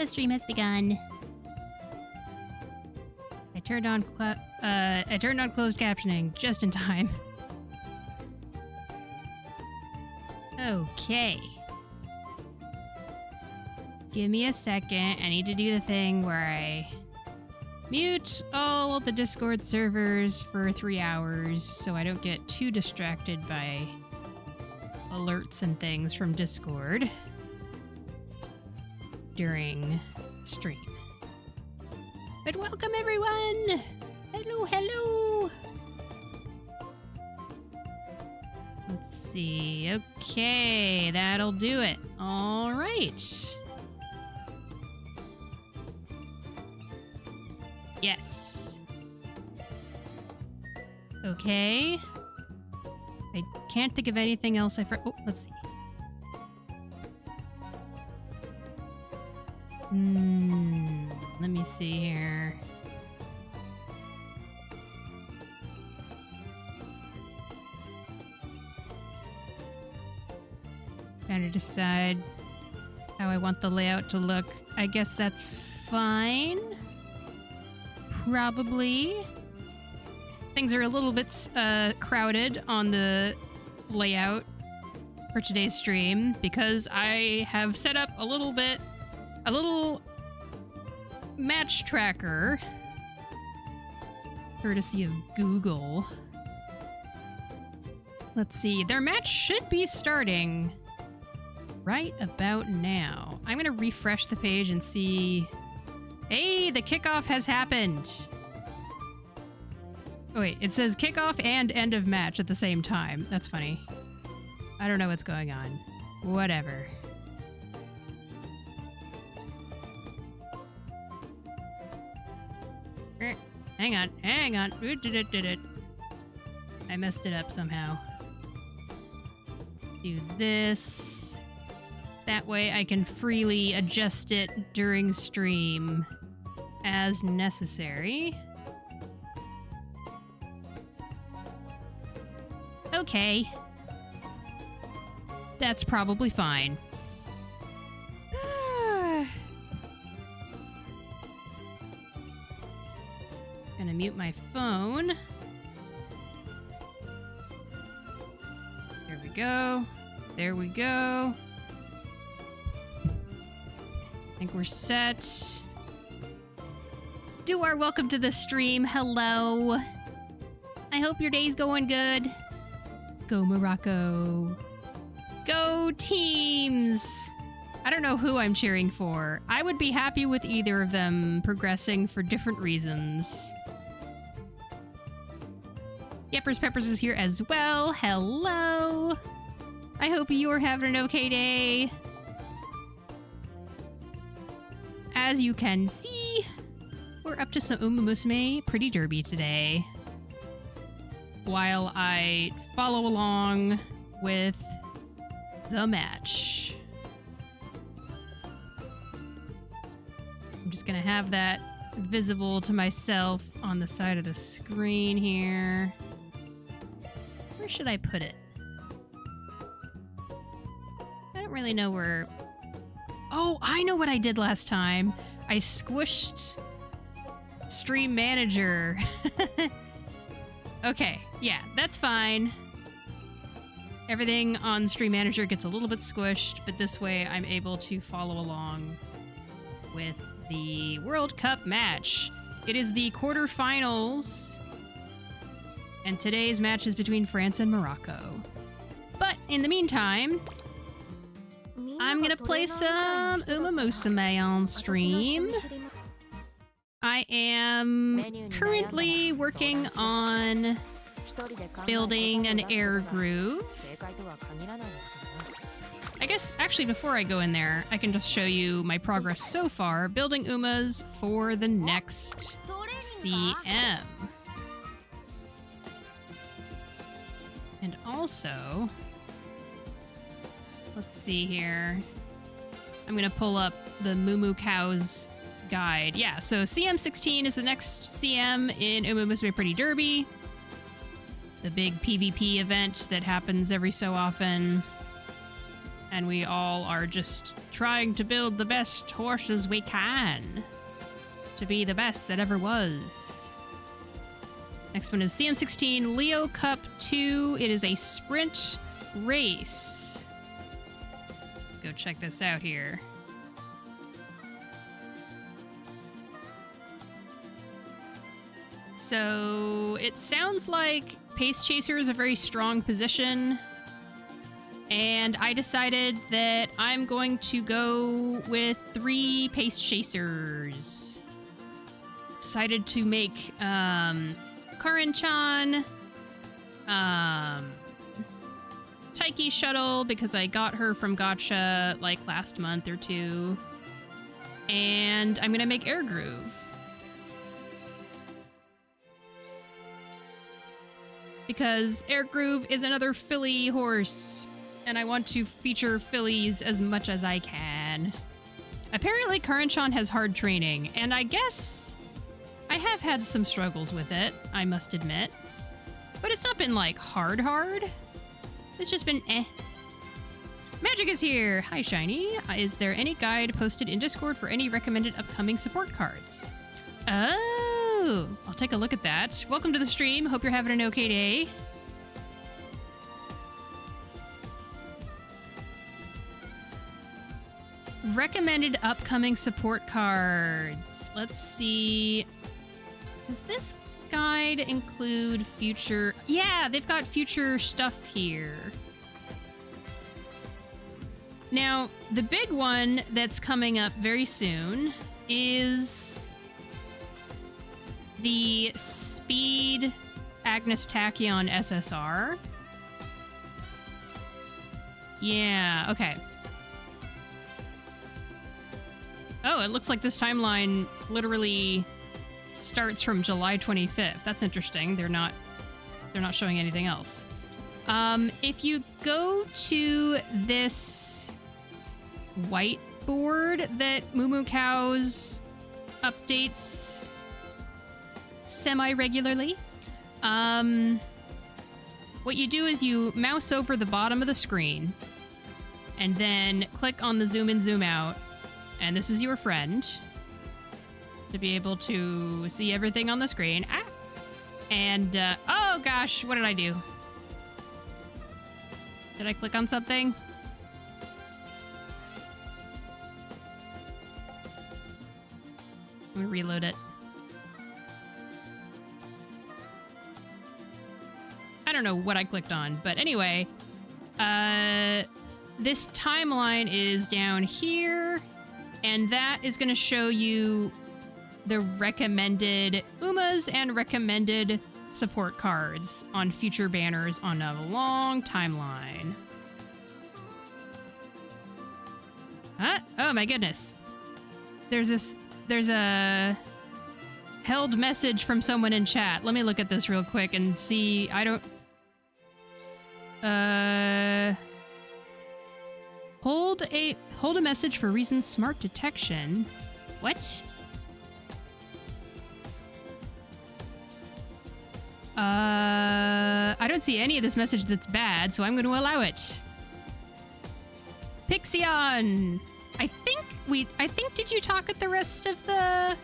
the stream has begun. I turned on closed captioning just in time. Okay. Give me a second. I need to do the thing where I mute all the Discord servers for 3 hours so I don't get too distracted by alerts and things from Discord during stream. But welcome everyone! Hello, hello! Let's see. Okay, that'll do it. All right. Yes. Okay. I can't think of anything else oh, let's see. Let me see here. Trying to decide how I want the layout to look. I guess that's fine. Probably. Things are a little bit crowded on the layout for today's stream because I have set up a little match tracker courtesy of Google. Let's see. Their match should be starting right about now. I'm gonna refresh the page and see. Hey, the kickoff has happened. Oh wait, it says kickoff and end of match at the same time. That's funny. I don't know what's going on. Whatever. Hang on, hang on. I messed it up somehow. Do this. That way I can freely adjust it during stream as necessary. Okay. That's probably fine. Gonna mute my phone. There we go. There we go. I think we're set. Do our welcome to the stream. Hello. I hope your day's going good. Go Morocco. Go teams. I don't know who I'm cheering for. I would be happy with either of them progressing for different reasons. Yeppers Peppers is here as well. Hello. I hope you're having an okay day. As you can see, we're up to some Umamusume Pretty Derby today. While I follow along with the match. I'm just gonna have that visible to myself on the side of the screen here. Where should I put it? I don't really know where... Oh, I know what I did last time. I squished Stream Manager. Okay, yeah, that's fine. Everything on Stream Manager gets a little bit squished, but this way I'm able to follow along with the World Cup match. It is the quarterfinals, and today's match is between France and Morocco. But in the meantime, I'm gonna play some Umamusume on stream. I am currently working on building an air groove. I guess, actually, before I go in there, I can just show you my progress so far, building Umas for the next CM. And also, let's see here. I'm gonna pull up the Moo Cows guide. Yeah, so CM16 is the next CM in Umamusume Pretty Derby. The big PvP event that happens every so often. and we all are just trying to build the best horses we can to be the best that ever was. Next one is CM16 Leo Cup 2. It is a sprint race. Go check this out here. So it sounds like Pace Chaser is a very strong position, and I decided that I'm going to go with 3 Pace Chasers. Decided to make Karin-chan, Taiki Shuttle, because I got her from Gacha like last month or 2, and I'm gonna make Air Groove. Because Air Groove is another filly horse, and I want to feature fillies as much as I can. Apparently Karin-chan has hard training, and I guess I have had some struggles with it, I must admit. But it's not been like hard. It's just been eh. Magic is here! Hi, Shiny. Is there any guide posted in Discord for any recommended upcoming support cards? Oh, I'll take a look at that. Welcome to the stream. Hope you're having an okay day. Recommended upcoming support cards. Let's see. Does this guide include future? Yeah, they've got future stuff here. Now, the big one that's coming up very soon is the Speed Agnes Tachyon SSR. Yeah, okay. Oh, it looks like this timeline literally starts from July 25th. That's interesting. They're not showing anything else. If you go to this whiteboard that Moo Cows updates semi-regularly, what you do is you mouse over the bottom of the screen and then click on the zoom in, zoom out, and this is your friend to be able to see everything on the screen. Ah! And, oh gosh, what did I do? Did I click on something? I'm gonna reload it. I don't know what I clicked on, but anyway, this timeline is down here, and that is going to show you the recommended Umas and recommended support cards on future banners on a long timeline. Huh? Oh my goodness. There's a held message from someone in chat. Let me look at this real quick and see. Hold a message for reasons smart detection. What? I don't see any of this message that's bad, so I'm going to allow it. Pixion! I think did you talk at the rest of the...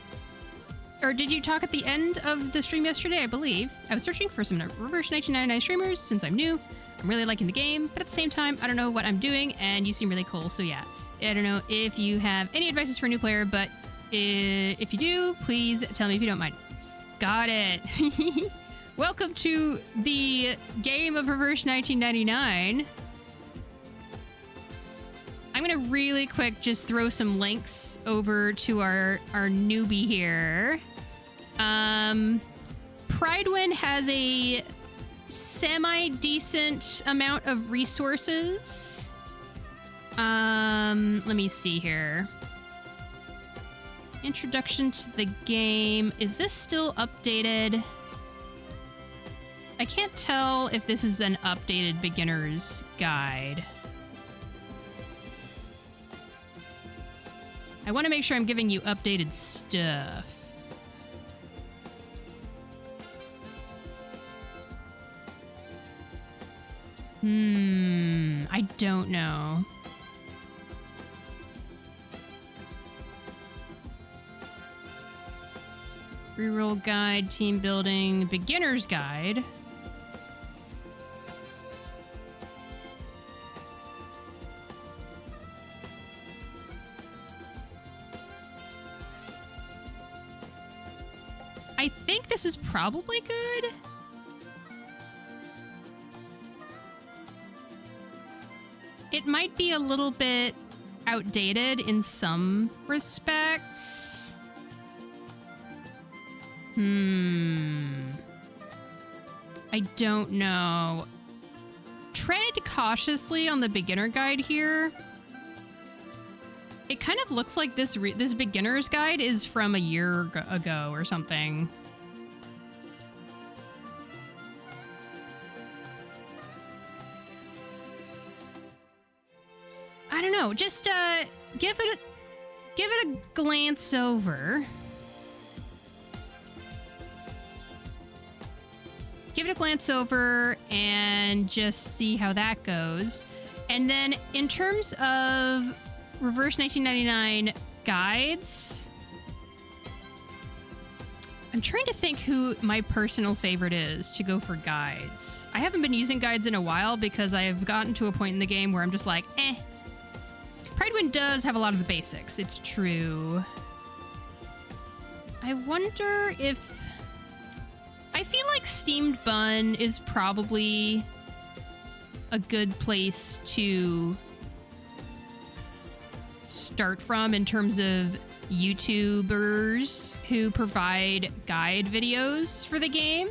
Or did you talk at the end of the stream yesterday, I believe? I was searching for some reverse 1999 streamers since I'm new. I'm really liking the game, but at the same time, I don't know what I'm doing, and you seem really cool, so yeah. I don't know if you have any advices for a new player, but if you do, please tell me if you don't mind. Got it. Welcome to the game of Reverse 1999. I'm going to really quick just throw some links over to our newbie here. Pridewin has a semi-decent amount of resources. Let me see here. Introduction to the game. Is this still updated? I can't tell if this is an updated beginner's guide. I want to make sure I'm giving you updated stuff. I don't know. Reroll guide, team building, beginner's guide. I think this is probably good. It might be a little bit outdated in some respects. I don't know. Tread cautiously on the beginner guide here. It kind of looks like this beginner's guide is from a year ago or something. I don't know. Just give it a glance over. Give it a glance over and just see how that goes. And then in terms of Reverse 1999 guides, I'm trying to think who my personal favorite is to go for guides. I haven't been using guides in a while because I have gotten to a point in the game where I'm just like, eh. Pridewind does have a lot of the basics, it's true. I wonder if... I feel like Steamed Bun is probably a good place to start from in terms of YouTubers who provide guide videos for the game.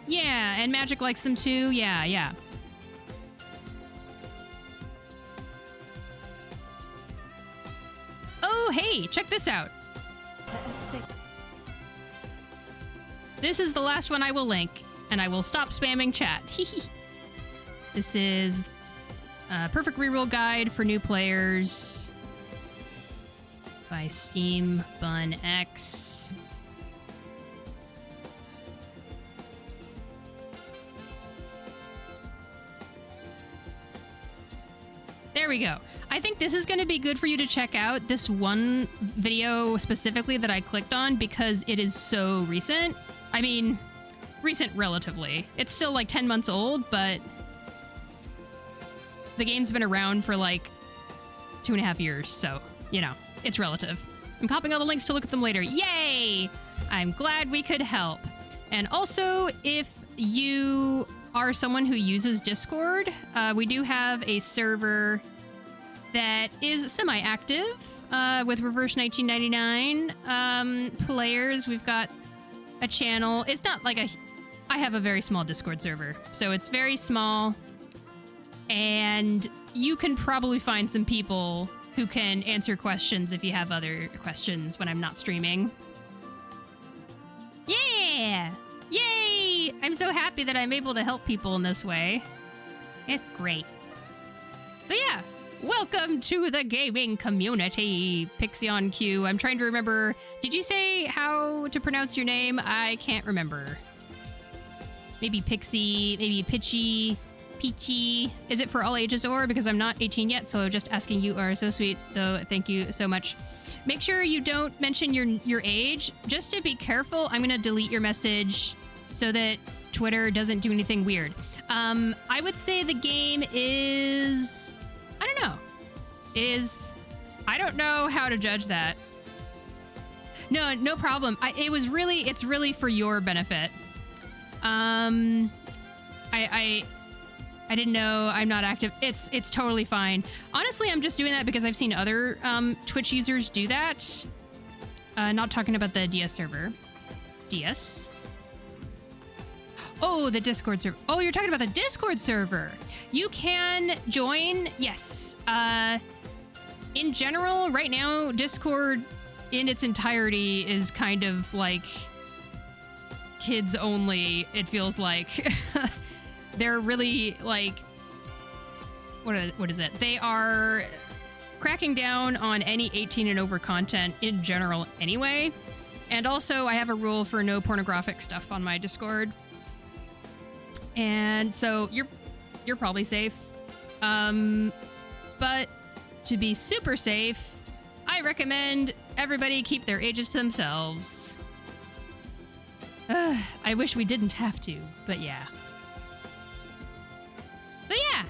Yeah, and Magic likes them too. Yeah. Oh, hey, check this out. This is the last one I will link, and I will stop spamming chat. This is a perfect reroll guide for new players by Steam Bun X. There we go. I think this is going to be good for you to check out, this one video specifically that I clicked on, because it is so recent. I mean, recent relatively. It's still like 10 months old, but the game's been around for like 2.5 years, so, you know, it's relative. I'm copying all the links to look at them later. Yay! I'm glad we could help. And also, if you are someone who uses Discord, we do have a server that is semi-active with Reverse 1999 players. We've got a channel. It's not like I have a very small Discord server, so it's very small, and you can probably find some people who can answer questions if you have other questions when I'm not streaming. Yeah! Yay! I'm so happy that I'm able to help people in this way. It's great. So yeah, welcome to the gaming community, Pixie on Q. I'm trying to remember, did you say how to pronounce your name? I can't remember. Maybe Pixie, maybe Pitchy, Peachy. Is it for all ages or? Because I'm not 18 yet, so just asking. You are so sweet, though. Thank you so much. Make sure you don't mention your age. Just to be careful, I'm going to delete your message so that Twitter doesn't do anything weird. I would say the game is... I don't know. I don't know how to judge that. No problem. It's really for your benefit. I didn't know I'm not active. It's totally fine. Honestly, I'm just doing that because I've seen other Twitch users do that. Not talking about the DS server. DS? Oh, the Discord server. Oh, you're talking about the Discord server. You can join, yes. In general, right now, Discord in its entirety is kind of like kids only, it feels like. They're really like, what is it? They are cracking down on any 18 and over content in general anyway. And also I have a rule for no pornographic stuff on my Discord. And so you're probably safe. But to be super safe, I I recommend everybody keep their ages to themselves. I wish we didn't have to, but yeah. But yeah.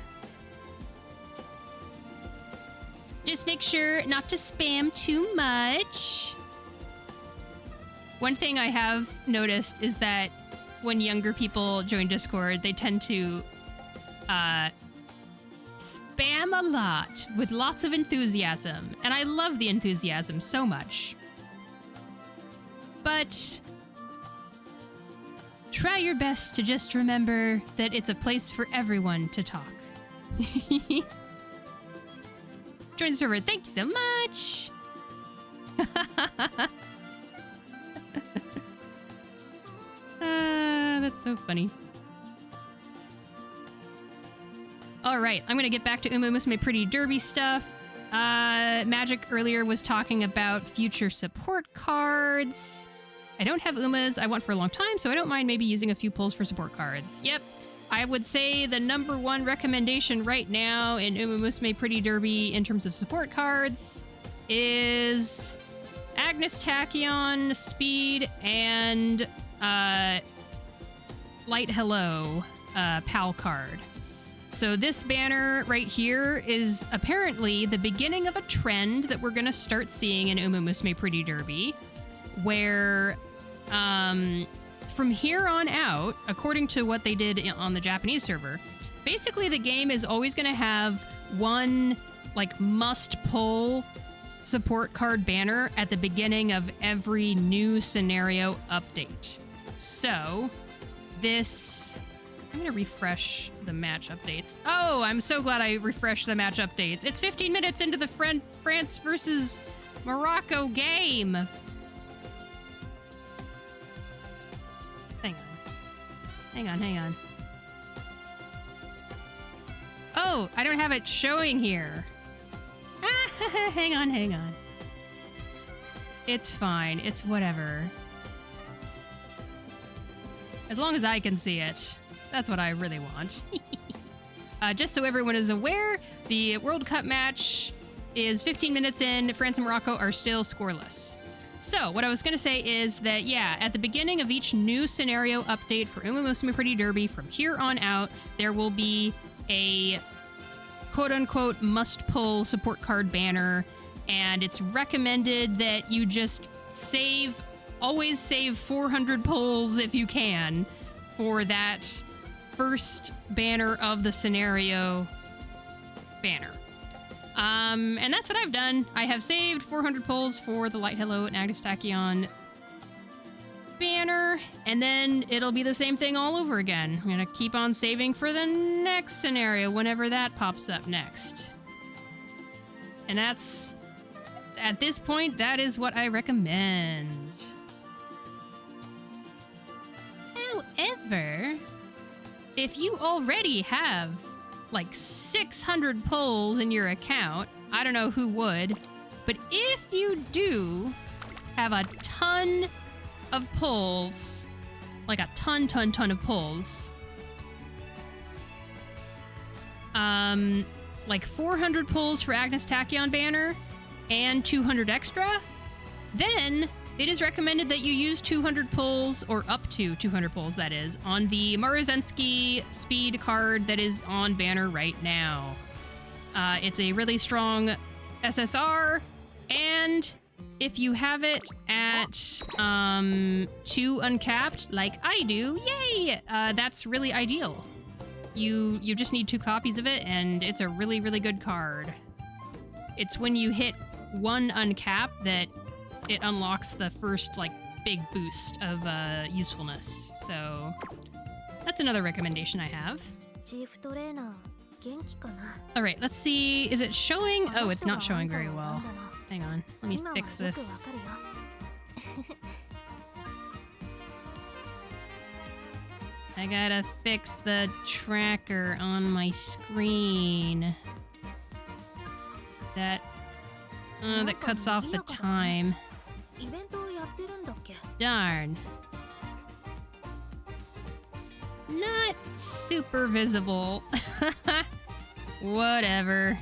Just make sure not to spam too much. One thing I have noticed is that when younger people join Discord, they tend to spam a lot with lots of enthusiasm. And I love the enthusiasm so much. But try your best to just remember that it's a place for everyone to talk. Join the server. Thank you so much. That's so funny. All right, I'm gonna get back to Umamusume Pretty Derby stuff. Magic earlier was talking about future support cards. I don't have Umas I want for a long time, so I don't mind maybe using a few pulls for support cards. Yep, I would say the #1 recommendation right now in Umamusume Pretty Derby in terms of support cards is Agnes Tachyon, Speed, and Light Hello PAL card. So this banner right here is apparently the beginning of a trend that we're going to start seeing in Umamusume Pretty Derby, where from here on out, according to what they did on the Japanese server, basically the game is always going to have one like must-pull support card banner at the beginning of every new scenario update. So this... I'm going to refresh the match updates. Oh, I'm so glad I refreshed the match updates. It's 15 minutes into the France versus Morocco game. Hang on. Oh, I don't have it showing here. Hang on. It's fine. It's whatever. As long as I can see it. That's what I really want. Just so everyone is aware, the World Cup match is 15 minutes in. France and Morocco are still scoreless. So what I was going to say is that, yeah, at the beginning of each new scenario update for Umamusume Pretty Derby, from here on out, there will be a quote-unquote must-pull support card banner, and it's recommended that you just always save 400 pulls if you can for that first banner of the scenario banner. And that's what I've done. I have saved 400 pulls for the Light Hello and Agnes Tachyon banner, and then it'll be the same thing all over again. I'm gonna keep on saving for the next scenario whenever that pops up next. And that's, at this point, that is what I recommend. However, if you already have like 600 pulls in your account, I don't know who would, but if you do have a ton of pulls, like a ton of pulls, like 400 pulls for Agnes Tachyon banner and 200 extra, then it is recommended that you use 200 pulls, or up to 200 pulls, that is, on the Maruzensky speed card that is on banner right now. It's a really strong SSR, and if you have it at 2 uncapped, like I do, yay! That's really ideal. You just need 2 copies of it, and it's a really, really good card. It's when you hit 1 uncapped that it unlocks the first, like, big boost of usefulness. So that's another recommendation I have. All right, let's see. Is it showing? Oh, it's not showing very well. Hang on. Let me fix this. I gotta fix the tracker on my screen. That cuts off the time. Darn. Not super visible. Whatever.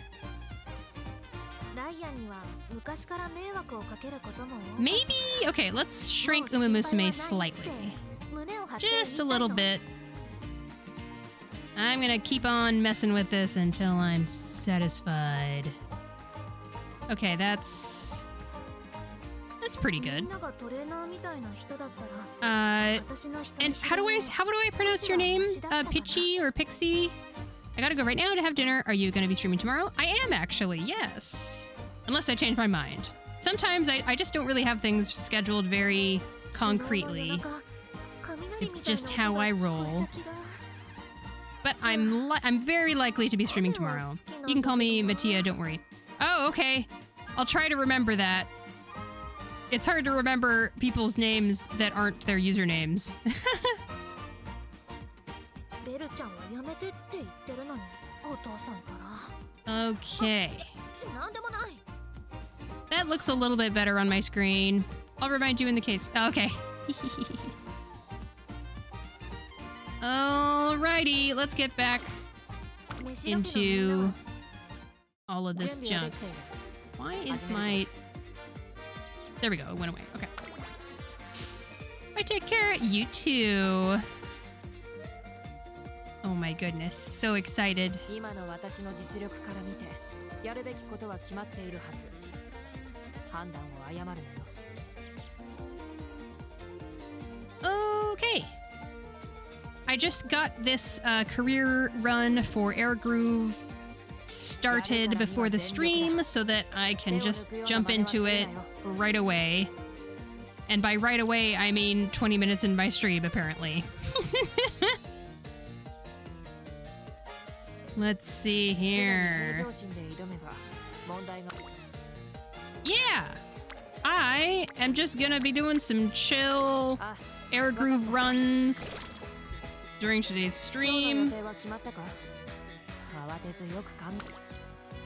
Maybe... Okay, let's shrink Umamusume slightly. Just a little bit. I'm gonna keep on messing with this until I'm satisfied. Okay, that's pretty good. And how do I pronounce your name? Pitchy or Pixie? I gotta go right now to have dinner. Are you gonna be streaming tomorrow? I am actually, yes. Unless I change my mind. Sometimes I just don't really have things scheduled very concretely. It's just how I roll. But I'm very likely to be streaming tomorrow. You can call me Mattia, don't worry. Oh, okay. I'll try to remember that. It's hard to remember people's names that aren't their usernames. Okay. That looks a little bit better on my screen. I'll remind you in the case. Okay. Alrighty, let's get back into all of this junk. Why is my... There we go, it went away. Okay. I take care. You too. Oh my goodness, so excited. Okay. I just got this career run for Air Groove started before the stream so that I can just jump into it right away. And by right away, I mean 20 minutes in my stream, apparently. Let's see here. Yeah! I am just gonna be doing some chill Air Groove runs during today's stream.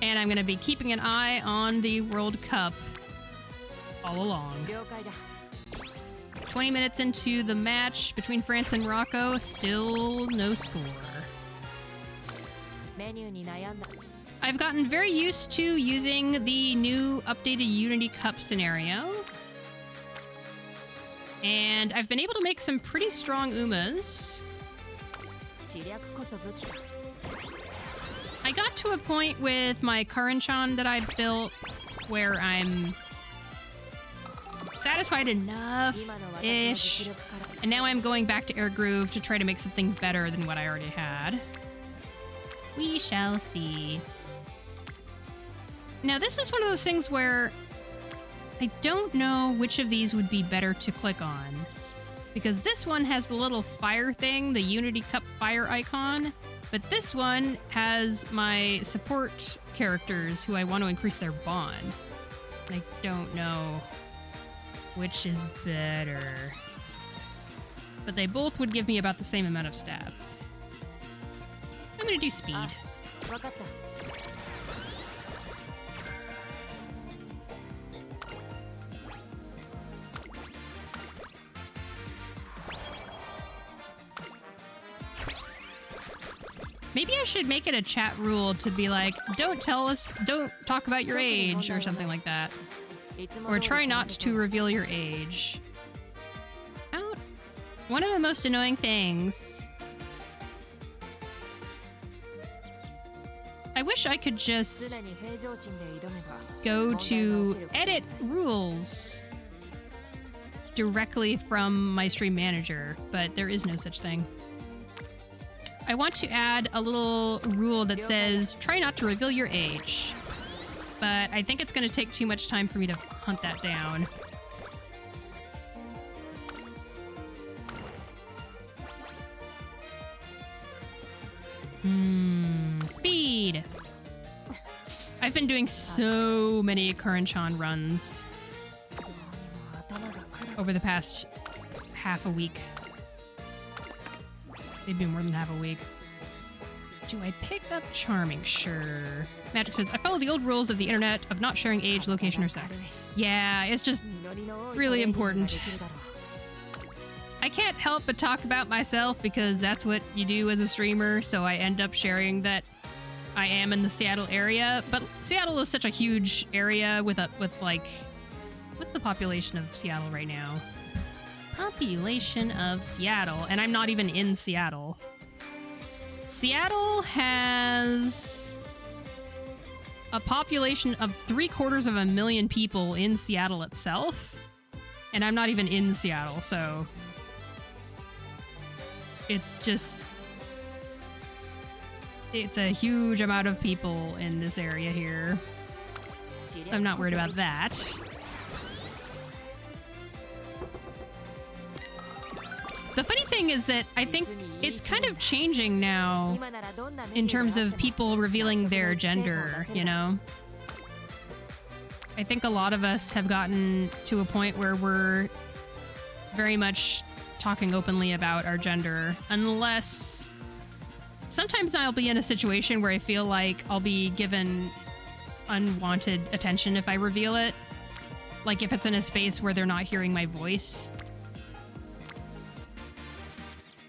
And I'm gonna be keeping an eye on the World Cup all along. 20 minutes into the match between France and Morocco, still no score. I've gotten very used to using the new updated Unity Cup scenario. And I've been able to make some pretty strong Umas. I got to a point with my Karanchan that I built where I'm satisfied enough-ish. And now I'm going back to Air Groove to try to make something better than what I already had. We shall see. Now, this is one of those things where I don't know which of these would be better to click on. Because this one has the little fire thing, the Unity Cup fire icon. But this one has my support characters who I want to increase their bond. I don't know which is better. But they both would give me about the same amount of stats. I'm gonna do speed. Maybe I should make it a chat rule to be like, don't talk about your age or something like that. Or try not to reveal your age. One of the most annoying things. I wish I could just go to edit rules directly from my stream manager, but there is no such thing. I want to add a little rule that says, try not to reveal your age. But I think it's going to take too much time for me to hunt that down. Speed! I've been doing so many Karanchan runs over the past half a week. Maybe more than half a week. Do I pick up Charming? Sure. Magic says, I follow the old rules of the internet of not sharing age, location, or sex. Yeah, it's just really important. I can't help but talk about myself because that's what you do as a streamer, so I end up sharing that I am in the Seattle area, but Seattle is such a huge area with like, what's the population of Seattle right now? Population of Seattle, and I'm not even in Seattle. Seattle has a population of 750,000 people in Seattle itself, and I'm not even in Seattle, so it's just, it's a huge amount of people in this area here. I'm not worried about that. The funny thing is that I think it's kind of changing now in terms of people revealing their gender, you know? I think a lot of us have gotten to a point where we're very much talking openly about our gender, unless sometimes I'll be in a situation where I feel like I'll be given unwanted attention if I reveal it. Like if it's in a space where they're not hearing my voice.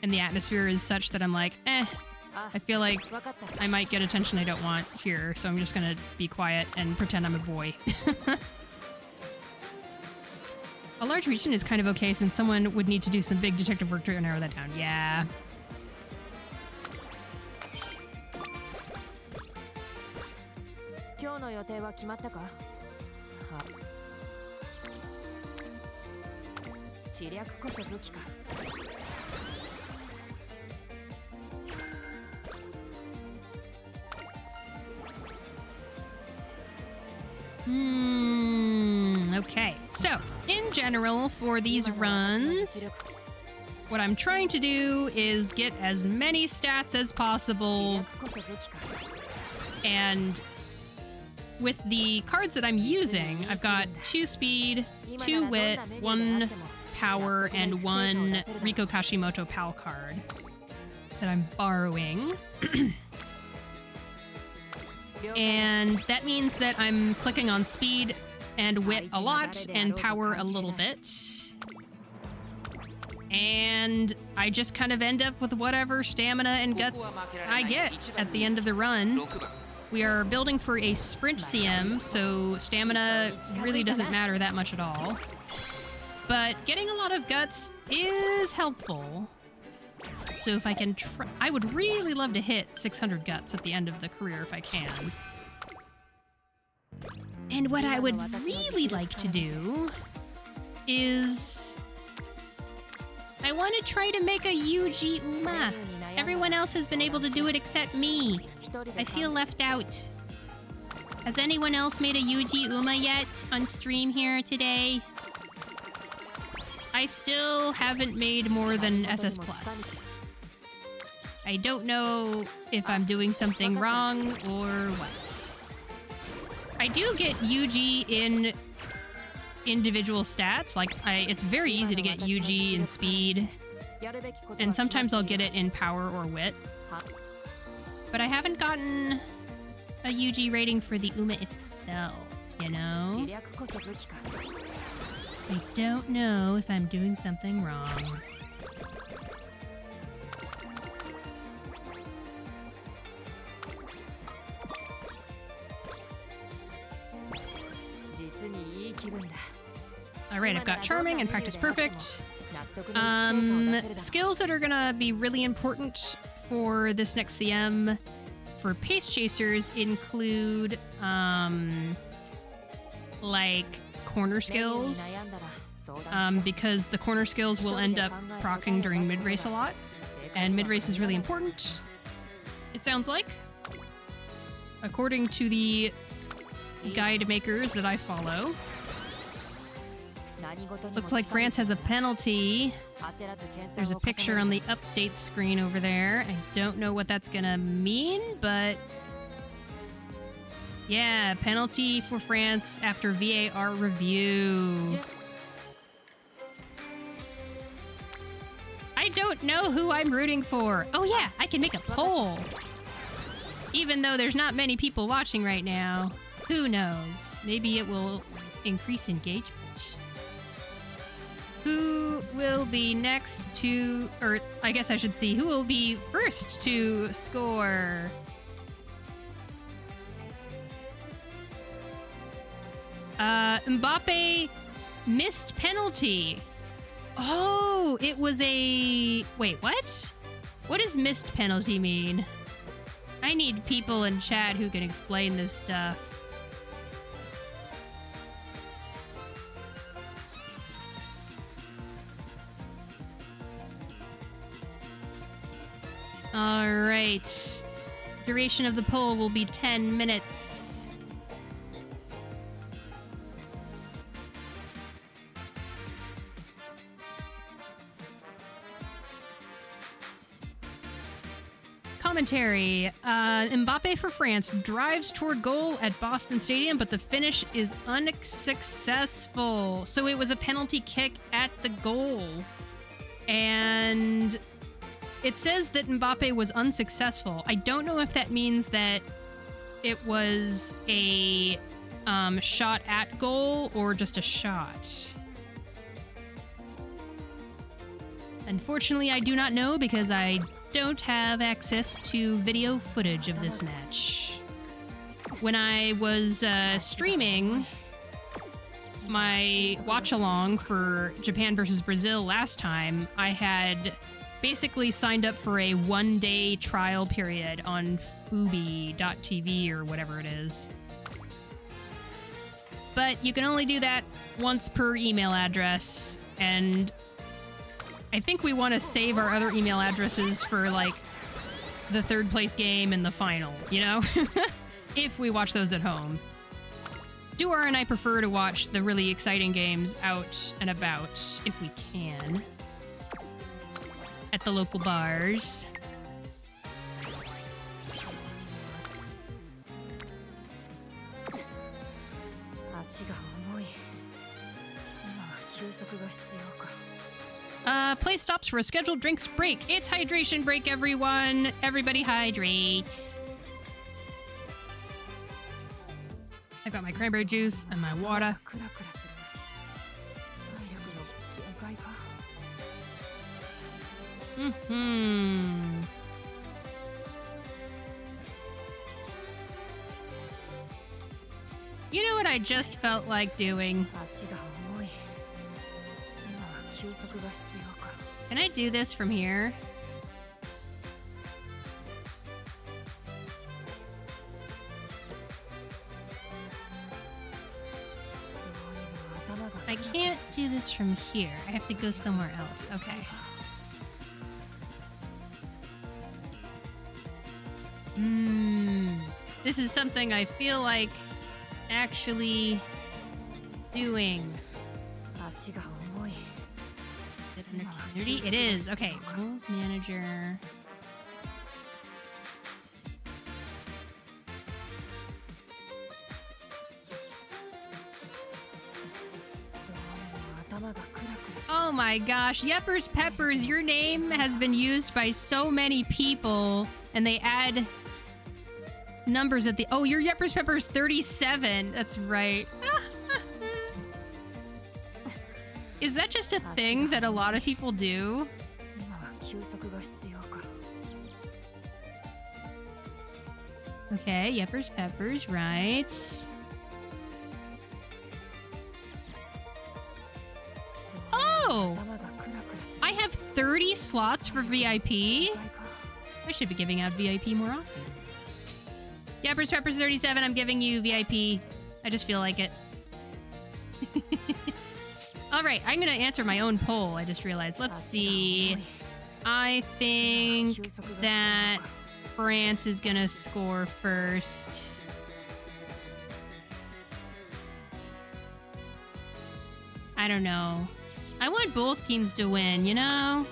And the atmosphere is such that I'm like, I feel like I might get attention I don't want here, so I'm just gonna be quiet and pretend I'm a boy. A large region is kind of okay since someone would need to do some big detective work to narrow that down. Yeah. Okay. So, in general, for these runs, what I'm trying to do is get as many stats as possible. And with the cards that I'm using, I've got 2 speed, 2 wit, 1 power, and 1 Riko Kashimoto PAL card that I'm borrowing. And that means that I'm clicking on speed and wit a lot and power a little bit. And I just kind of end up with whatever stamina and guts I get at the end of the run. We are building for a sprint CM, so stamina really doesn't matter that much at all. But getting a lot of guts is helpful. So if I can try, I would really love to hit 600 guts at the end of the career if I can. And what I would really like to do is I want to try to make a Yuji Uma. Everyone else has been able to do it except me. I feel left out. Has anyone else made a Yuji Uma yet on stream here today? I still haven't made more than SS Plus. I don't know if I'm doing something wrong or what. I do get Yuji in individual stats. Like, it's very easy to get Yuji in speed. And sometimes I'll get it in power or wit. But I haven't gotten a Yuji rating for the Uma itself, you know? I don't know if I'm doing something wrong. Alright, I've got Charming and Practice Perfect. Skills that are gonna be really important for this next CM for Pace Chasers include, like, corner skills, because the corner skills will end up proccing during mid-race a lot, and mid-race is really important, it sounds like, according to the guide makers that I follow. Looks like France has a penalty. There's a picture on the update screen over there. I don't know what that's gonna mean, but yeah, penalty for France after VAR review. I don't know who I'm rooting for. Oh yeah, I can make a poll. Even though there's not many people watching right now, who knows? Maybe it will increase engagement. Who will be next to, or I guess I should see, who will be first to score? Mbappe missed penalty. Oh, it was a... Wait, what? What does missed penalty mean? I need people in chat who can explain this stuff. All right. Duration of the poll will be 10 minutes. Commentary. Mbappe for France drives toward goal at Boston Stadium, but the finish is unsuccessful. So it was a penalty kick at the goal. And it says that Mbappe was unsuccessful. I don't know if that means that it was a shot at goal or just a shot. Unfortunately, I do not know because I don't have access to video footage of this match. When I was streaming my watch-along for Japan versus Brazil last time, I had basically signed up for a one-day trial period on Fubi.tv or whatever it is. But you can only do that once per email address, and I think we want to save our other email addresses for, like, the third place game and the final, you know? If we watch those at home. Duar and I prefer to watch the really exciting games out and about, if we can. At the local bars. Play stops for a scheduled drinks break. It's hydration break, everyone. Everybody hydrate. I got my cranberry juice and my water. You know what I just felt like doing? Can I do this from here? I can't do this from here. I have to go somewhere else. Okay. This is something I feel like actually doing. Is it under community? It is. Okay. Rules manager. Oh my gosh, Yeppers Peppers, your name has been used by so many people, and they add numbers at the... Oh, you're Yeppers Peppers 37. That's right. Is that just a thing that a lot of people do? Okay, Yeppers Peppers, right. Oh! I have 30 slots for VIP? I should be giving out VIP more often. Yeppers Peppers 37, I'm giving you VIP. I just feel like it. Alright, I'm gonna answer my own poll, I just realized. Let's see. I think that France is gonna score first. I don't know. I want both teams to win, you know?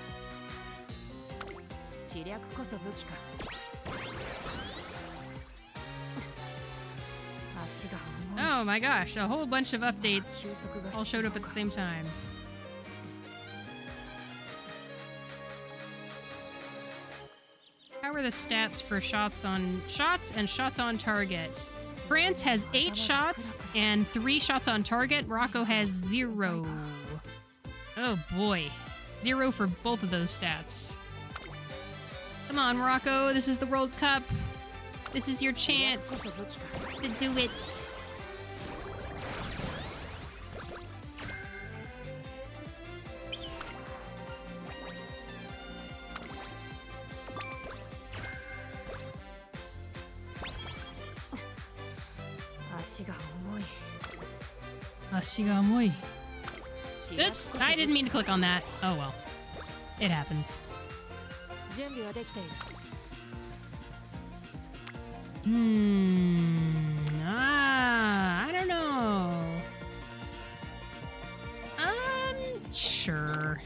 Oh my gosh, a whole bunch of updates all showed up at the same time. How are the stats for shots and shots on target? France has 8 shots and 3 shots on target. Morocco has 0. Oh boy. 0 for both of those stats. Come on, Morocco. This is the World Cup. This is your chance to do it. Ashiga omoi. Oops, I didn't mean to click on that. Oh well. It happens. I don't know. Sure.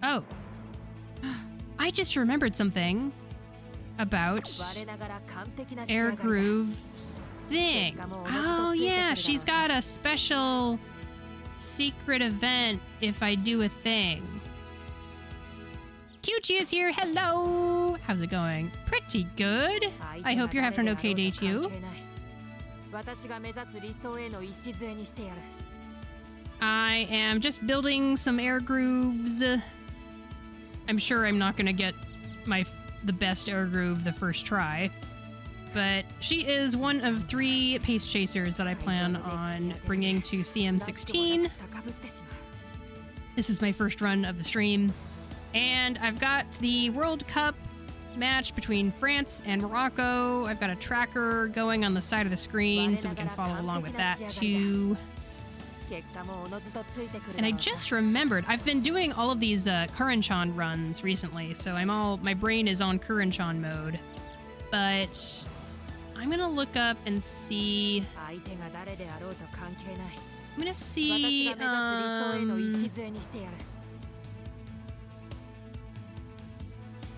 Oh. I just remembered something about Air Groove's thing. Oh yeah, she's got a special secret event if I do a thing. Kyuchi is here. Hello. How's it going? Pretty good. I hope you're having an okay day too. I am just building some air grooves. I'm sure I'm not gonna get the best air groove the first try, but she is one of 3 pace chasers that I plan on bringing to CM16. This is my first run of the stream, and I've got the World Cup match between France and Morocco. I've got a tracker going on the side of the screen so we can follow along with that too. And I just remembered, I've been doing all of these Kurenchan runs recently, so my brain is on Kurenchan mode. But I'm gonna look up and see. I'm gonna see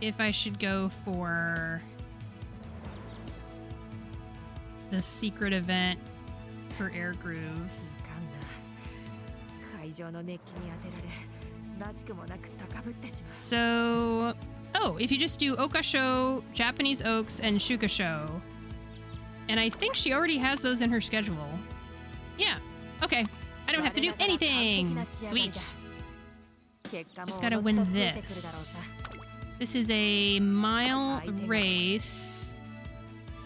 if I should go for the secret event for Air Groove. So, if you just do Okasho, Japanese Oaks, and Shukasho. And I think she already has those in her schedule. Yeah, okay. I don't have to do anything. Sweet. Just gotta win this. This is a mile race.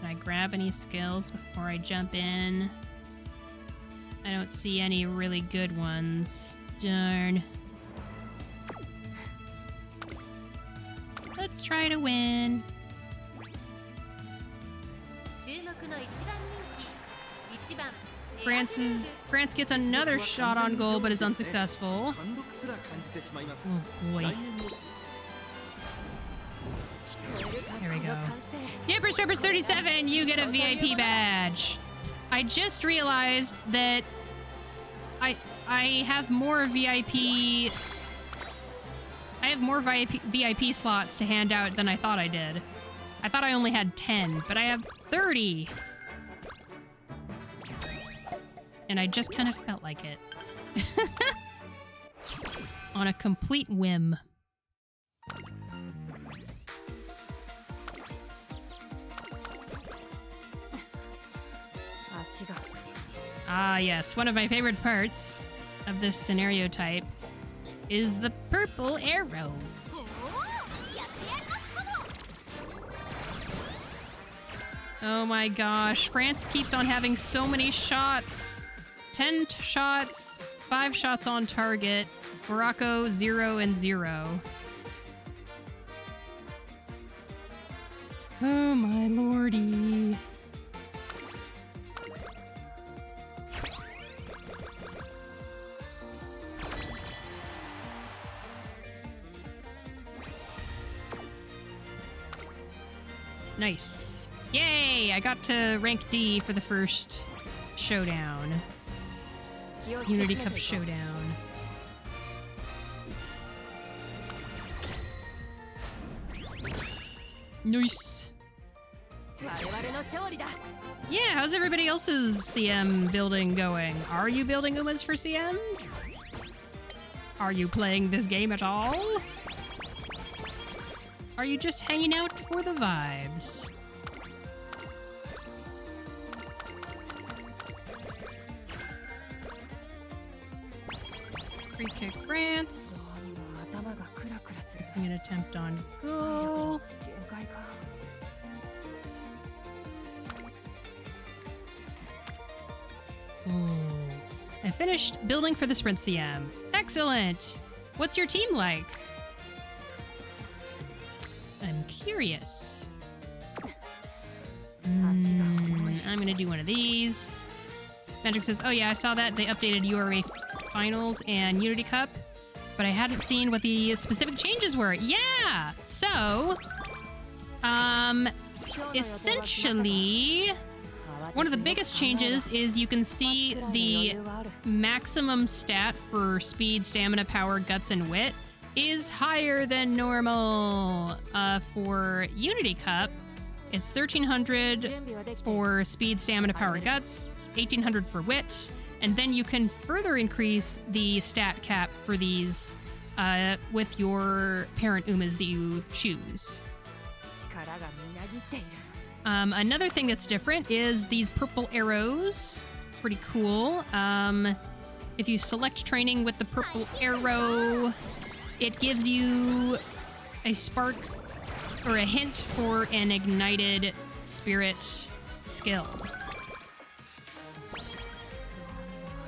Can I grab any skills before I jump in? I don't see any really good ones. Darn. Let's try to win. France gets another shot on goal but is unsuccessful. Oh boy. There we go. Yippers Peppers 37, you get a VIP badge. I just realized that I have more VIP slots to hand out than I thought I did. I thought I only had 10, but I have 30. And I just kind of felt like it. On a complete whim. Ah, yes. One of my favorite parts of this scenario type is the purple arrows. Oh my gosh. France keeps on having so many shots. 10 shots, 5 shots on target. Morocco, 0 and 0. Oh my lordy. Nice. Yay! I got to rank D for the first showdown. Unity Cup showdown. Nice. Yeah, how's everybody else's CM building going? Are you building Umas for CM? Are you playing this game at all? Are you just hanging out for the vibes? Free kick France. An attempt on goal. Ooh. I finished building for the Sprint CM. Excellent. What's your team like? I'm curious. I'm gonna do one of these. Magic says, oh yeah, I saw that. They updated URA Finals and Unity Cup, but I hadn't seen what the specific changes were. Yeah! So, essentially, one of the biggest changes is you can see the maximum stat for speed, stamina, power, guts, and wit is higher than normal. For Unity Cup, it's 1300 for speed, stamina, power, guts, 1800 for wit, and then you can further increase the stat cap for these with your parent Umas that you choose. Another thing that's different is these purple arrows. Pretty cool. If you select training with the purple arrow, it gives you a spark or a hint for an ignited spirit skill.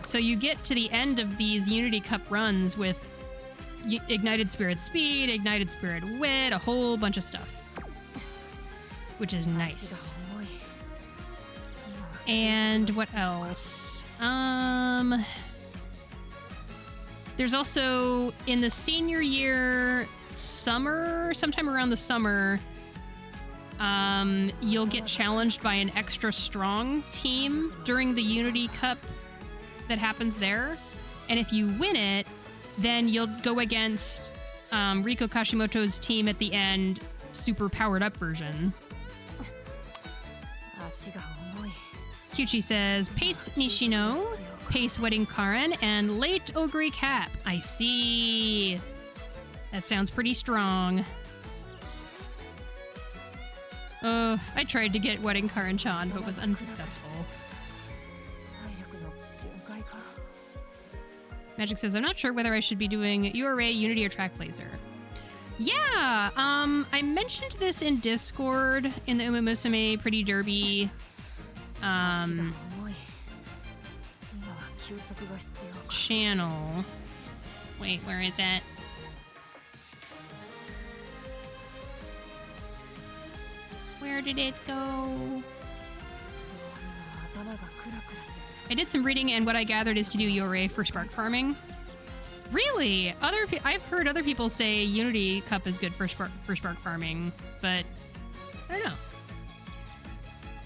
So you get to the end of these Unity Cup runs with ignited spirit speed, ignited spirit wit, a whole bunch of stuff, which is nice. And what else? There's also in the senior year summer, sometime around the summer, you'll get challenged by an extra strong team during the Unity Cup that happens there. And if you win it, then you'll go against Riko Kashimoto's team at the end, super powered up version. Kyuchi says, Pace Nishino, Pace Wedding Karen, and Late Ogre Cap. I see. That sounds pretty strong. I tried to get Wedding Karen-chan, but was unsuccessful. Magic says, I'm not sure whether I should be doing URA, Unity, or Track Blazer. Yeah, I mentioned this in Discord in the Umamusume Pretty Derby channel. Wait, where is it? Where did it go? I did some reading, and what I gathered is to do URA for spark farming. Really? I've heard other people say Unity Cup is good for spark farming, but I don't know.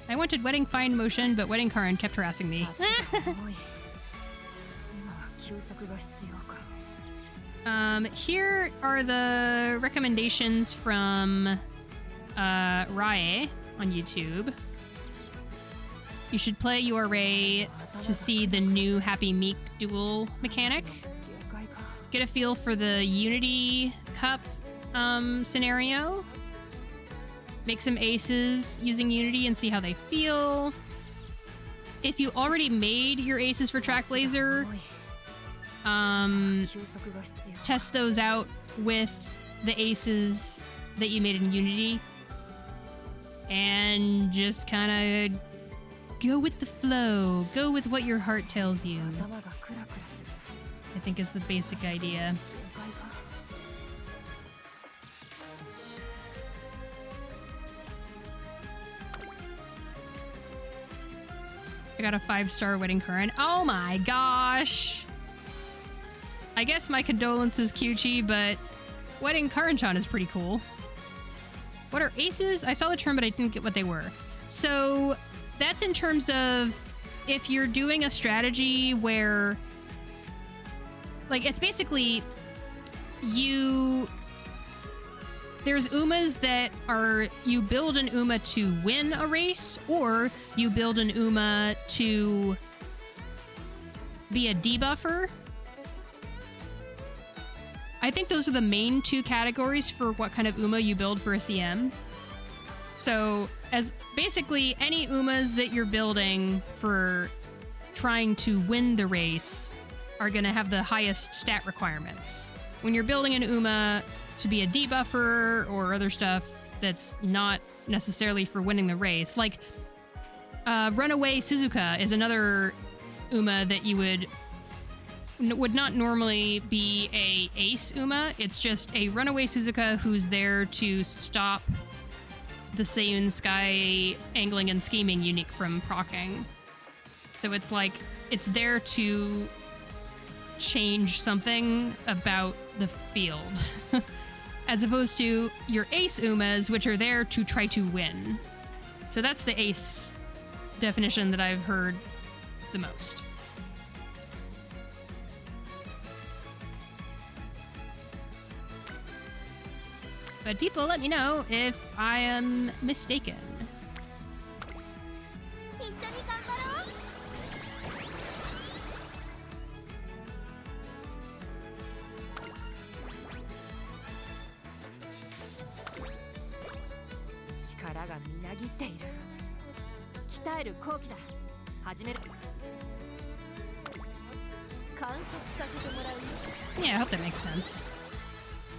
I wanted Wedding Fine Motion, but Wedding Karen kept harassing me. Here are the recommendations from Rae on YouTube. You should play URA to see the new Happy Meek duel mechanic. Get a feel for the Unity Cup scenario. Make some aces using Unity and see how they feel. If you already made your aces for Track Blazer, test those out with the aces that you made in Unity. And just kind of go with the flow. Go with what your heart tells you, I think is the basic idea. I got a 5-star Wedding Current. Oh my gosh! I guess my condolences, Kyuchi, but Wedding Karan-chan is pretty cool. What are aces? I saw the term, but I didn't get what they were. So that's in terms of if you're doing a strategy where, like, it's basically there's Umas that are, you build an Uma to win a race, or you build an Uma to be a debuffer. I think those are the main two categories for what kind of Uma you build for a CM. So, as basically any Umas that you're building for trying to win the race are going to have the highest stat requirements. When you're building an Uma to be a debuffer or other stuff that's not necessarily for winning the race, like Runaway Suzuka is another Uma that you would would not normally be a ace Uma. It's just a runaway Suzuka who's there to stop the Seiyun Sky angling and scheming unique from proccing. So it's like, it's there to change something about the field. As opposed to your ace Umas, which are there to try to win. So that's the ace definition that I've heard the most. But people, let me know if I am mistaken. Yeah, I hope that makes sense.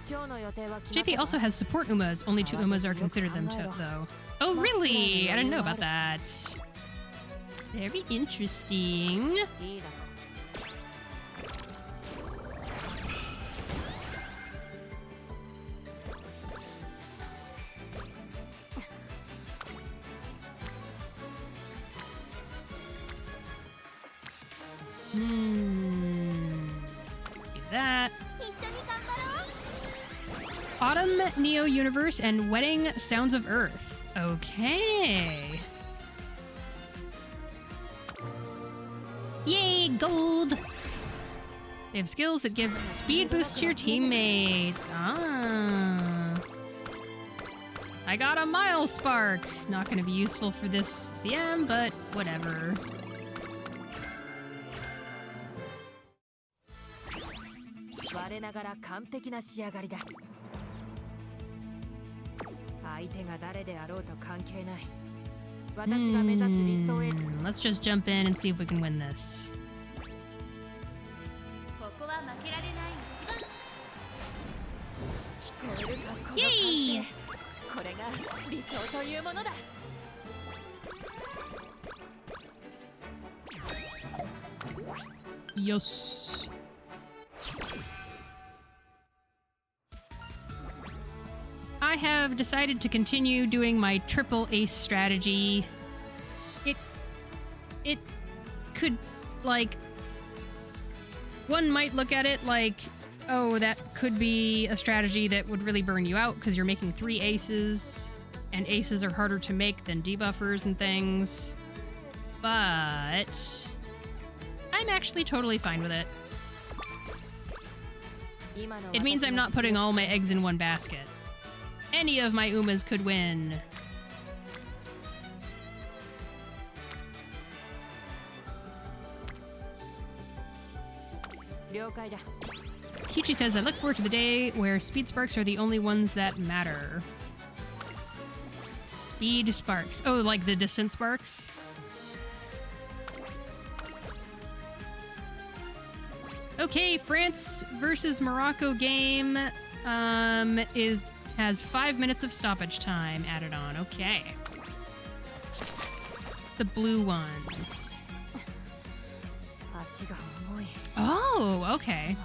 JP also has support Umas. Only 2 Umas are considered them, though. Oh, really? I didn't know about that. Very interesting. Do that. Autumn Neo Universe and Wedding Sounds of Earth. Okay. Yay, gold! They have skills that give speed boost to your teammates. Ah. I got a Mile Spark. Not going to be useful for this CM, but whatever. Let's just jump in and see if we can win this. Yay! Yes. I have decided to continue doing my triple ace strategy. It could, like, one might look at it like, oh, that could be a strategy that would really burn you out because you're making 3 aces, and aces are harder to make than debuffers and things. But I'm actually totally fine with it. It means I'm not putting all my eggs in one basket. Any of my Umas could win. Kichi says, I look forward to the day where speed sparks are the only ones that matter. Speed sparks. Oh, like the distance sparks? Okay, France versus Morocco game has 5 minutes of stoppage time added on. Okay. The blue ones. Oh, okay.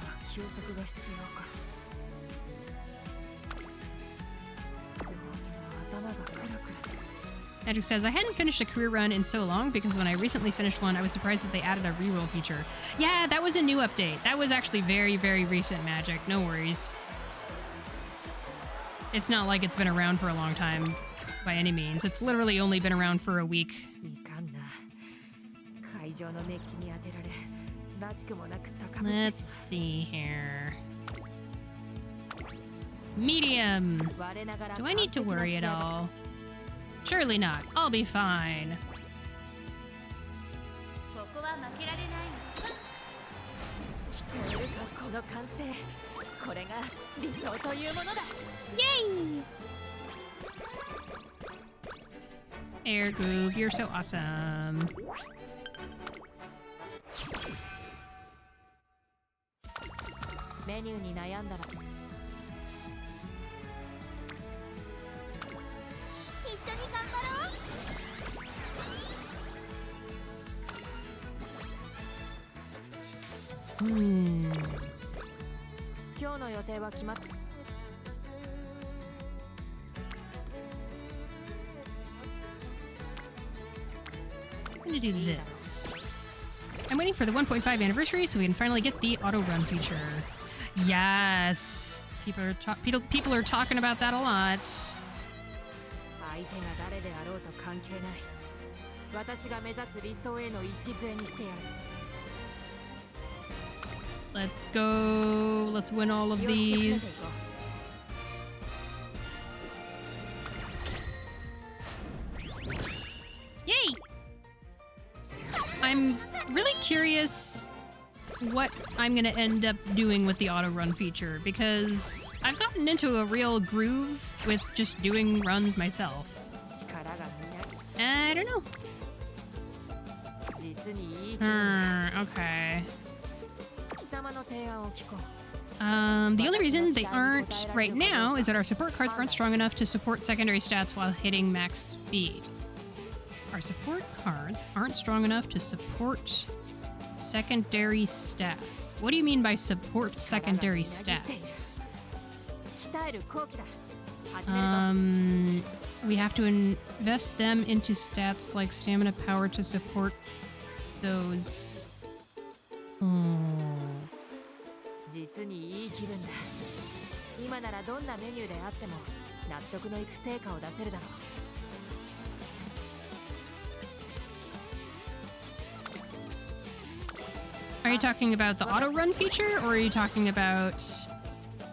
Magic says, I hadn't finished a career run in so long because when I recently finished one, I was surprised that they added a reroll feature. Yeah, that was a new update. That was actually very, very recent, Magic. No worries. It's not like it's been around for a long time by any means. It's literally only been around for a week. Let's see here. Medium. Do I need to worry at all? Surely not. I'll be fine. Yay! Air Groove, you're so awesome. Hmm. I'm gonna do this. I'm waiting for the 1.5 anniversary so we can finally get the auto run feature. Yes! People are talking about that a lot. Let's go. Let's win all of these. Yay! I'm really curious what I'm gonna end up doing with the auto run feature, because I've gotten into a real groove with just doing runs myself. I don't know. Okay. The only reason they aren't right now is that our support cards aren't strong enough to support secondary stats while hitting max speed. Our support cards aren't strong enough to support secondary stats. What do you mean by support secondary stats? We have to invest them into stats like stamina power to support those. Are you talking about the auto run feature, or are you talking about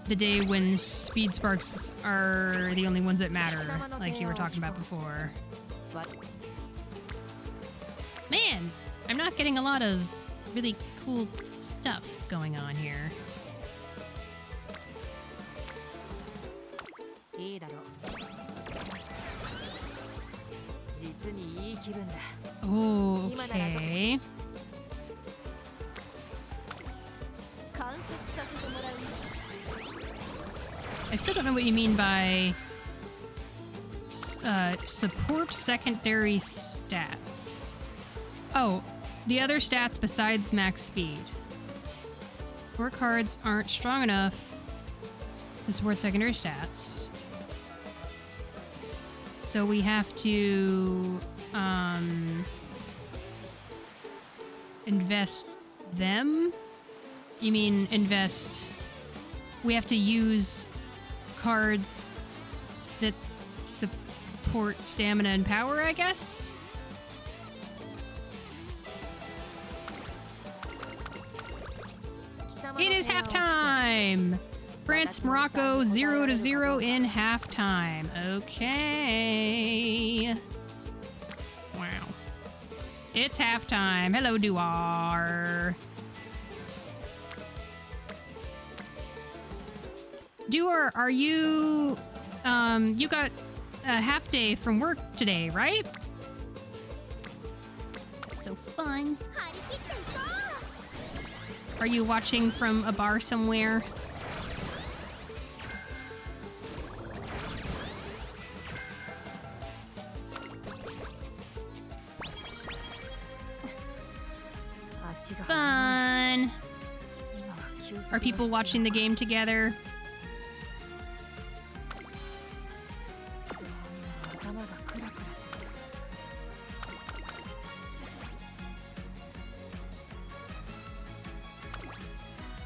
the day when speed sparks are the only ones that matter, like you were talking about before? Man, I'm not getting a lot of really cool stuff going on here. Oh, okay. I still don't know what you mean by support secondary stats. Oh, the other stats besides max speed. Core cards aren't strong enough to support secondary stats. So we have to invest them? You mean invest... We have to use cards that support stamina and power, I guess? It is halftime! France, Morocco, 0-0 in halftime. Okay. Wow. It's halftime. Hello, Duar. Duar, are you... you got a half day from work today, right? So fun. Are you watching from a bar somewhere? Fun. Are people watching the game together?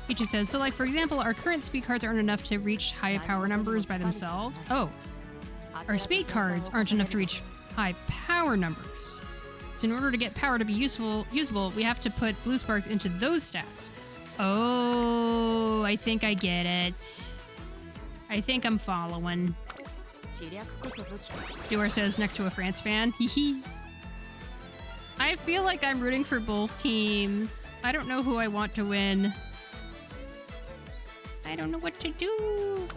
Peachy says, so like, for example, our current speed cards aren't enough to reach high power numbers by themselves. Oh, our speed cards aren't enough to reach high power numbers. So in order to get power to be usable, we have to put blue sparks into those stats. Oh, I think I get it. I think I'm following. Duar says next to a France fan. Hee. I feel like I'm rooting for both teams. I don't know who I want to win. I don't know what to do.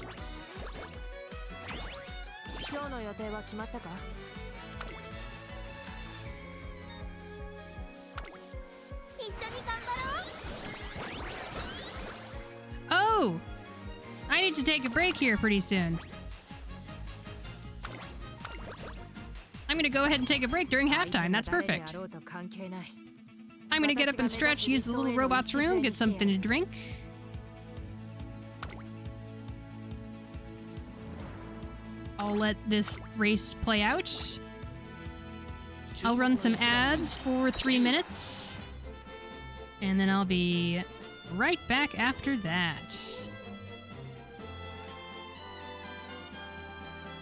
Oh! I need to take a break here pretty soon. I'm gonna go ahead and take a break during halftime. That's perfect. I'm gonna get up and stretch, use the little robot's room, get something to drink. I'll let this race play out. I'll run some ads for 3 minutes. And then I'll be right back after that.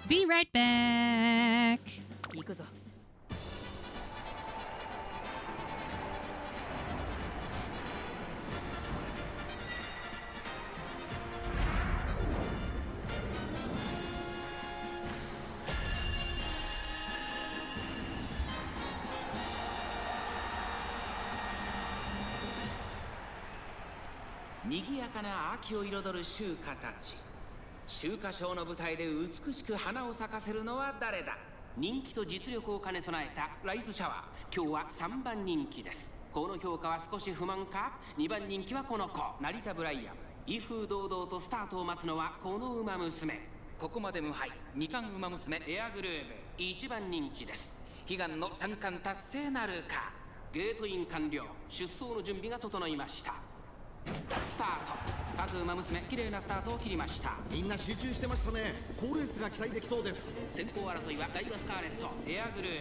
Be right back.賑やかな秋を彩る秋華たち。秋華賞の舞台で美しく花を咲かせるのは誰だ。人気と実力を兼ね備えたライズシャワー、今日は3番人気です。この評価は少し不満か。2番人気はこの子、成田ブライアン。威風堂々とスタートを待つのはこの馬娘。ここまで無敗、2冠馬娘エアグルーヴ、1番人気です。悲願の3冠達成なるか。ゲートイン完了、出走の準備が整いました。スタート。各馬娘、綺麗なスタートを切りました。みんな集中してましたね。好レースが期待できそうです。先行争いはダイワスカーレット、エアグルー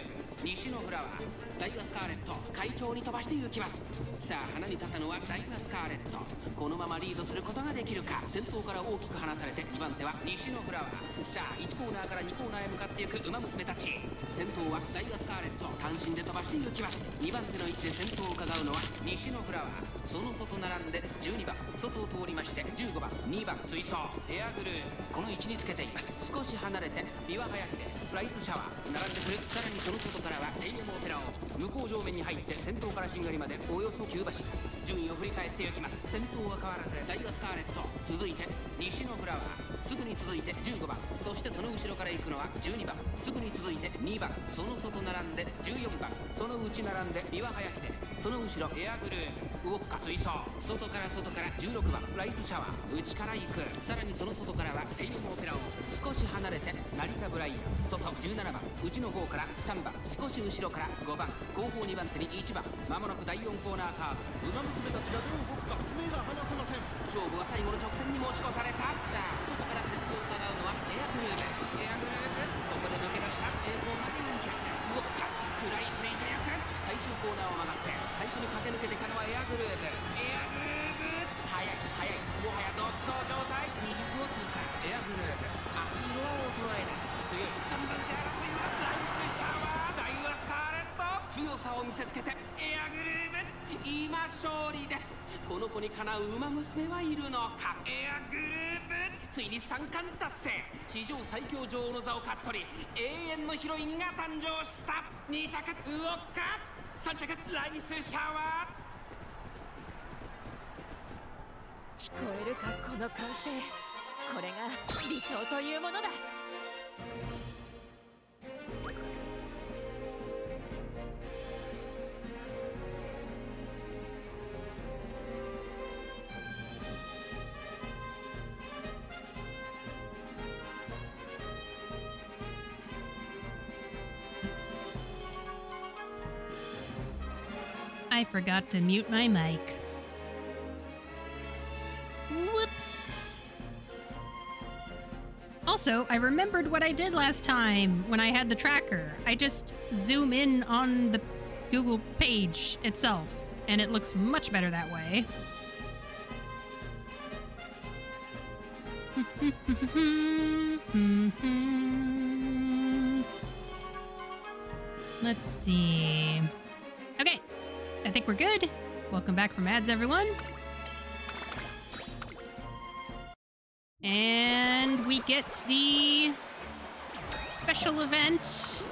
ヴ、西のフラワー。ダイワスカーレット、快調に飛ばして行きます。さあ花に立ったのはダイワスカーレット。このままリードすることができるか。先頭から大きく離されて2番手は西のフラワー。さあ1コーナーから2コーナーへ向かっていく馬娘たち。先頭はダイワスカーレット、単身で飛ばして行きます。2番手の位置で先頭を伺うのは西のフラワー。その外並んで12番、外を通りまして15番、2番追走エアグルーヴ、この位置につけています。少し離れてビワハヤヒデ、ライズシャワー並んでくる。さらにその外からはエイエモオペラオ。向こう上面に入って先頭からしんがりまでおよそ9馬身。順位を振り返っていきます。先頭は変わらずダイワスカーレット、続いて西のフラワー、すぐに続いて15番、そしてその後ろから行くのは12番、すぐに続いて2番、その外並んで14番、その内並んでビワハヤヒデ、その後ろエアグルーヴ、ウォッカ追走。外から16番ライズシャワー、内から行く。さらにその外からはテイルモオペラオ。少し離れて成田ブライアン、外17番、内の方から3番、少し後ろから5番、後方2番手に1番。まもなく第4コーナーカーブ。馬娘たちがどう動くか目が離せません。勝負は最後の直線に持ち越された。さあ外から先頭を伺うのはエアグルーヴ。エアグルーヴ、ここで抜け出した栄光まで400。ウォッカ食らいついていく。最終コーナーを曲がって最初に駆け抜けてきたのはエアグルーヴ。エアグルーヴ、速いもはや独走状態。20を通過。エアグルーヴ、足色は衰えない。強い3番手争いはライズシャワー、ダイワスカーレット、強さを見せつけてエアグルーヴ、今勝利です。この子にかなう馬娘はいるのか。エアグルーヴ、ついに3冠達成。史上最強女王の座を勝ち取り永遠のヒロインが誕生した。2着ウォッカ、3着ライスシャワー。聞こえるかこの歓声。これが理想というものだ。I forgot to mute my mic. Whoops. Also, I remembered what I did last time when I had the tracker. I just zoom in on the Google page itself, and it looks much better that way. Let's see. Okay, I think we're good. Welcome back from ads, everyone. And we get the special event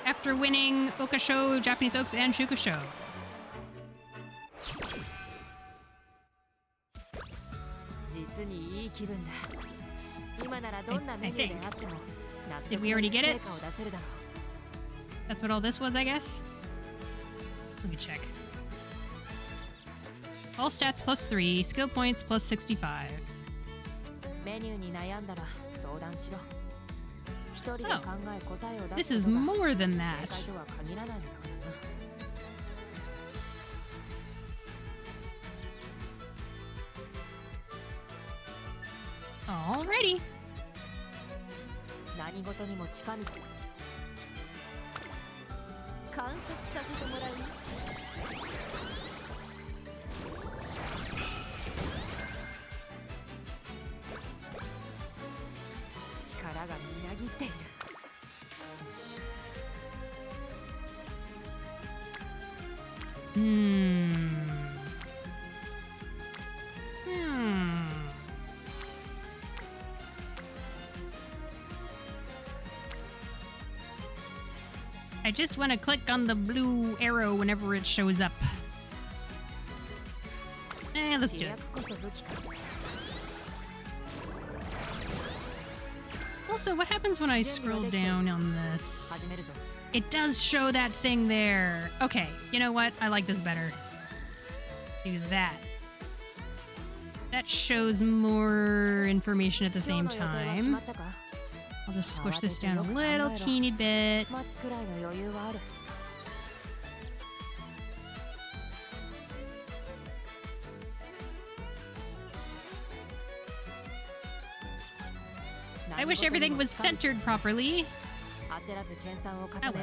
after winning Okasho, Japanese Oaks, and Shukasho. I think. Did we already get it? That's what all this was, I guess? Let me check. All stats plus 3, skill points plus 65. Oh, this is more than that. Alrighty. 何事にも近道観察させてもらうね。力がみなぎっている。I just want to click on the blue arrow whenever it shows up. Let's do it. Also, what happens when I scroll down on this? It does show that thing there. Okay, you know what? I like this better. Do that. That shows more information at the same time. I'll just squish this down a little teeny bit. I wish everything was centered properly. Oh well.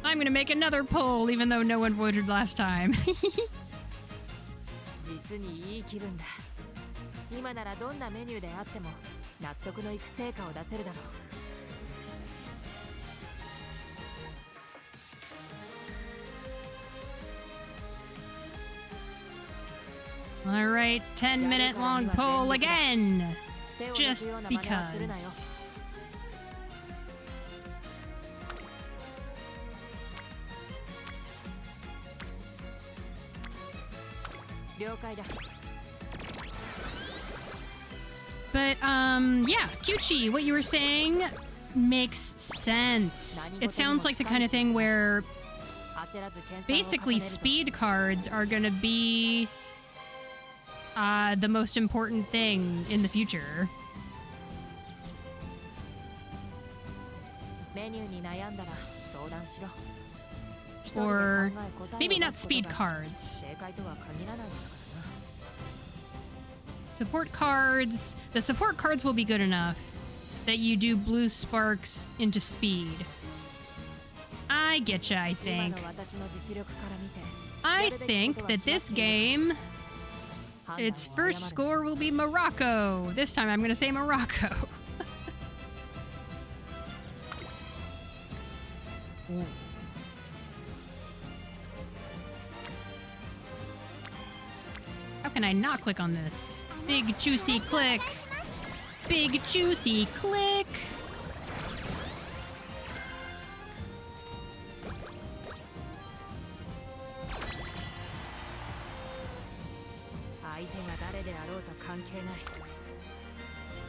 I'm gonna make another poll, even though no one voted last time. 実にいい気分だ。今ならどんなメニューであっても納得のいく成果を出せるだろう。Alright, 10-minute long poll again! Just because. 了解だ。 But, yeah, Kyuchi, what you were saying makes sense. It sounds like the kind of thing where basically speed cards are gonna be the most important thing in the future. Or maybe not speed cards. Support cards. The support cards will be good enough that you do blue sparks into speed. I getcha, I think. I think that this game, its first score will be Morocco. This time I'm going to say Morocco. How can I not click on this? Big juicy click. Big juicy click.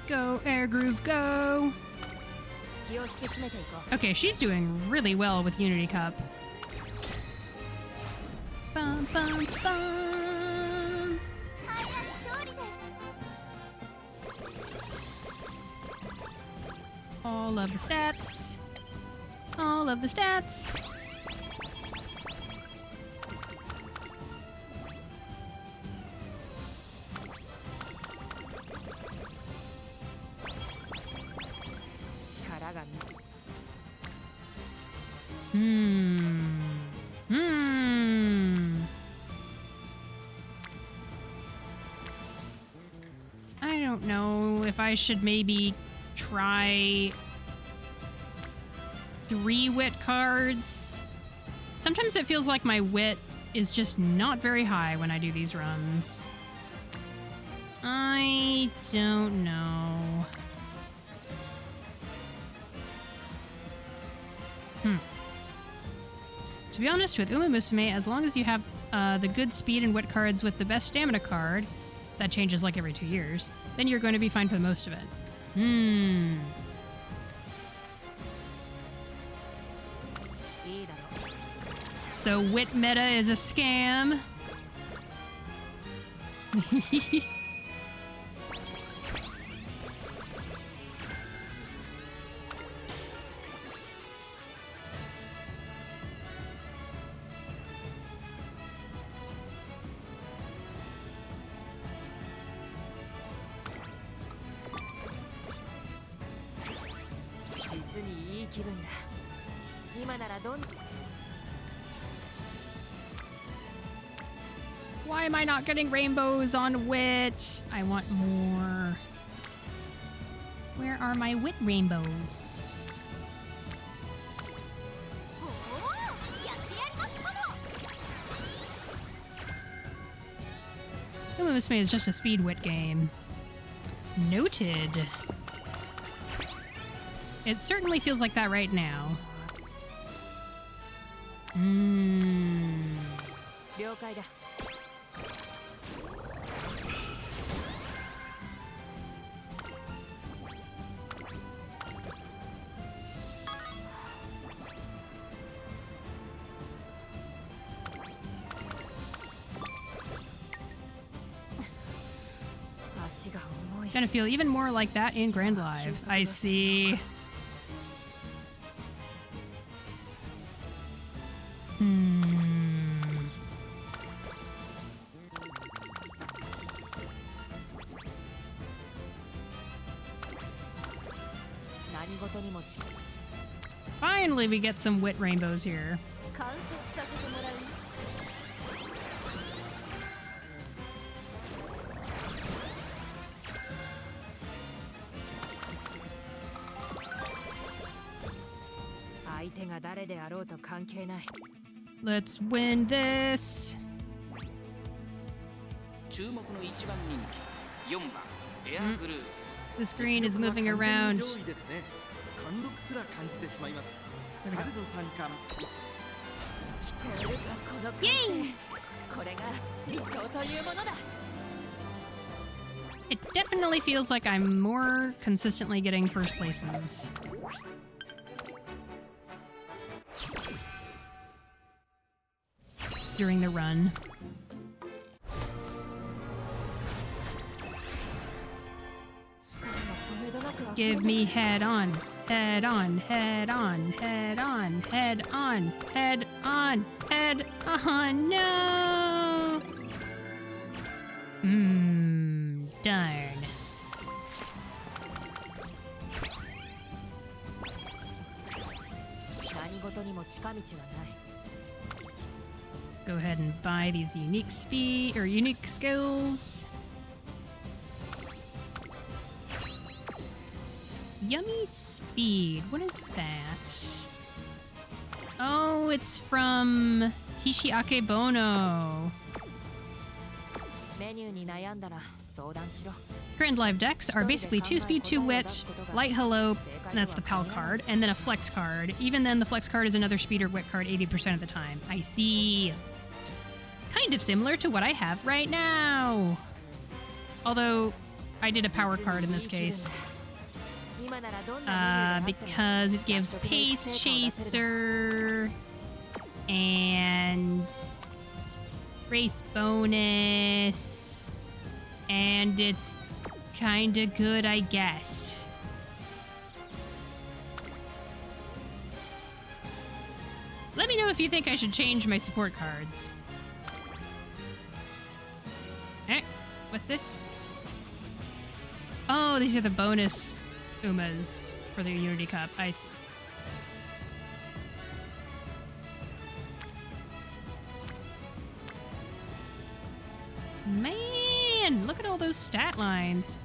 Go, Air Groove, go! Okay, she's doing really well with Unity Cup. Bum, bum, bum. All of the stats. All of the stats. I don't know if I should maybe try 3 wit cards. Sometimes it feels like my wit is just not very high when I do these runs. I don't know. To be honest, with Umamusume, as long as you have the good speed and wit cards with the best stamina card, that changes like every 2 years, then you're going to be fine for the most of it. So wit meta is a scam? 今ならどん Why am I not getting rainbows on wit? I want more. Where are my wit rainbows? Umamusume is just a speed wit game. Noted. It certainly feels like that right now. 了解だ 足が重い Gonna feel even more like that in Grand Live. I see. Hmm. 何事にも力 Finally, we get some wit rainbows here. 観察させてもらう 相手が誰であろうと関係ない Let's win this. 注目の一番人気4番エアグルー The screen is moving around. 上位ですね。貫禄すら感じてしまいます。彼の三冠。聞こえるかこの歓声これが理想というものだ It definitely feels like I'm more consistently getting first places. During the run. Give me head on, head on, head on, head on, head on, head on, head on, no! Darn. Go ahead and buy these unique speed or unique skills. Yummy speed. What is that? Oh, it's from Hishiake Bono. Grand Live decks are basically 2 speed, 2 wit, light hello, that's the PAL card, and then a flex card. Even then, the flex card is another speed or wit card 80% of the time. I see. Kind of similar to what I have right now. Although, I did a power card in this case. Because it gives Pace Chaser and race bonus, and it's kinda good, I guess. Let me know if you think I should change my support cards. What's this? Oh, these are the bonus Umas for the Unity Cup. I see. Man, look at all those stat lines.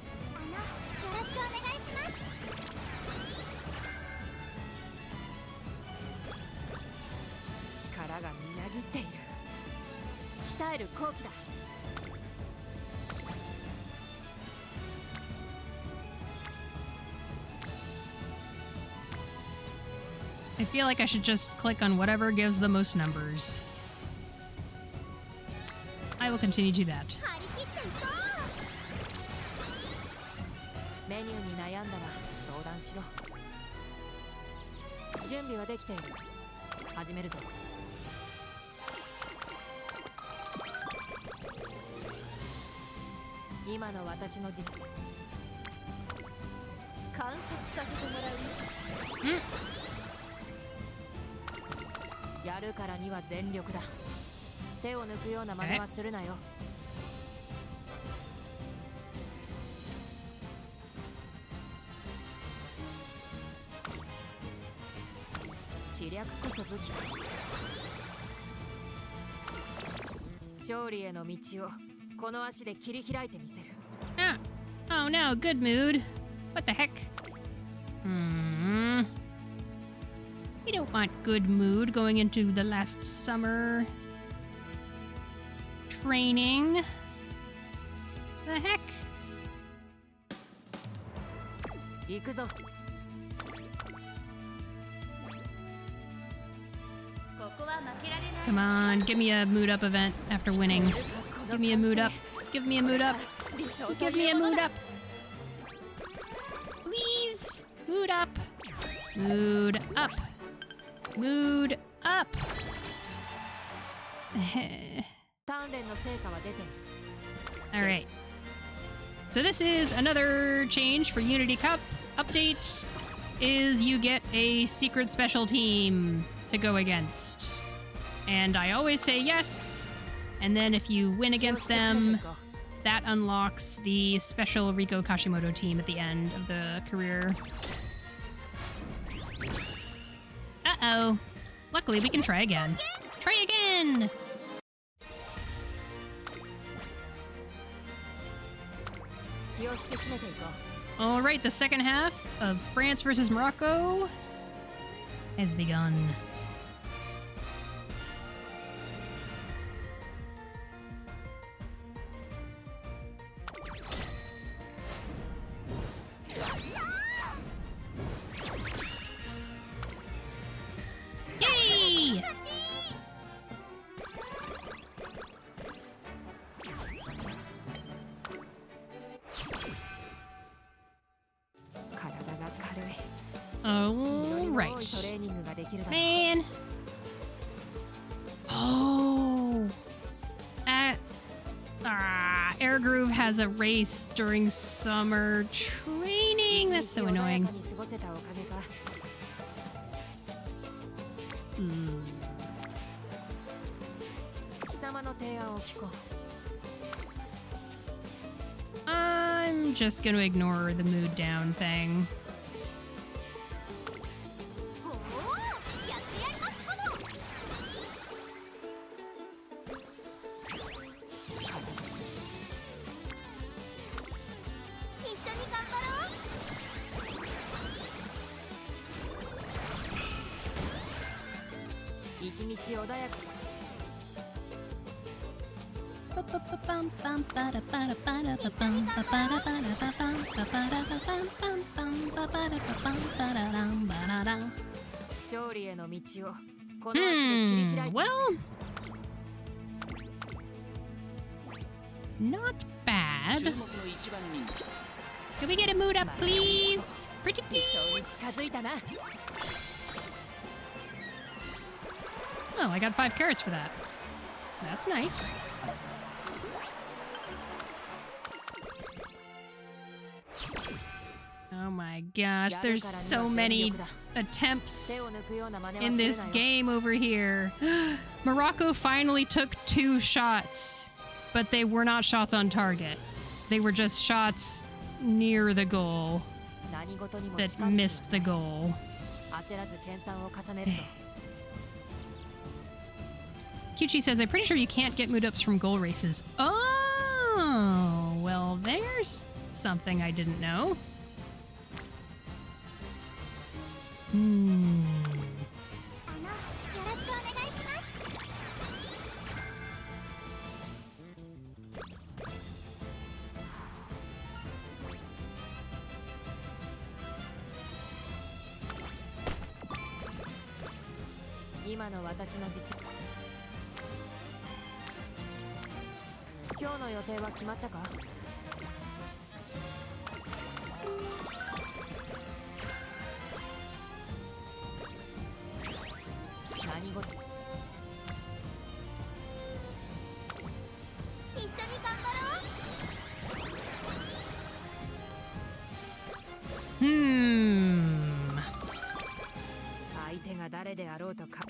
I feel like I should just click on whatever gives the most numbers. I will continue to do that. 知略こそ武器だ。勝利への道をこの足で切り開いてみせる。Ah. Oh no, good mood. What the heck? We don't want good mood going into the last summer training. The heck? 行くぞ。Come on, give me a mood up event after winning. Give me a mood up. Give me a mood up. Give me a mood up. Please. Mood up. Mood up. Mood up. 鍛錬の成果は出てる。 All right. So this is another change for Unity Cup. Update is you get a secret special team to go against. And I always say yes. And then if you win against them, that unlocks the special Riko Kashimoto team at the end of the career. Uh-oh. Luckily, we can try again. Try again! All right, the second half of France versus Morocco has begun. Yay! Oh, right. Man. Oh. Air Groove has a race during summer training. That's so annoying. I'm just gonna ignore the mood down thing. Well, not bad. Can we get a mood up, please? Pretty please. Oh, I got 5 carrots for that. That's nice. Oh my gosh, there's so many attempts in this game over here. Morocco finally took 2 shots, but they were not shots on target. They were just shots near the goal that missed the goal. Kyuchi says, I'm pretty sure you can't get mood ups from goal races. Oh, well, there's something I didn't know.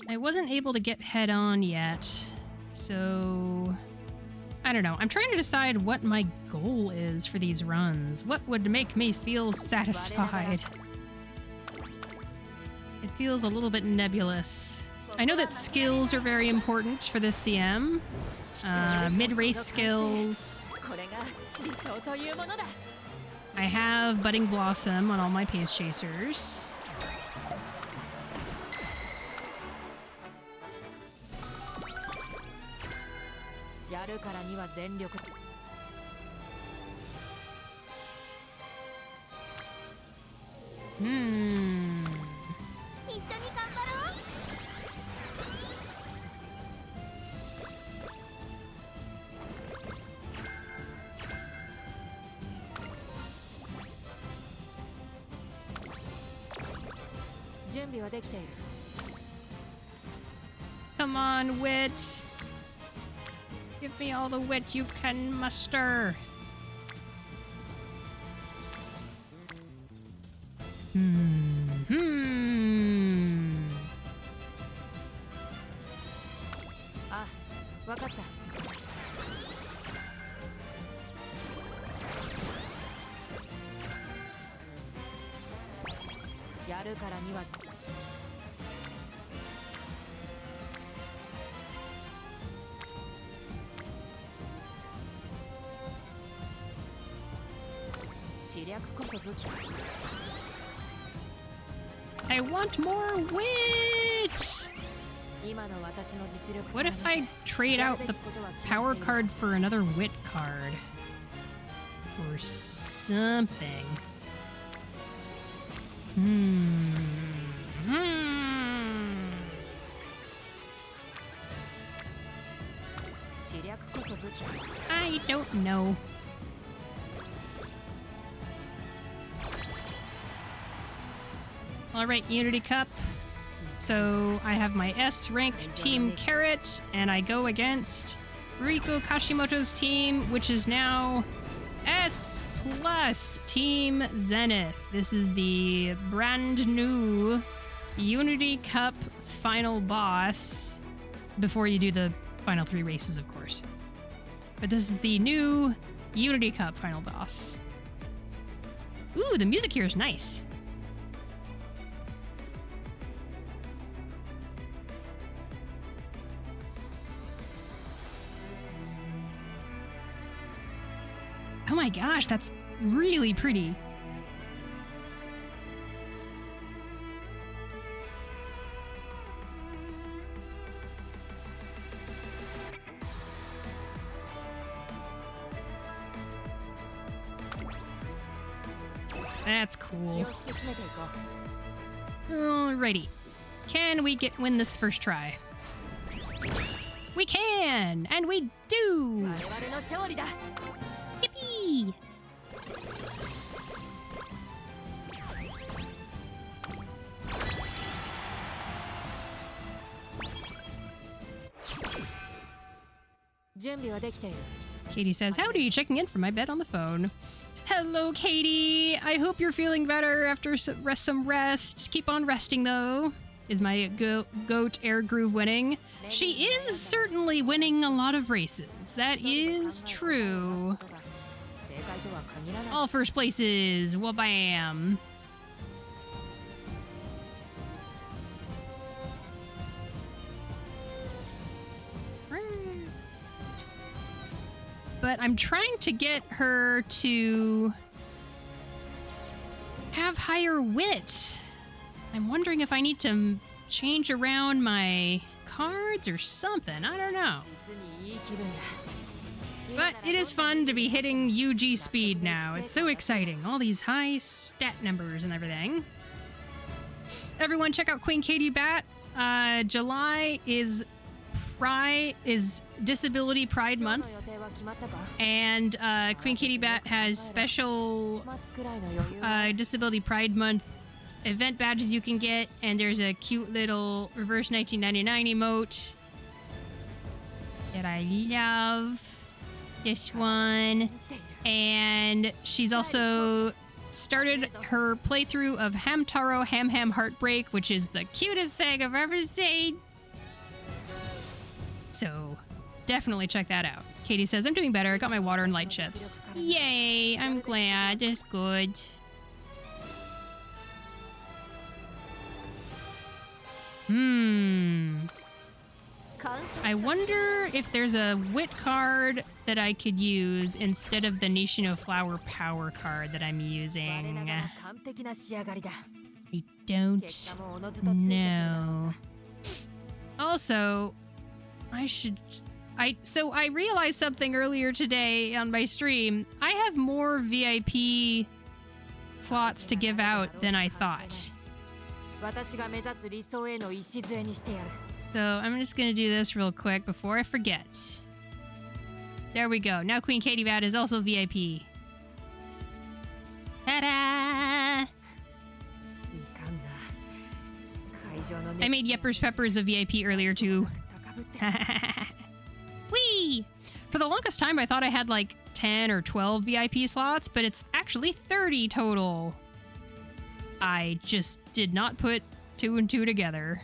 I wasn't able to get head on yet, so I don't know. I'm trying to decide what my goal is for these runs. What would make me feel satisfied? It feels a little bit nebulous. I know that skills are very important for this CM. Mid-race skills. これが理想というものだ I have Budding Blossom on all my Pace Chasers. Hmm. 一緒に頑張ろう 準備はできている Come on, wit. Give me all the wit you can muster. Hmm. あ、わかった やるからには 知略こそ武器 I want more wit! 今の私の実力 What if I trade out the power card for another wit card? Or something. Hmm. I don't know. Alright, Unity Cup. So I have my S rank Team Carrot, and I go against Riko Kashimoto's team, which is now S plus Team Zenith. This is the brand new Unity Cup final boss. Before you do the final 3 races, of course. But this is the new Unity Cup final boss. Ooh, the music here is nice. Oh my gosh, that's really pretty. That's cool. Alrighty. Can we win this first try? We can! And we do! Yippee! Katie says, howdy, checking in for my bet on the phone. Hello, Katie. I hope you're feeling better after some rest. Keep on resting, though. Is my goat Air Groove winning? She is certainly winning a lot of races. That is true. All first places. Wabam. But I'm trying to get her to have higher wit. I'm wondering if I need to change around my cards or something. I don't know. But it is fun to be hitting UG speed now. It's so exciting. All these high stat numbers and everything. Everyone check out Queen Katie Bat. July is Disability Pride Month, and Queen Katie Bat has special Disability Pride Month event badges you can get, and there's a cute little reverse 1999 emote that I love. This one. And she's also started her playthrough of Hamtaro Ham Ham Heartbreak, which is the cutest thing I've ever seen. So definitely check that out. Katie says, I'm doing better. I got my water and light chips. Yay, I'm glad. That's good. I wonder if there's a wit card that I could use instead of the Nishino Flower Power card that I'm using. I don't know. Also, so I realized something earlier today on my stream. I have more VIP slots to give out than I thought. So I'm just gonna do this real quick before I forget. There we go. Now Queen Katie Vat is also VIP. Ta-da! I made Yepper's Peppers a VIP earlier too. Whee! For the longest time I thought I had like 10 or 12 VIP slots, but it's actually 30 total. I just did not put 2 and 2 together.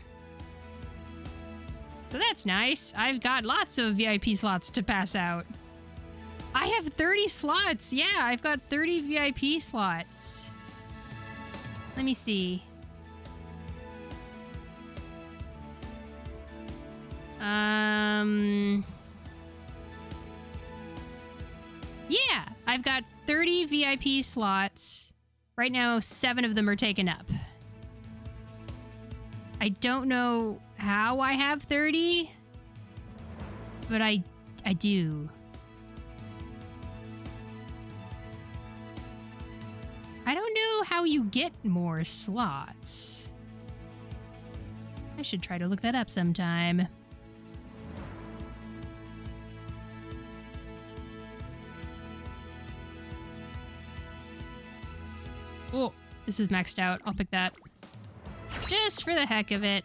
So that's nice. I've got lots of VIP slots to pass out. I have 30 slots. Yeah, I've got 30 VIP slots. Let me see. Yeah, I've got 30 VIP slots. Right now, 7 of them are taken up. I don't know how I have 30, but I do. I don't know how you get more slots. I should try to look that up sometime. Oh, this is maxed out. I'll pick that. Just for the heck of it.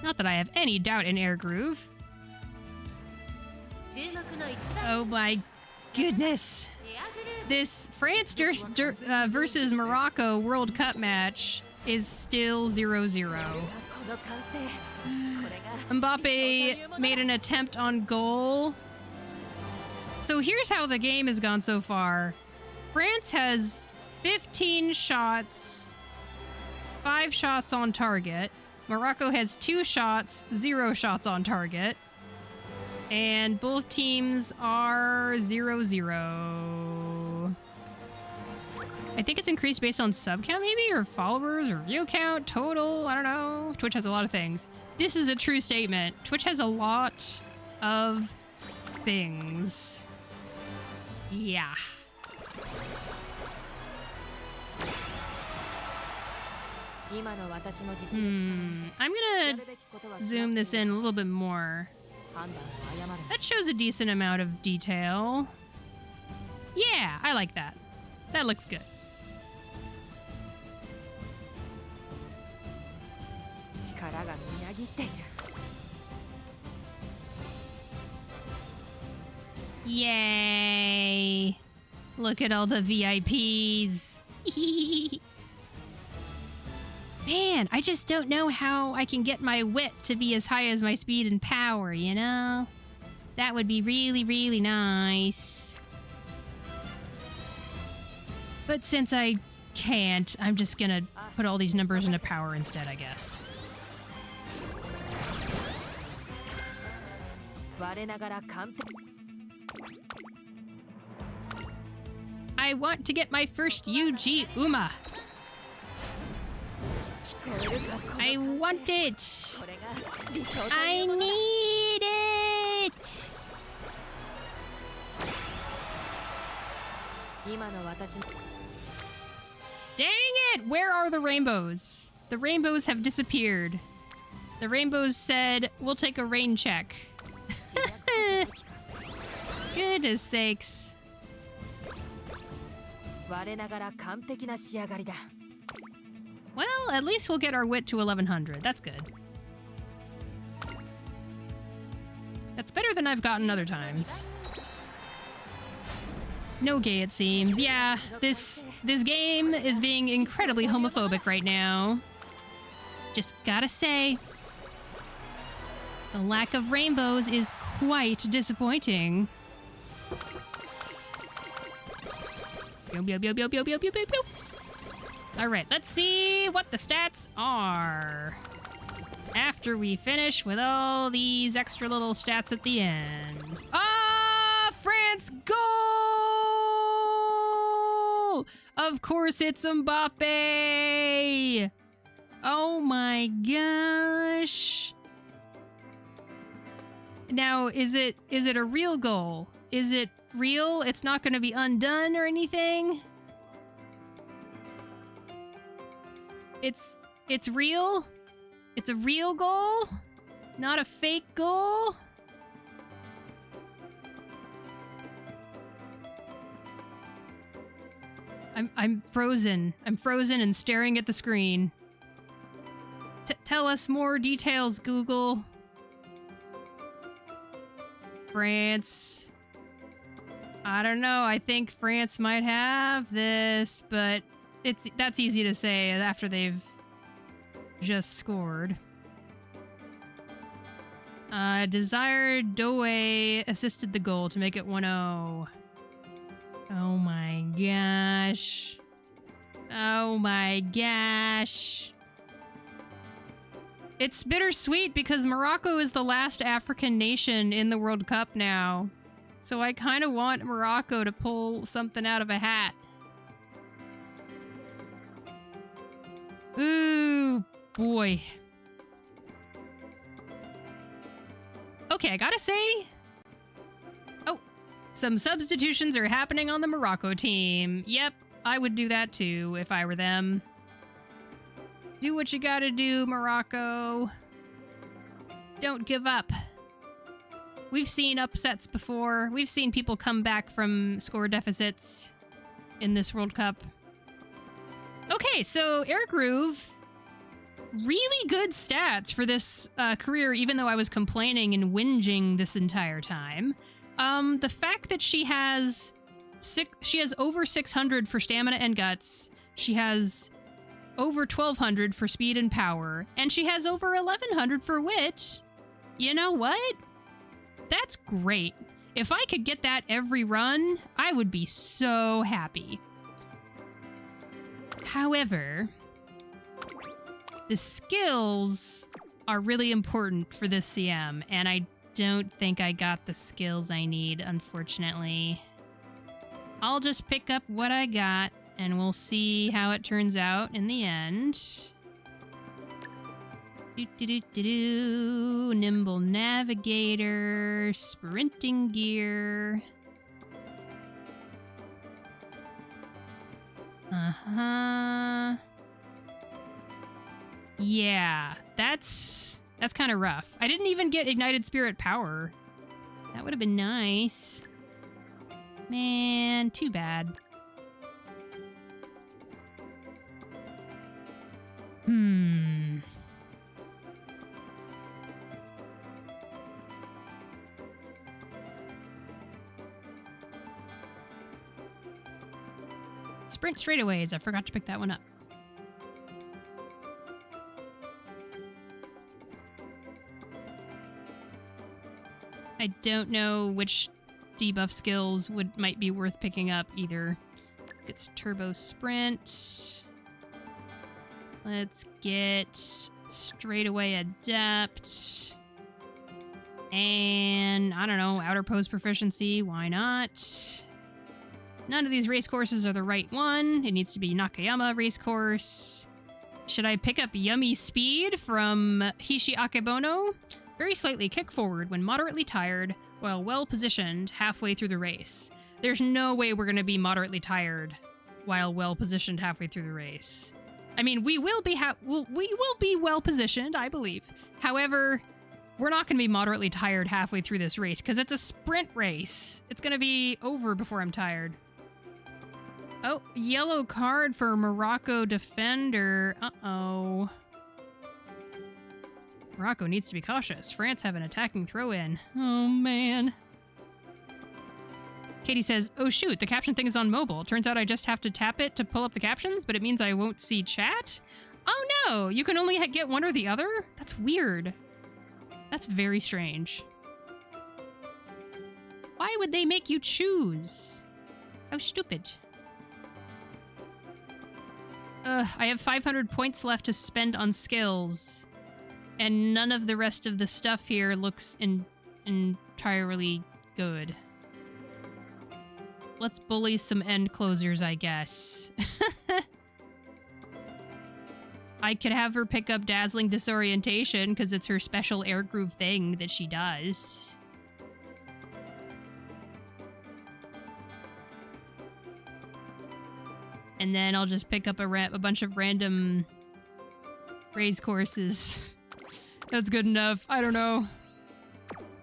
Not that I have any doubt in Air Groove. Oh my goodness. This France versus Morocco World Cup match is still 0-0. Mbappe made an attempt on goal. So here's how the game has gone so far. France has 15 shots, 5 shots on target. Morocco has 2 shots, 0 shots on target. And both teams are 0-0. I think it's increased based on sub count maybe, or followers, or view count, total, I don't know. Twitch has a lot of things. This is a true statement. Twitch has a lot of things. Yeah. I'm gonna zoom this in a little bit more. That shows a decent amount of detail. Yeah, I like that. That looks good. Yay! Look at all the VIPs. Man, I just don't know how I can get my wit to be as high as my speed and power, you know? That would be really, really nice. But since I can't, I'm just gonna put all these numbers into power instead, I guess. I want to get my first UG Uma. I want it. I need it. Dang it! Where are the rainbows? The rainbows have disappeared. The rainbows said, we'll take a rain check. Goodness sakes. Well, at least we'll get our wit to 1100. That's good. That's better than I've gotten other times. No gay, it seems. Yeah, this game is being incredibly homophobic right now. Just gotta say, the lack of rainbows is quite disappointing. Yo, yo, yo, yo, yo, yo, yo, yo, yo. All right, let's see what the stats are after we finish with all these extra little stats at the end. Ah, France goal! Of course it's Mbappe! Oh my gosh. Now, is it a real goal? Is it real? It's not going to be undone or anything? It's real? It's a real goal? Not a fake goal? I'm frozen. I'm frozen and staring at the screen. Tell us more details, Google. France. I don't know. I think France might have this, but that's easy to say after they've just scored. Desire Doué assisted the goal to make it 1-0. Oh my gosh. Oh my gosh. It's bittersweet because Morocco is the last African nation in the World Cup now. So I kind of want Morocco to pull something out of a hat. Ooh, boy. Okay, I gotta say... Oh, some substitutions are happening on the Morocco team. Yep, I would do that too if I were them. Do what you gotta do, Morocco. Don't give up. We've seen upsets before. We've seen people come back from score deficits in this World Cup. Okay, so Eric Ruve, really good stats for this career, even though I was complaining and whinging this entire time. The fact that she has over 600 for stamina and guts. She has over 1,200 for speed and power, and she has over 1,100 for wit. You know what? That's great. If I could get that every run, I would be so happy. However, the skills are really important for this CM, and I don't think I got the skills I need, unfortunately. I'll just pick up what I got, and we'll see how it turns out in the end. Nimble navigator, sprinting gear. Yeah, that's kind of rough. I didn't even get ignited spirit power. That would have been nice. Man, too bad. Sprint straightaways. I forgot to pick that one up. I don't know which debuff skills might be worth picking up either. It's turbo sprint. Let's get straightaway adept. And I don't know, outer pose proficiency. Why not? None of these race courses are the right one. It needs to be Nakayama race course. Should I pick up Yummy Speed from Hishi Akebono? Very slightly kick forward when moderately tired, while well positioned halfway through the race. There's no way we're going to be moderately tired while well positioned halfway through the race. I mean, we will be well positioned, I believe. However, we're not going to be moderately tired halfway through this race because it's a sprint race. It's going to be over before I'm tired. Oh, yellow card for Morocco defender. Uh-oh. Morocco needs to be cautious. France have an attacking throw-in. Oh, man. Katie says, oh shoot, the caption thing is on mobile. Turns out I just have to tap it to pull up the captions, but it means I won't see chat? Oh no, you can only get one or the other? That's weird. That's very strange. Why would they make you choose? How stupid. I have 500 points left to spend on skills. And none of the rest of the stuff here looks entirely good. Let's bully some end closers, I guess. I could have her pick up Dazzling Disorientation, because it's her special air groove thing that she does. And then I'll just pick up a bunch of random raise courses. That's good enough. I don't know.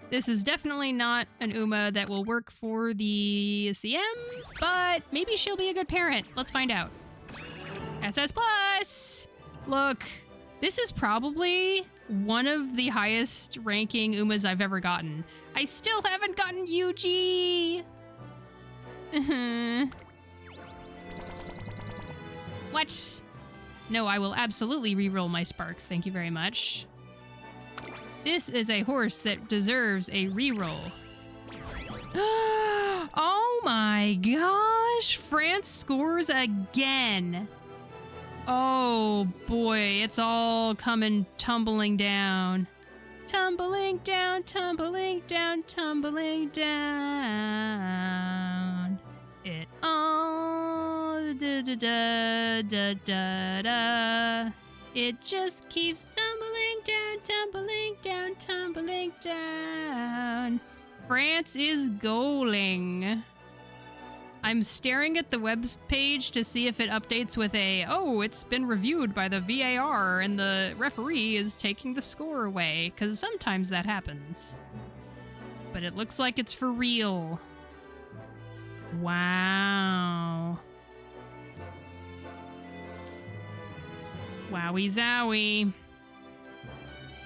This is definitely not an Uma that will work for the CM, but maybe she'll be a good parent. Let's find out. SS Plus! Look, this is probably one of the highest ranking Umas I've ever gotten. I still haven't gotten Yuji! What? No, I will absolutely reroll my sparks. Thank you very much. This is a horse that deserves a reroll. Oh my gosh! France scores again! Oh boy, it's all coming tumbling down. Tumbling down, tumbling down, tumbling down. It all da da da da da da. It just keeps tumbling down, tumbling down, tumbling down. France is goaling. I'm staring at the web page to see if it updates with a, oh, it's been reviewed by the VAR and the referee is taking the score away, because sometimes that happens. But it looks like it's for real. Wow. Wowie zowie.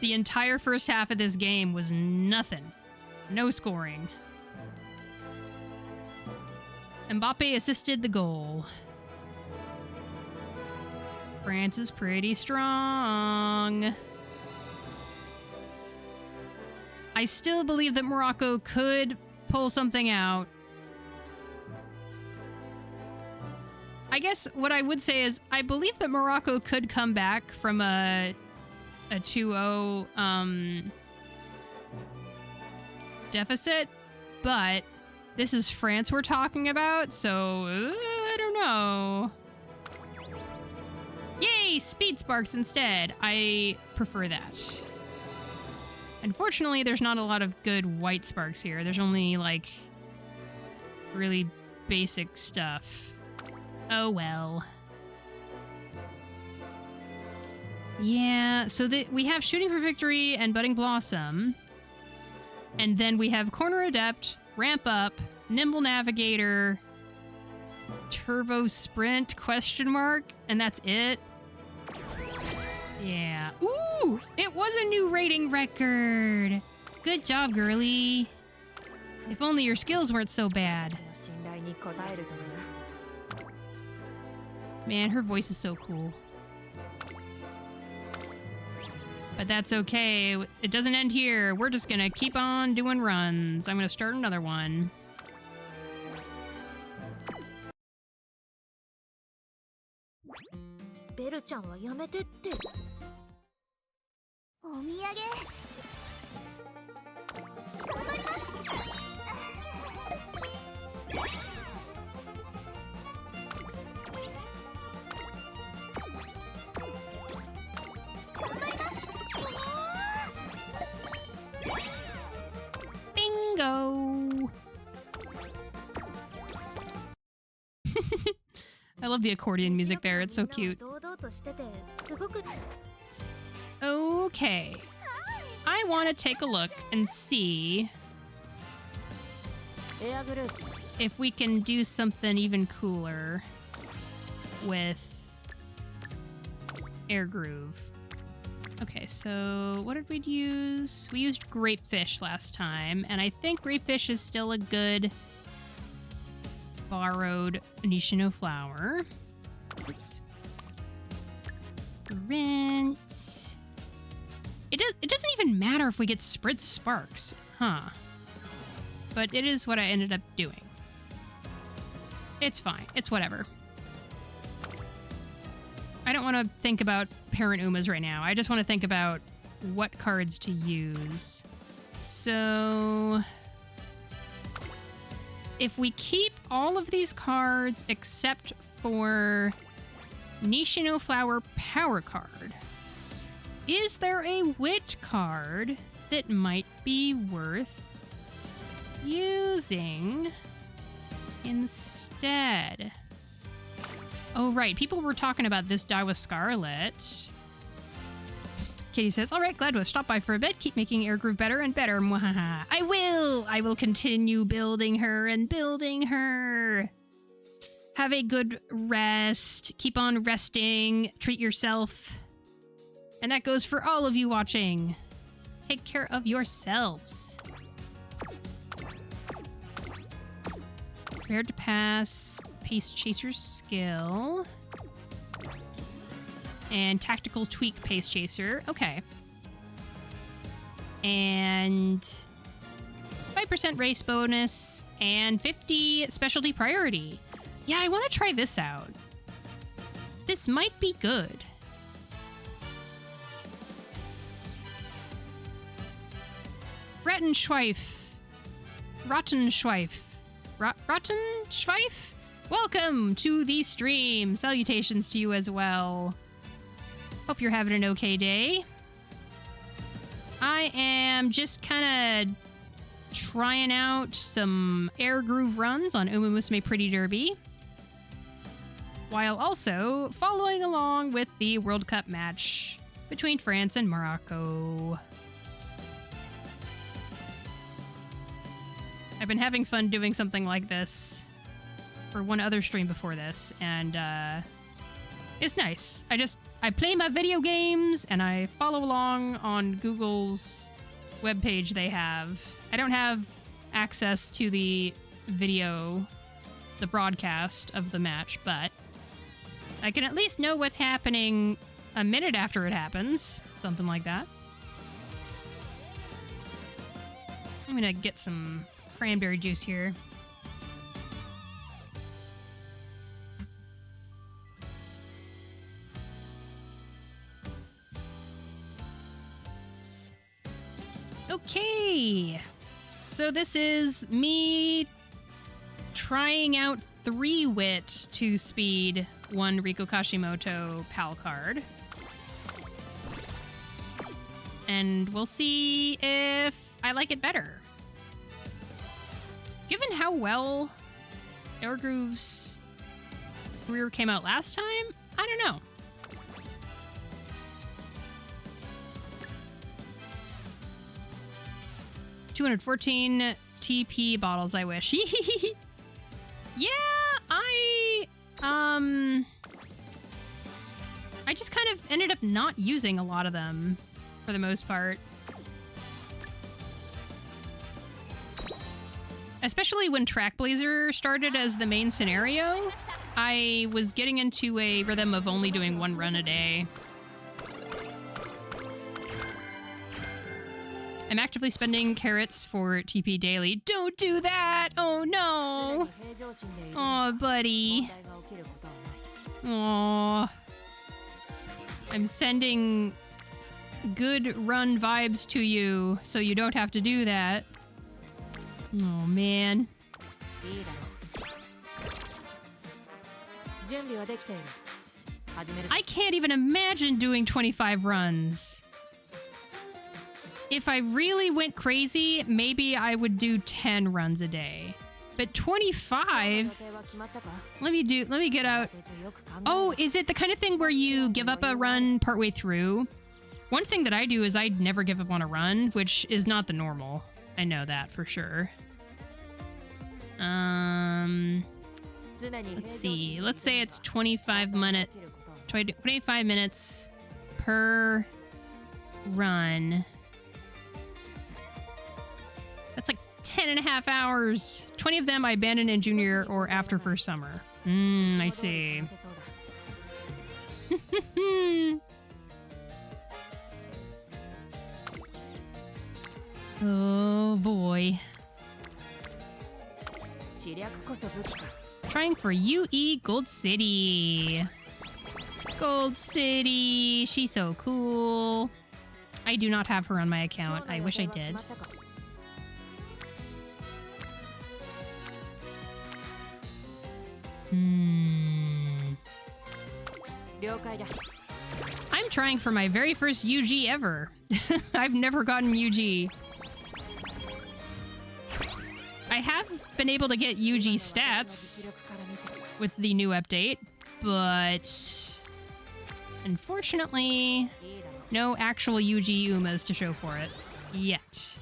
The entire first half of this game was nothing. No scoring. Mbappe assisted the goal. France is pretty strong. I still believe that Morocco could pull something out. I guess what I would say is I believe that Morocco could come back from a 2-0 deficit, but this is France we're talking about, so I don't know. Yay, speed sparks instead. I prefer that. Unfortunately, there's not a lot of good white sparks here. There's only, like, really basic stuff. Oh well. Yeah, so we have Shooting for Victory and Budding Blossom. And then we have Corner Adept, Ramp Up, Nimble Navigator, Turbo Sprint, question mark, and that's it. Yeah. Ooh! It was a new rating record! Good job, girly. If only your skills weren't so bad. Man, her voice is so cool. But that's okay. It doesn't end here. We're just gonna keep on doing runs. I'm gonna start another one. Beru-chan wa yamete tte. Omiyage. Bingo! I love the accordion music there. It's so cute. Okay. I want to take a look and see if we can do something even cooler with Air Groove. Okay, so what did we use? We used Grapefish last time, and I think Grapefish is still a good borrowed Nishino flower. Oops. Rinse. It doesn't even matter if we get Spritz Sparks, huh? But it is what I ended up doing. It's fine. It's whatever. I don't want to think about parent Umas right now. I just want to think about what cards to use. So if we keep all of these cards except for Nishino Flower Power card, is there a wit card that might be worth using instead? Oh, right. People were talking about this Daiwa Scarlet. Katie says, all right, Gladwell, stop by for a bit. Keep making Airgroove better and better. Mwahaha. I will! I will continue building her and building her. Have a good rest. Keep on resting. Treat yourself. And that goes for all of you watching. Take care of yourselves. Prepared to pass. Pace Chaser's skill. And Tactical Tweak Pace Chaser. Okay. And 5% race bonus and 50 specialty priority. Yeah, I want to try this out. This might be good. Rattenschweif. Rattenschweif? Welcome to the stream. Salutations to you as well. Hope you're having an okay day. I am just kind of trying out some Airgroove runs on Umamusume Pretty Derby, while also following along with the World Cup match between France and Morocco. I've been having fun doing something like this for one other stream before this, and it's nice. I play my video games, and I follow along on Google's webpage they have. I don't have access to the video, the broadcast of the match, but I can at least know what's happening a minute after it happens. Something like that. I'm gonna get some cranberry juice here. Okay, so this is me trying out 3 wit, 2 speed, 1 Riko Kashimoto PAL card. And we'll see if I like it better. Given how well Airgroove's career came out last time, I don't know. $214 TP bottles, I wish. Yeah, I just kind of ended up not using a lot of them for the most part. Especially when Trackblazer started as the main scenario, I was getting into a rhythm of only doing 1 run a day. I'm actively spending carrots for TP daily. Don't do that! Oh no! Aw, buddy. Aw. I'm sending good run vibes to you, so you don't have to do that. Oh, man. I can't even imagine doing 25 runs. If I really went crazy, maybe I would do 10 runs a day. But 25? Let me get out. Oh, is it the kind of thing where you give up a run partway through? One thing that I do is I never give up on a run, which is not the normal. I know that for sure. Let's see. Let's say it's 25 minutes per run. That's like 10.5 hours. 20 of them I abandoned in junior or after first summer. I see. Oh boy. Trying for UE Gold City. Gold City. She's so cool. I do not have her on my account. I wish I did. I'm trying for my very first UG ever. I've never gotten UG. I have been able to get UG stats with the new update, but unfortunately, no actual UG Umas to show for it yet.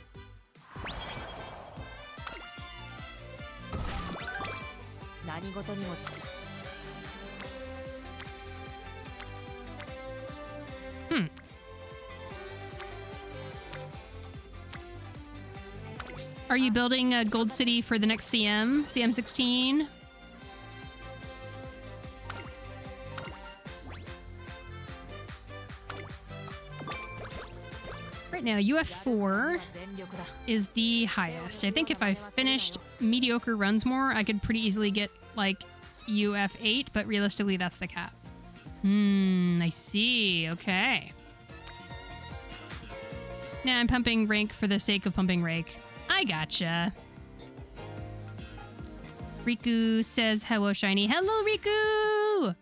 Are you building a Gold City for the next CM16? Right now, UF4 is the highest. I think if I finished mediocre runs more, I could pretty easily get, like, UF8, but realistically, that's the cap. I see. Okay. Now I'm pumping rank for the sake of pumping rank. I gotcha. Riku says, hello, Shiny. Hello, Riku!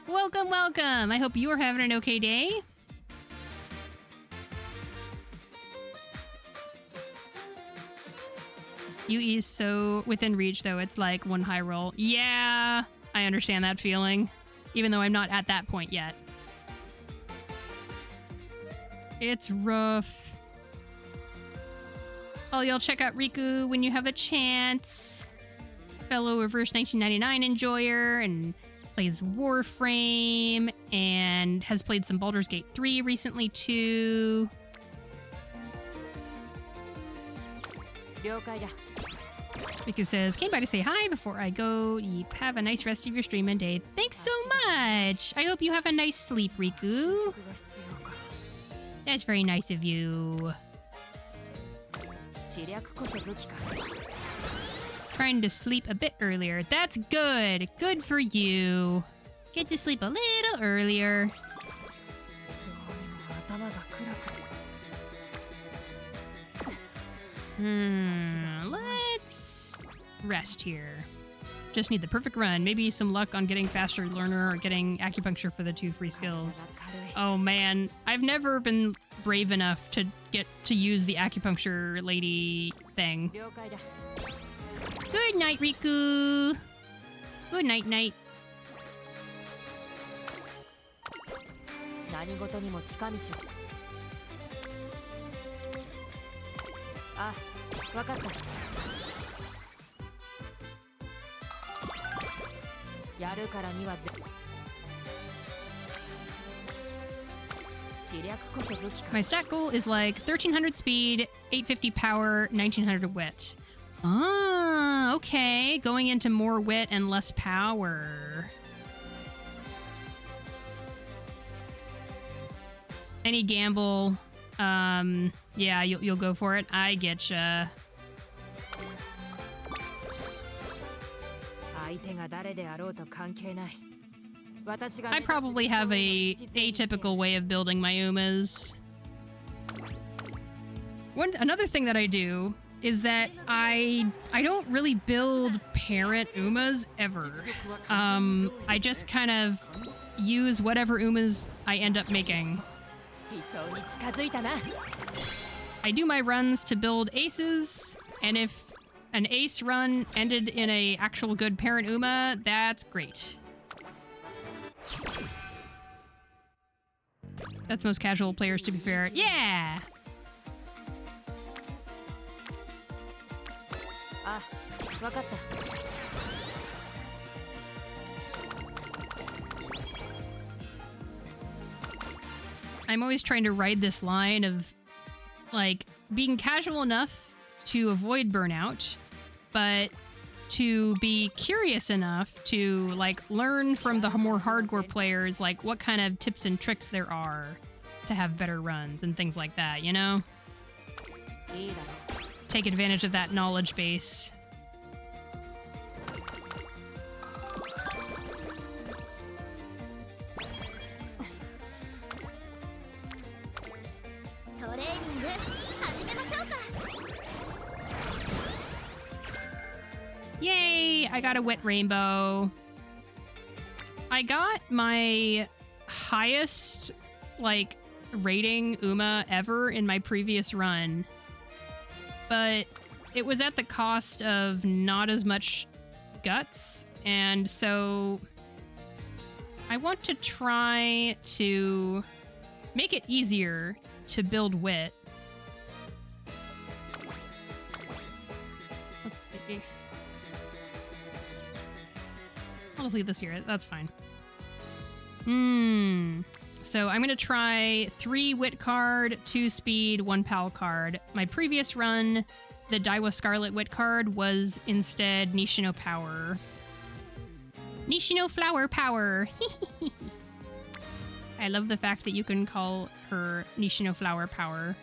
Welcome, welcome. I hope you are having an okay day. UE is so within reach, though. It's like one high roll. Yeah, I understand that feeling, even though I'm not at that point yet. It's rough. Oh, y'all check out Riku when you have a chance. Fellow Reverse 1999 enjoyer and plays Warframe and has played some Baldur's Gate 3 recently too. Riku says, came by to say hi before I go. Have a nice rest of your stream and day. Thanks so much. I hope you have a nice sleep, Riku. That's very nice of you. Trying to sleep a bit earlier. That's good. Good for you. Get to sleep a little earlier. Let's rest here. Just need the perfect run. Maybe some luck on getting faster learner or getting acupuncture for the 2 free skills. Oh man, I've never been brave enough to get to use the acupuncture lady thing. Good night, Riku. Good night, night. My stat goal is like 1300 speed, 850 power, 1900 wit. Ah, okay. Going into more wit and less power. Any gamble, yeah, you'll go for it. I getcha. I probably have a atypical way of building my Umas. Another thing that I do is that I don't really build parent Umas ever. I just kind of use whatever Umas I end up making. I do my runs to build aces, and if an ace run ended in a actual good parent Uma, that's great. That's most casual players, to be fair. Yeah! I'm always trying to ride this line of, like, being casual enough to avoid burnout, but to be curious enough to, like, learn from the more hardcore players, like, what kind of tips and tricks there are to have better runs and things like that, you know? Take advantage of that knowledge base. Yay! I got a wet rainbow. I got my highest, like, rating Uma ever in my previous run. But it was at the cost of not as much guts, and so I want to try to make it easier to build wit. Let's see. I'll just leave this here. That's fine. So I'm going to try 3 wit card, 2 speed, 1 pal card. My previous run, the Daiwa Scarlet wit card was instead Nishino Power. Nishino Flower Power! I love the fact that you can call her Nishino Flower Power.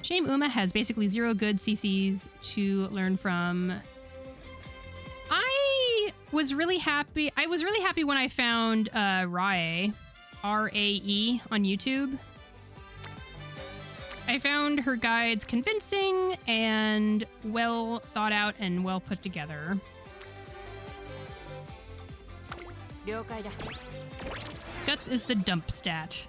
Shame Uma has basically 0 good CCs to learn from. I was really happy when I found Rae, R-A-E, on YouTube. I found her guides convincing and well thought out and well put together. Guts is the dump stat.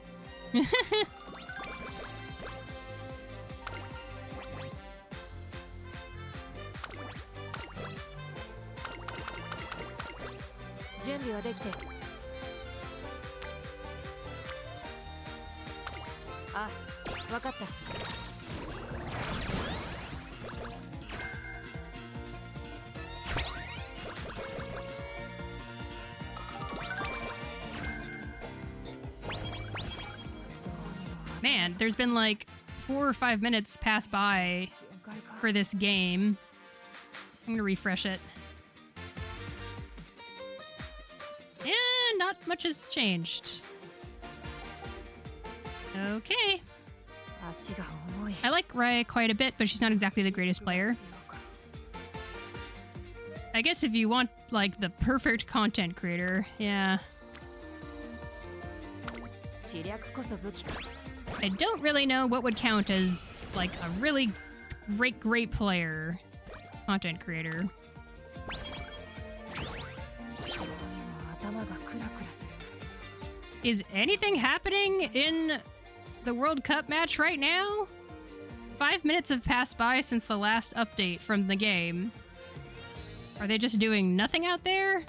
Man, there's been like 4 or 5 minutes pass by for this game. I'm gonna refresh it. And not much has changed. Okay. I like Rai quite a bit, but she's not exactly the greatest player. I guess if you want, like, the perfect content creator, yeah. I don't really know what would count as, like, a really great player content creator. Is anything happening in the World Cup match right now? 5 minutes have passed by since the last update from the game. Are they just doing nothing out there?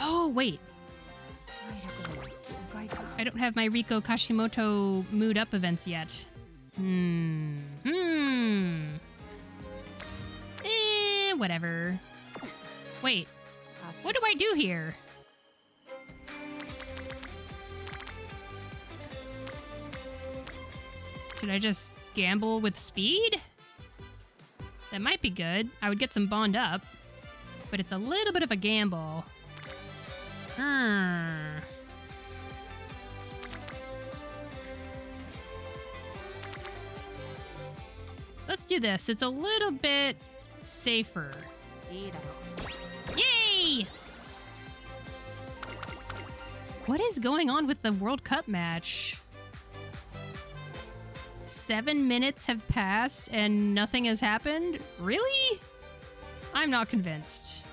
Oh, wait. I don't have my Riko Kashimoto Mood Up events yet. Whatever. Wait. What do I do here? Should I just gamble with speed? That might be good. I would get some bond up. But it's a little bit of a gamble. Let's do this. It's a little bit safer. Yay! What is going on with the World Cup match? 7 minutes have passed and nothing has happened? Really? I'm not convinced.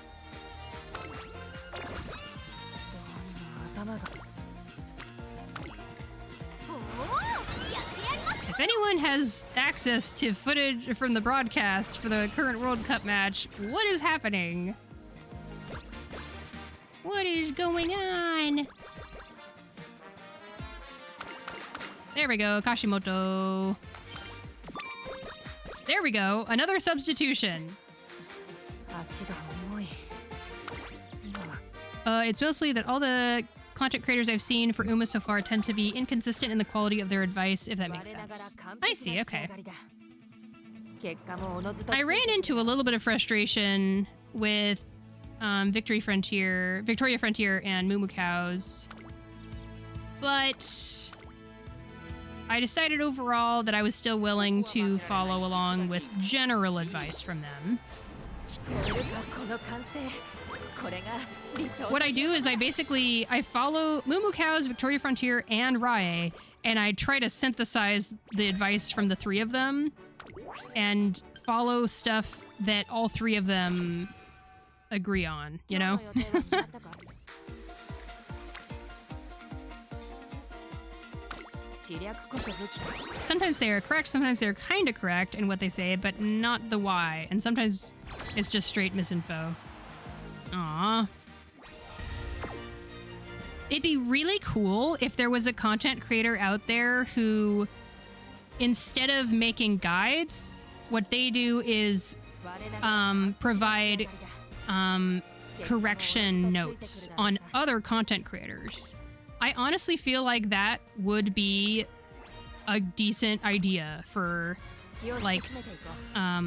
If anyone has access to footage from the broadcast for the current World Cup match, what is happening? What is going on? There we go, Kashimoto. There we go, another substitution. It's mostly that all the content creators I've seen for Uma so far tend to be inconsistent in the quality of their advice, if that makes sense. I see, okay. I ran into a little bit of frustration with Victoria Frontier and Moo Moo Cows But I decided overall that I was still willing to follow along with general advice from them. What I do is I follow Moo Cows, Victoria Frontier, and Rae, and I try to synthesize the advice from the three of them and follow stuff that all three of them agree on, you know? Sometimes they are correct, sometimes they're kind of correct in what they say, but not the why, and sometimes it's just straight misinfo. Aww. It'd be really cool if there was a content creator out there who, instead of making guides, what they do is provide correction notes on other content creators. I honestly feel like that would be a decent idea for, like,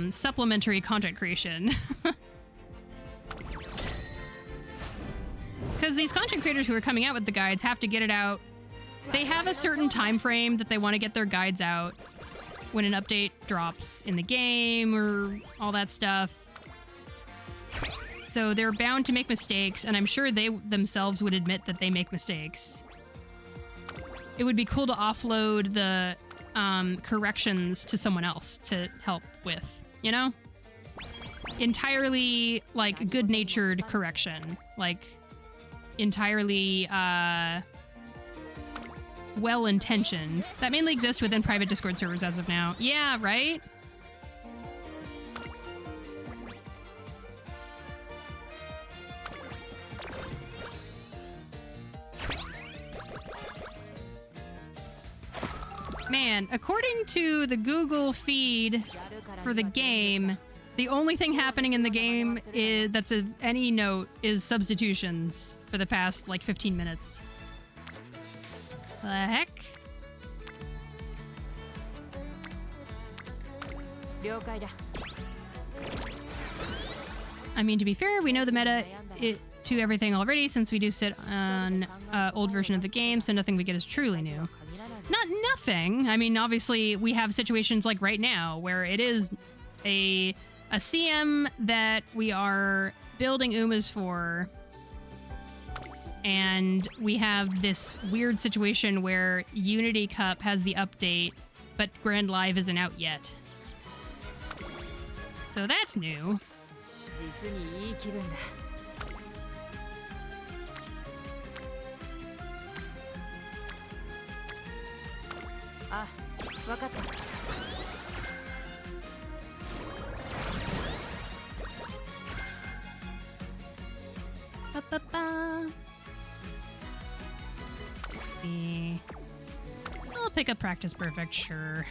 supplementary content creation. Because these content creators who are coming out with the guides have to get it out. They have a certain time frame that they want to get their guides out when an update drops in the game or all that stuff. So they're bound to make mistakes, and I'm sure they themselves would admit that they make mistakes. It would be cool to offload the corrections to someone else to help with, you know? Entirely, like, good-natured correction. Like, entirely, well-intentioned. That mainly exists within private Discord servers as of now. Yeah, right? Man, according to the Google feed for the game, the only thing happening in the game that's of any note is substitutions for the past, like, 15 minutes. The heck? I mean, to be fair, we know the meta to everything already since we do sit on old version of the game, so nothing we get is truly new. Not nothing. I mean, obviously, we have situations like right now where it is a CM that we are building Umas for, and we have this weird situation where Unity Cup has the update, but Grand Live isn't out yet. So that's new. I'll pick up Practice Perfect, sure.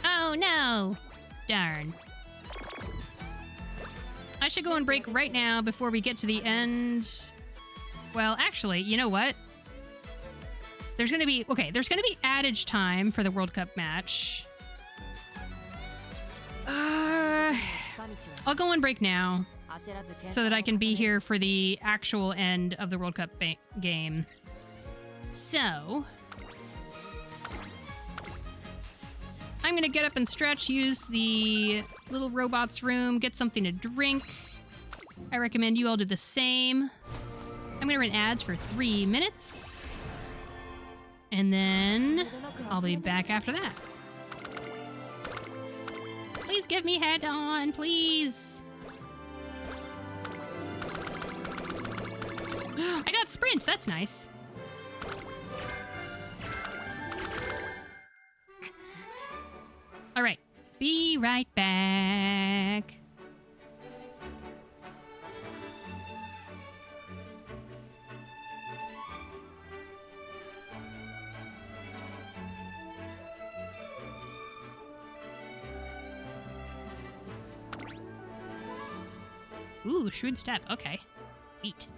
Oh no! Darn. I should go on break right now before we get to the end. Well, actually, you know what? There's gonna be adage time for the World Cup match. I'll go on break now so that I can be here for the actual end of the World Cup game. So I'm gonna get up and stretch, use the little robot's room, get something to drink. I recommend you all do the same. I'm gonna run ads for 3 minutes, and then I'll be back after that. Please give me head on, please. I got sprint, that's nice. All right, be right back. Ooh, shrewd step. Okay. Sweet.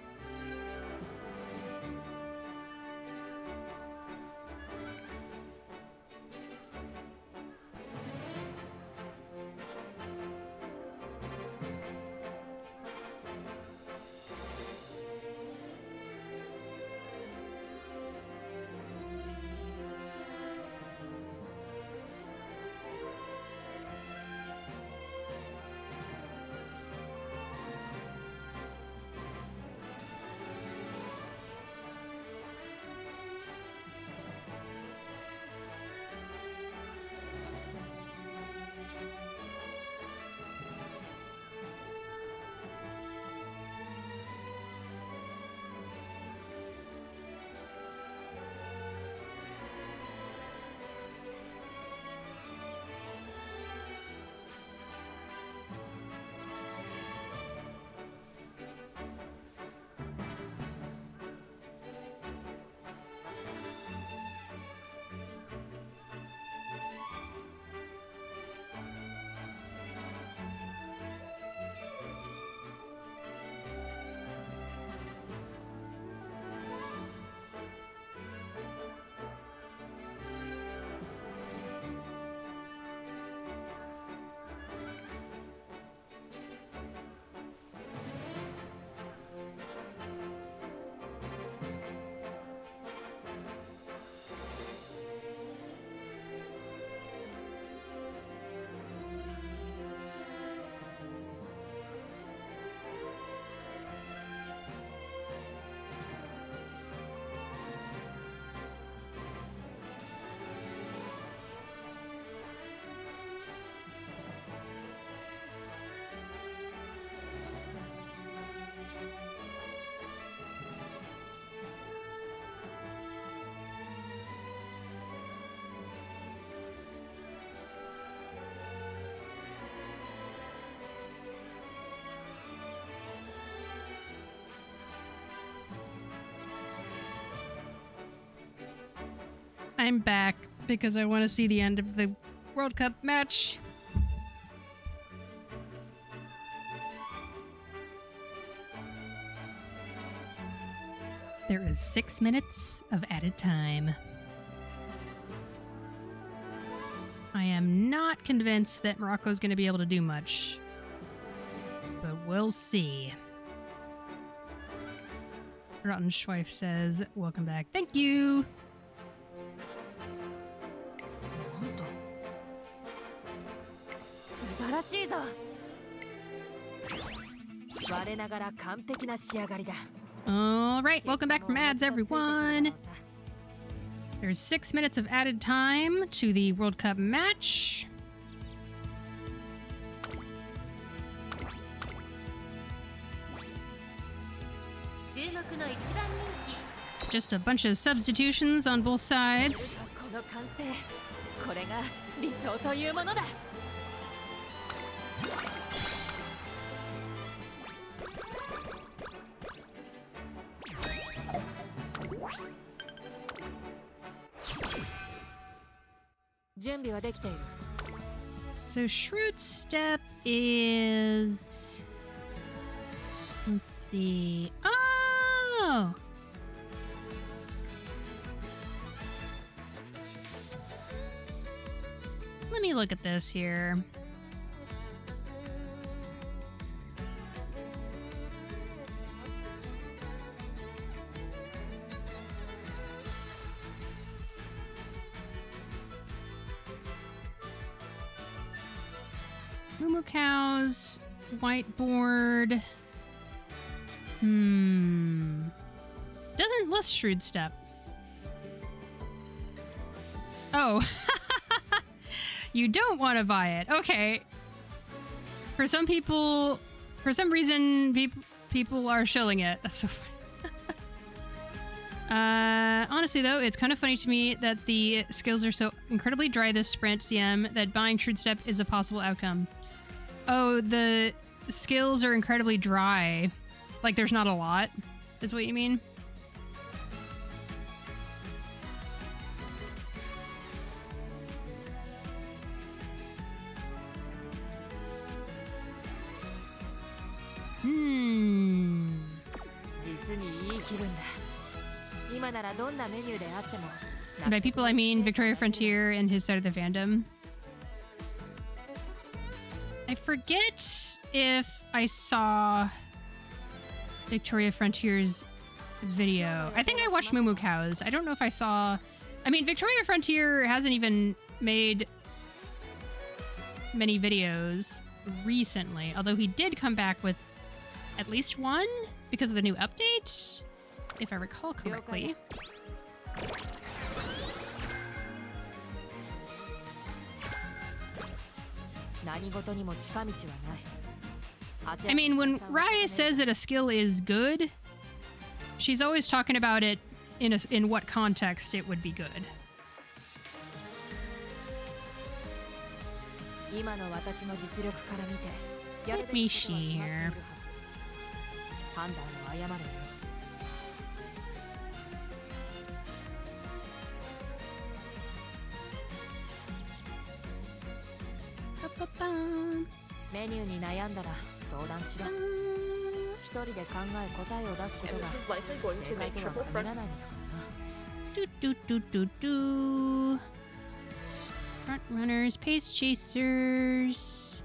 I'm back because I want to see the end of the World Cup match. There is 6 minutes of added time. I am not convinced that Morocco's going to be able to do much, but we'll see. Rottenschweif says, welcome back. Thank you! なんと素晴らしいぞ。我ながら完璧な仕上がりだ。 Alright, welcome back from ads, everyone! There's 6 minutes of added time to the World Cup match. Just a bunch of substitutions on both sides. この完成、これが理想というものだ。準備はできている。 So Shrewd Step is... Let's see... Oh! Let me look at this here. Moo cows, whiteboard. Doesn't list Shrewd Step. Oh. You don't want to buy it. Okay. For some people, for some reason, people are shilling it. That's so funny. Honestly, though, it's kind of funny to me that the skills are so incredibly dry this sprint, CM, that buying Shrewd Step is a possible outcome. Oh, the skills are incredibly dry. Like, there's not a lot, is what you mean? And by people, I mean Victoria Frontier and his side of the fandom. I forget if I saw Victoria Frontier's video. I think I watched Moo Cows. I don't know if I saw... I mean, Victoria Frontier hasn't even made many videos recently, although he did come back with at least one because of the new update, if I recall correctly. I mean, when Raya says that a skill is good, she's always talking about it in what context it would be good. Let me see here. This is likely going to make triple front. Front runners, pace chasers.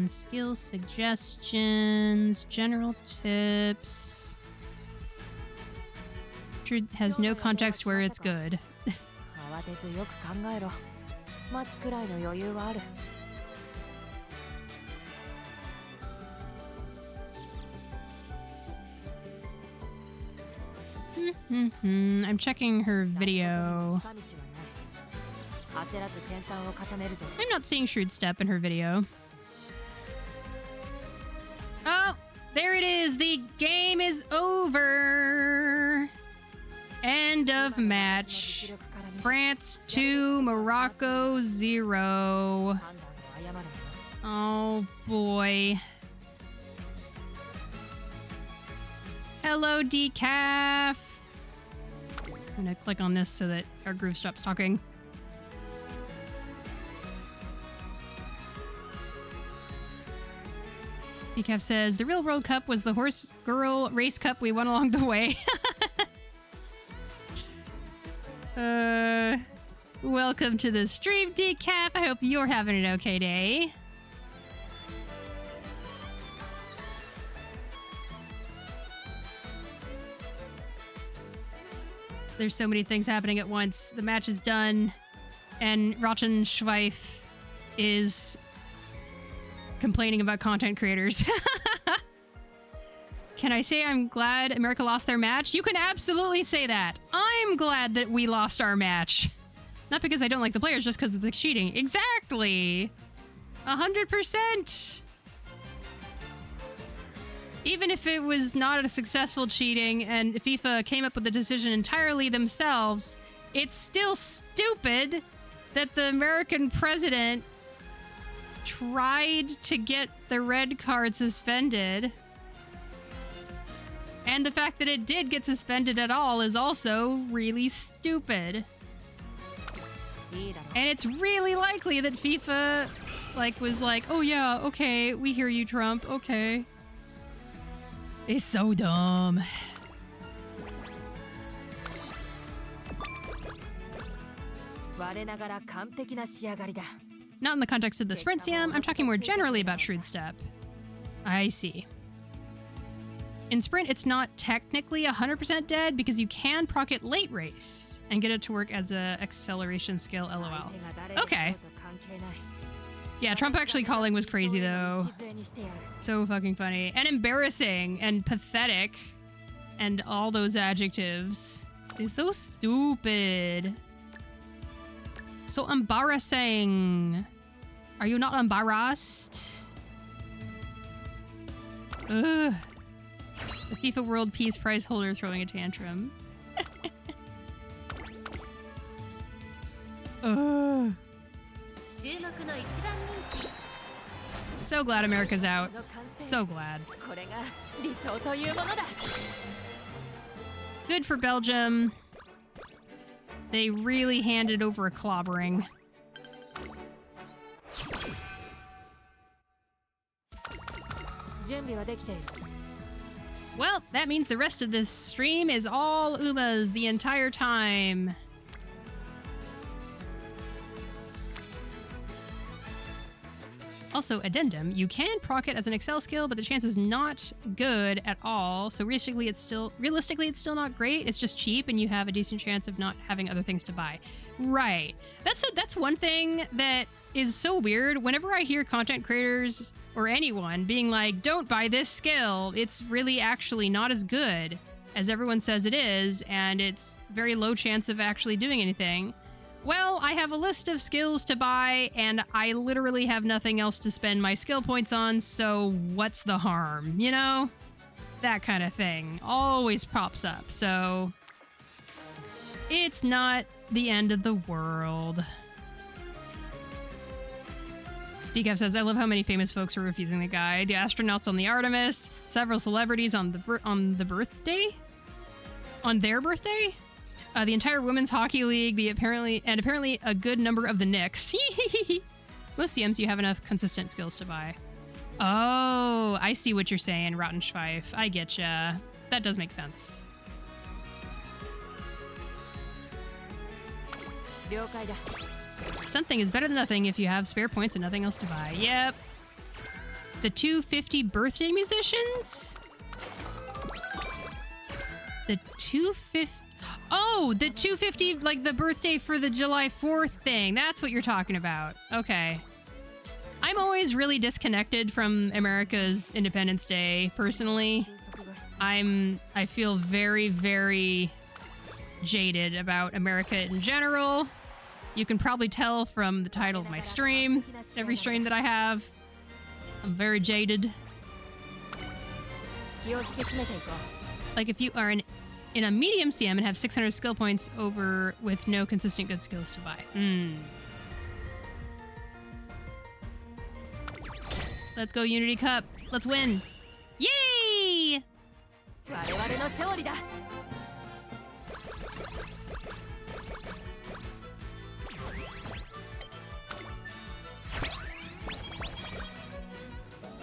Skill suggestions, general tips. Has no context where it's good. I'm checking her video. I'm not seeing Shrewd Step in her video. Oh, there it is. The game is over. End of match. France 2, Morocco 0. 判断を誤るなよ Oh boy. Hello, Decaf. I'm gonna click on this so that our groove stops talking. Decaf says, the real World Cup was the horse girl race cup we won along the way. Welcome to the stream, Decaf. I hope you're having an okay day. There's so many things happening at once. The match is done, and Rottenschweif is complaining about content creators. Can I say I'm glad America lost their match? You can absolutely say that. I'm glad that we lost our match. Not because I don't like the players, just because of the cheating. Exactly! 100%! Even if it was not a successful cheating and FIFA came up with the decision entirely themselves, it's still stupid that the American president tried to get the red card suspended. And the fact that it did get suspended at all is also really stupid. And it's really likely that FIFA was like, oh yeah, okay, we hear you, Trump, okay. It's so dumb. Not in the context of the sprint Siam, I'm talking more generally about Shrewd Step. I see. In sprint, it's not technically 100% dead because you can proc it late race and get it to work as a acceleration skill, lol. Okay. Yeah, Trump actually calling was crazy though. So fucking funny. And embarrassing and pathetic and all those adjectives. It's so stupid. So embarrassing. Are you not embarrassed? Ugh. The FIFA World Peace Prize holder throwing a tantrum. Ugh. So glad America's out. So glad. Good for Belgium. They really handed over a clobbering. Well, that means the rest of this stream is all Umas the entire time. Also, addendum, you can proc it as an Excel skill, but the chance is not good at all. So realistically, it's still not great. It's just cheap, and you have a decent chance of not having other things to buy. Right. That's one thing that is so weird. Whenever I hear content creators or anyone being like, don't buy this skill, it's really actually not as good as everyone says it is, and it's very low chance of actually doing anything. Well, I have a list of skills to buy, and I literally have nothing else to spend my skill points on, so what's the harm, you know? That kind of thing always pops up, so it's not the end of the world. Decaf says, I love how many famous folks are refusing the guide. The astronauts on the Artemis, several celebrities on the birthday? On their birthday? The entire women's hockey league, apparently a good number of the Knicks. Most CMs, you have enough consistent skills to buy. Oh, I see what you're saying, Rottenschweif. I getcha. That does make sense. Something is better than nothing if you have spare points and nothing else to buy. Yep. The 250 birthday musicians? The 250... Oh, the 250, like the birthday for the July 4th thing. That's what you're talking about. Okay. I'm always really disconnected from America's Independence Day, personally. I feel very, very jaded about America in general. You can probably tell from the title of my stream, every stream that I have. I'm very jaded. Like, if you are an in a medium CM and have 600 skill points over with no consistent good skills to buy. Let's go, Unity Cup. Let's win. Yay! 我々の勝利だ。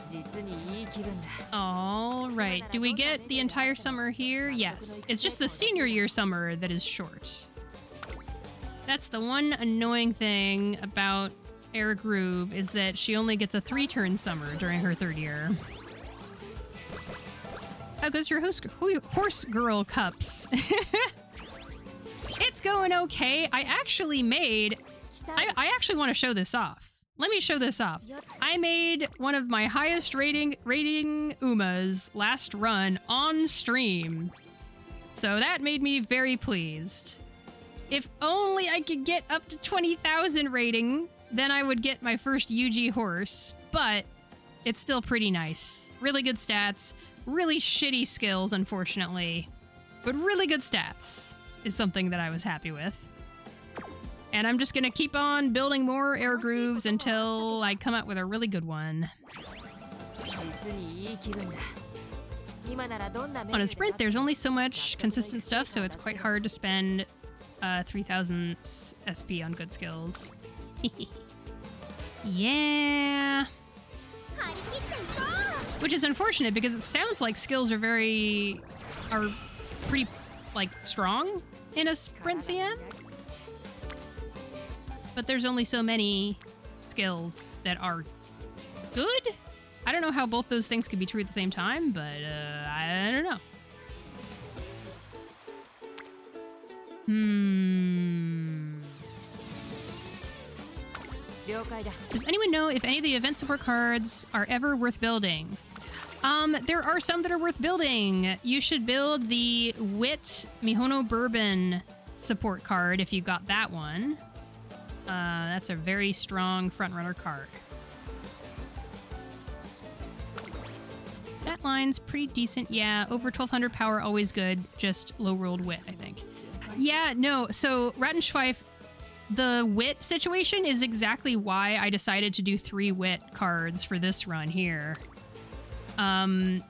実にいい気分だ。 All right. Do we get the entire summer here? Yes. It's just the senior year summer that is short. That's the one annoying thing about Air Groove is that she only gets a 3-turn summer during her 3rd year. How goes your horse girl cups? It's going okay. I actually made... I actually want to show this off. Let me show this off. I made one of my highest rating Umas last run on stream. So that made me very pleased. If only I could get up to 20,000 rating, then I would get my first UG horse. But it's still pretty nice. Really good stats. Really shitty skills, unfortunately. But really good stats is something that I was happy with. And I'm just gonna keep on building more air grooves until I come up with a really good one. On a sprint, there's only so much consistent stuff, so it's quite hard to spend 3,000 SP on good skills. Yeah. Which is unfortunate because it sounds like skills are pretty, like, strong in a sprint CM. But there's only so many skills that are good. I don't know how both those things could be true at the same time, but I don't know. Does anyone know if any of the event support cards are ever worth building? There are some that are worth building. You should build the Wit Mihono Bourbon support card if you got that one. That's a very strong frontrunner card. That line's pretty decent. Yeah, over 1200 power, always good. Just low-rolled wit, I think. Yeah, no, so Rattenschweif, the wit situation is exactly why I decided to do 3 wit cards for this run here. I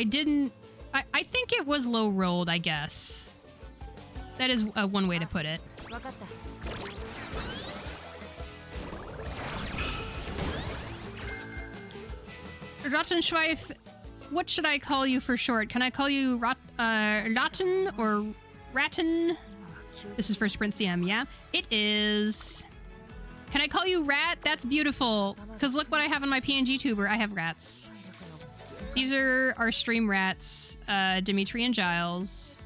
think it was low-rolled, I guess. That is one way to put it. Rattenschweif, what should I call you for short? Can I call you Ratten or Ratten? This is for Sprint CM, yeah? It is... Can I call you Rat? That's beautiful. Because look what I have on my PNG tuber. I have rats. These are our stream rats, Dimitri and Giles.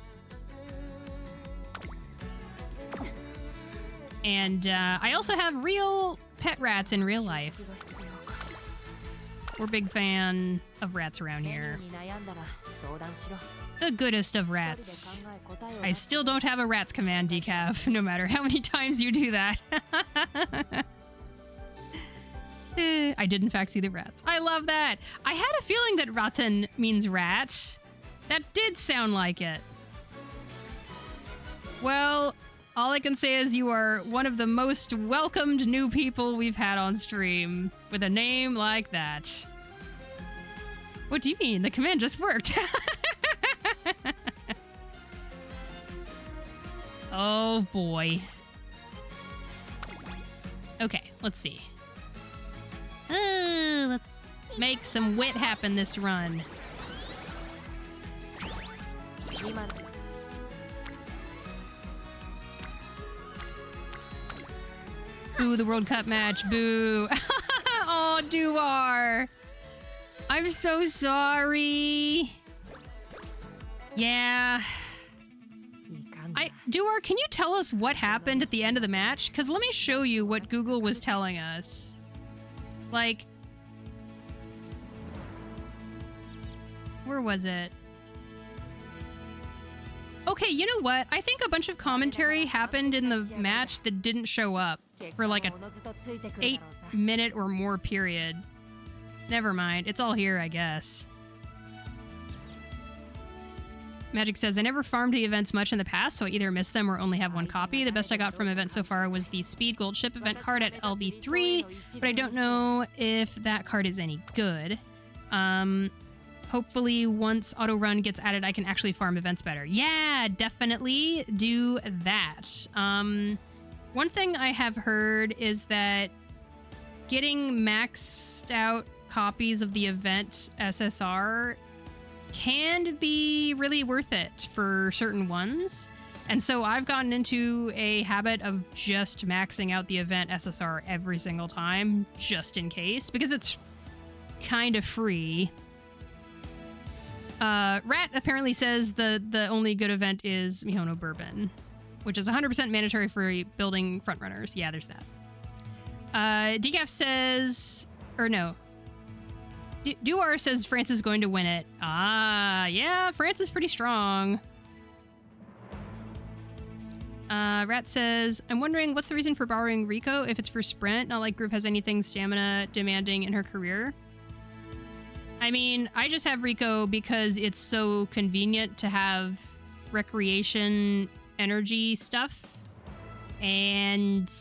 And I also have real pet rats in real life. We're a big fan of rats around here. The goodest of rats. I still don't have a rats command decaf, no matter how many times you do that. I did in fact see the rats. I love that. I had a feeling that Ratten means rat. That did sound like it. Well, all I can say is you are one of the most welcomed new people we've had on stream with a name like that. What do you mean? The command just worked. Oh boy. Okay, let's see. Let's make some wit happen this run. Boo, the World Cup match. Boo. Oh, Duar. I'm so sorry. Yeah. Duar, can you tell us what happened at the end of the match? Because let me show you what Google was telling us. Like... Where was it? Okay, you know what? I think a bunch of commentary happened in the match that didn't show up for like a 8-minute or more period. Never mind. It's all here, I guess. Magic says, I never farmed the events much in the past, so I either missed them or only have one copy. The best I got from events so far was the Speed Gold Ship event card at LV3, but I don't know if that card is any good. Hopefully once auto run gets added, I can actually farm events better. Yeah, definitely do that. One thing I have heard is that getting maxed out copies of the event SSR can be really worth it for certain ones. And so I've gotten into a habit of just maxing out the event SSR every single time, just in case, because it's kind of free. Rat apparently says the only good event is Mihono Bourbon, which is 100% mandatory for building frontrunners. Yeah, there's that. Decaf says, or no. Duar says France is going to win it. Ah, yeah, France is pretty strong. Rat says, I'm wondering what's the reason for borrowing Rico if it's for sprint, not like Group has anything stamina demanding in her career. I mean, I just have Rico because it's so convenient to have recreation energy stuff. And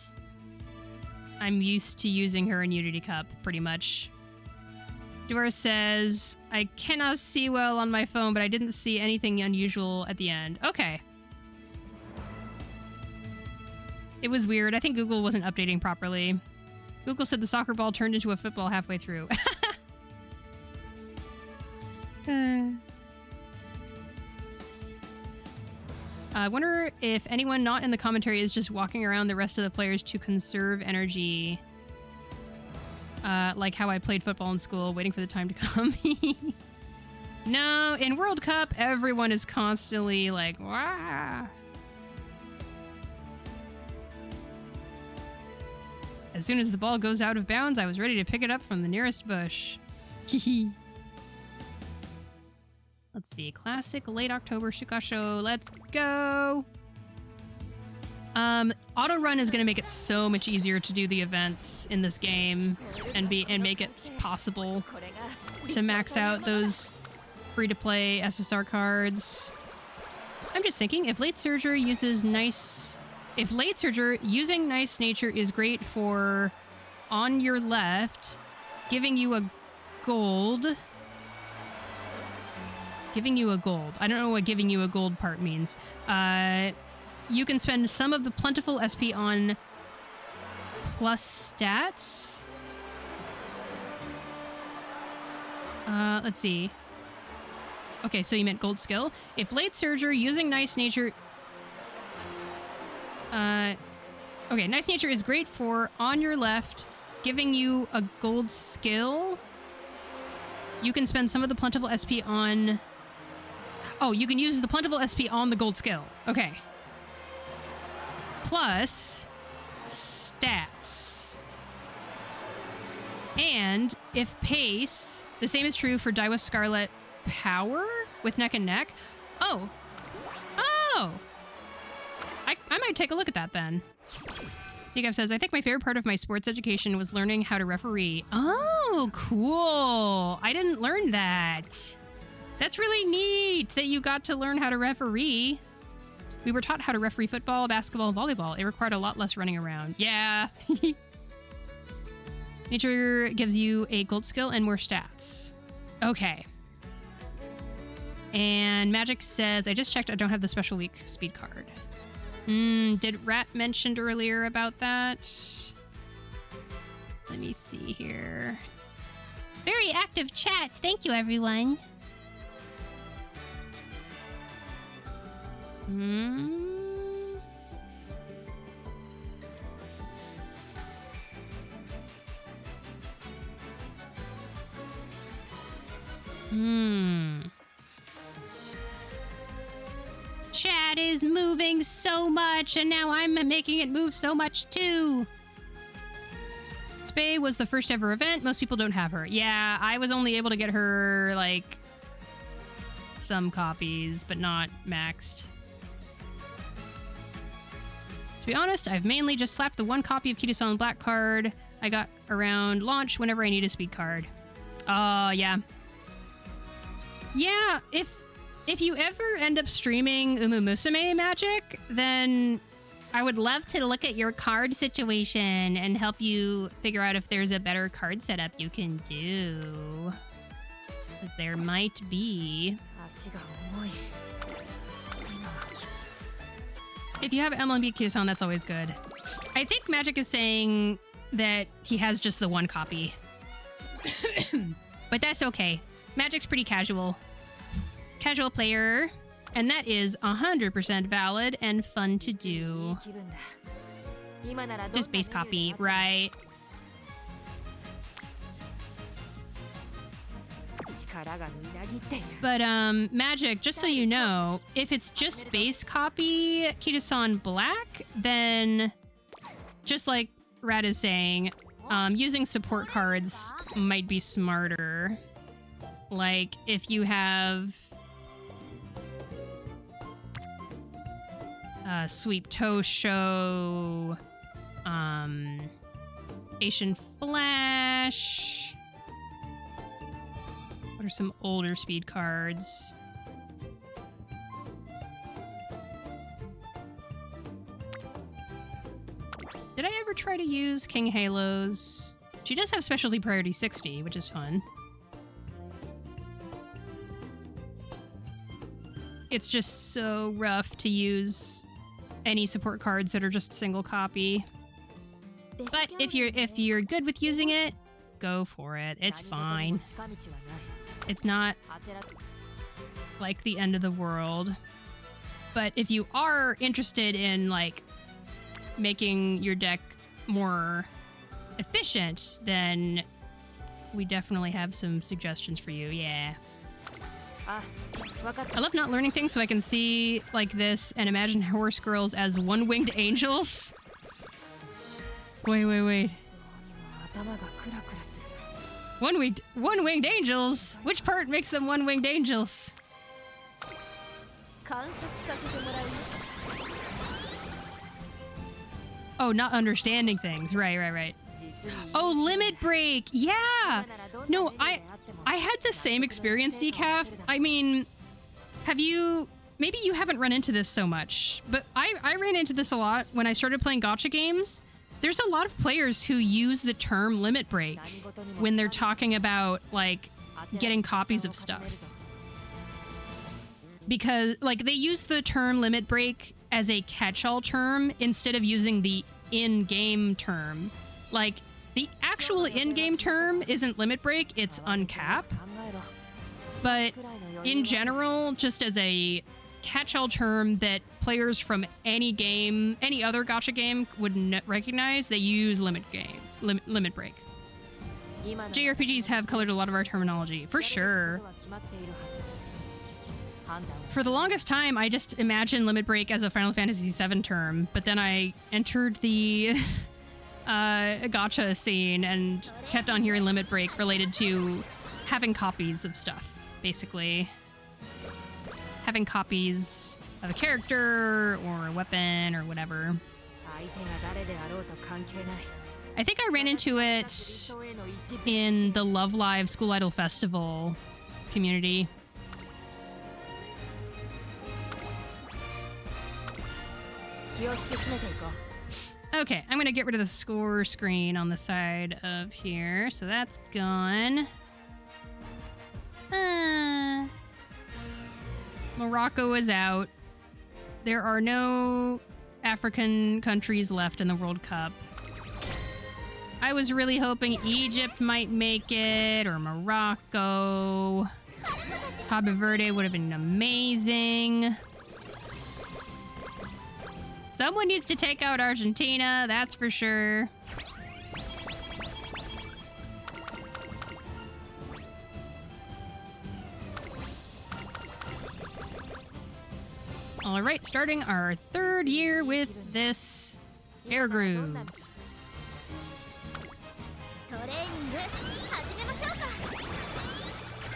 I'm used to using her in Unity Cup, pretty much. Dora says, I cannot see well on my phone, but I didn't see anything unusual at the end. Okay. It was weird. I think Google wasn't updating properly. Google said the soccer ball turned into a football halfway through. I wonder if anyone not in the commentary is just walking around the rest of the players to conserve energy. Like how I played football in school, waiting for the time to come. No, in World Cup, everyone is constantly like, wah. As soon as the ball goes out of bounds, I was ready to pick it up from the nearest bush. Let's see. Classic late October Shukasho. Let's go. Auto run is going to make it so much easier to do the events in this game and make it possible to max out those free-to-play SSR cards. I'm just thinking, if Late Surger using Nice Nature is great for on your left, giving you a gold. Giving you a gold. I don't know what giving you a gold part means. You can spend some of the plentiful SP on plus stats. Let's see. Okay, so you meant gold skill. If Late Surger using Nice Nature... okay, Nice Nature is great for on your left, giving you a gold skill. You can spend some of the plentiful SP on... Oh, you can use the plentiful SP on the gold skill. Okay. Plus stats. And if pace, the same is true for Daiwa Scarlet Power with neck and neck. Oh. Oh! I might take a look at that then. Jacob says, I think my favorite part of my sports education was learning how to referee. Oh, cool. I didn't learn that. That's really neat that you got to learn how to referee. We were taught how to referee football, basketball, and volleyball. It required a lot less running around. Yeah. Nature gives you a gold skill and more stats. Okay. And Magic says, I just checked, I don't have the special week speed card. Did Rat mentioned earlier about that? Let me see here. Very active chat. Thank you, everyone. Chat is moving so much, and now I'm making it move so much too. Spay was the first ever event. Most people don't have her. Yeah, I was only able to get her, like, some copies, but not maxed. To be honest, I've mainly just slapped the one copy of Kitasan Black card I got around launch whenever I need a speed card. Yeah. Yeah, if if you ever end up streaming Umamusume magic, then I would love to look at your card situation and help you figure out if there's a better card setup you can do. Because there might be. If you have MLB Kitasan, that's always good. I think Magic is saying that he has just the one copy. But that's okay. Magic's pretty casual. Casual player. And that is 100% valid and fun to do. Just base copy, right? But Magic, just so you know, if it's just base copy Kitasan Black, then just like Rad is saying, using support cards might be smarter. Like if you have Sweep Toe Show, Asian Flash. What are some older speed cards? Did I ever try to use King Halos? She does have Specialty Priority 60, which is fun. It's just so rough to use any support cards that are just single copy. But if you're good with using it, go for it. It's fine. It's not like the end of the world. But if you are interested in like making your deck more efficient, then we definitely have some suggestions for you. Yeah. I love not learning things so I can see like this and imagine horse girls as one-winged angels. Wait. One-winged angels? Which part makes them one-winged angels? Oh, not understanding things. Right. Oh, Limit Break. Yeah. No, I had the same experience, Decaf. I mean, maybe you haven't run into this so much, but I ran into this a lot when I started playing gacha games. There's a lot of players who use the term limit break when they're talking about, like, getting copies of stuff. Because, like, they use the term limit break as a catch-all term instead of using the in-game term. Like, the actual in-game term isn't limit break, it's uncap. But in general, just as a catch-all term that players from any game, any other gacha game would recognize, they use limit break. JRPGs have colored a lot of our terminology, for sure. For the longest time, I just imagined limit break as a Final Fantasy VII term, but then I entered the gacha scene and kept on hearing limit break related to having copies of stuff, basically. Having copies of a character or a weapon or whatever. I think I ran into it in the Love Live School Idol Festival community. Okay, I'm gonna get rid of the score screen on the side of here, so that's gone. Morocco is out. There are no African countries left in the World Cup. I was really hoping Egypt might make it, or Morocco. Cabo Verde would have been amazing. Someone needs to take out Argentina, that's for sure. All right, starting our third year with this air groove.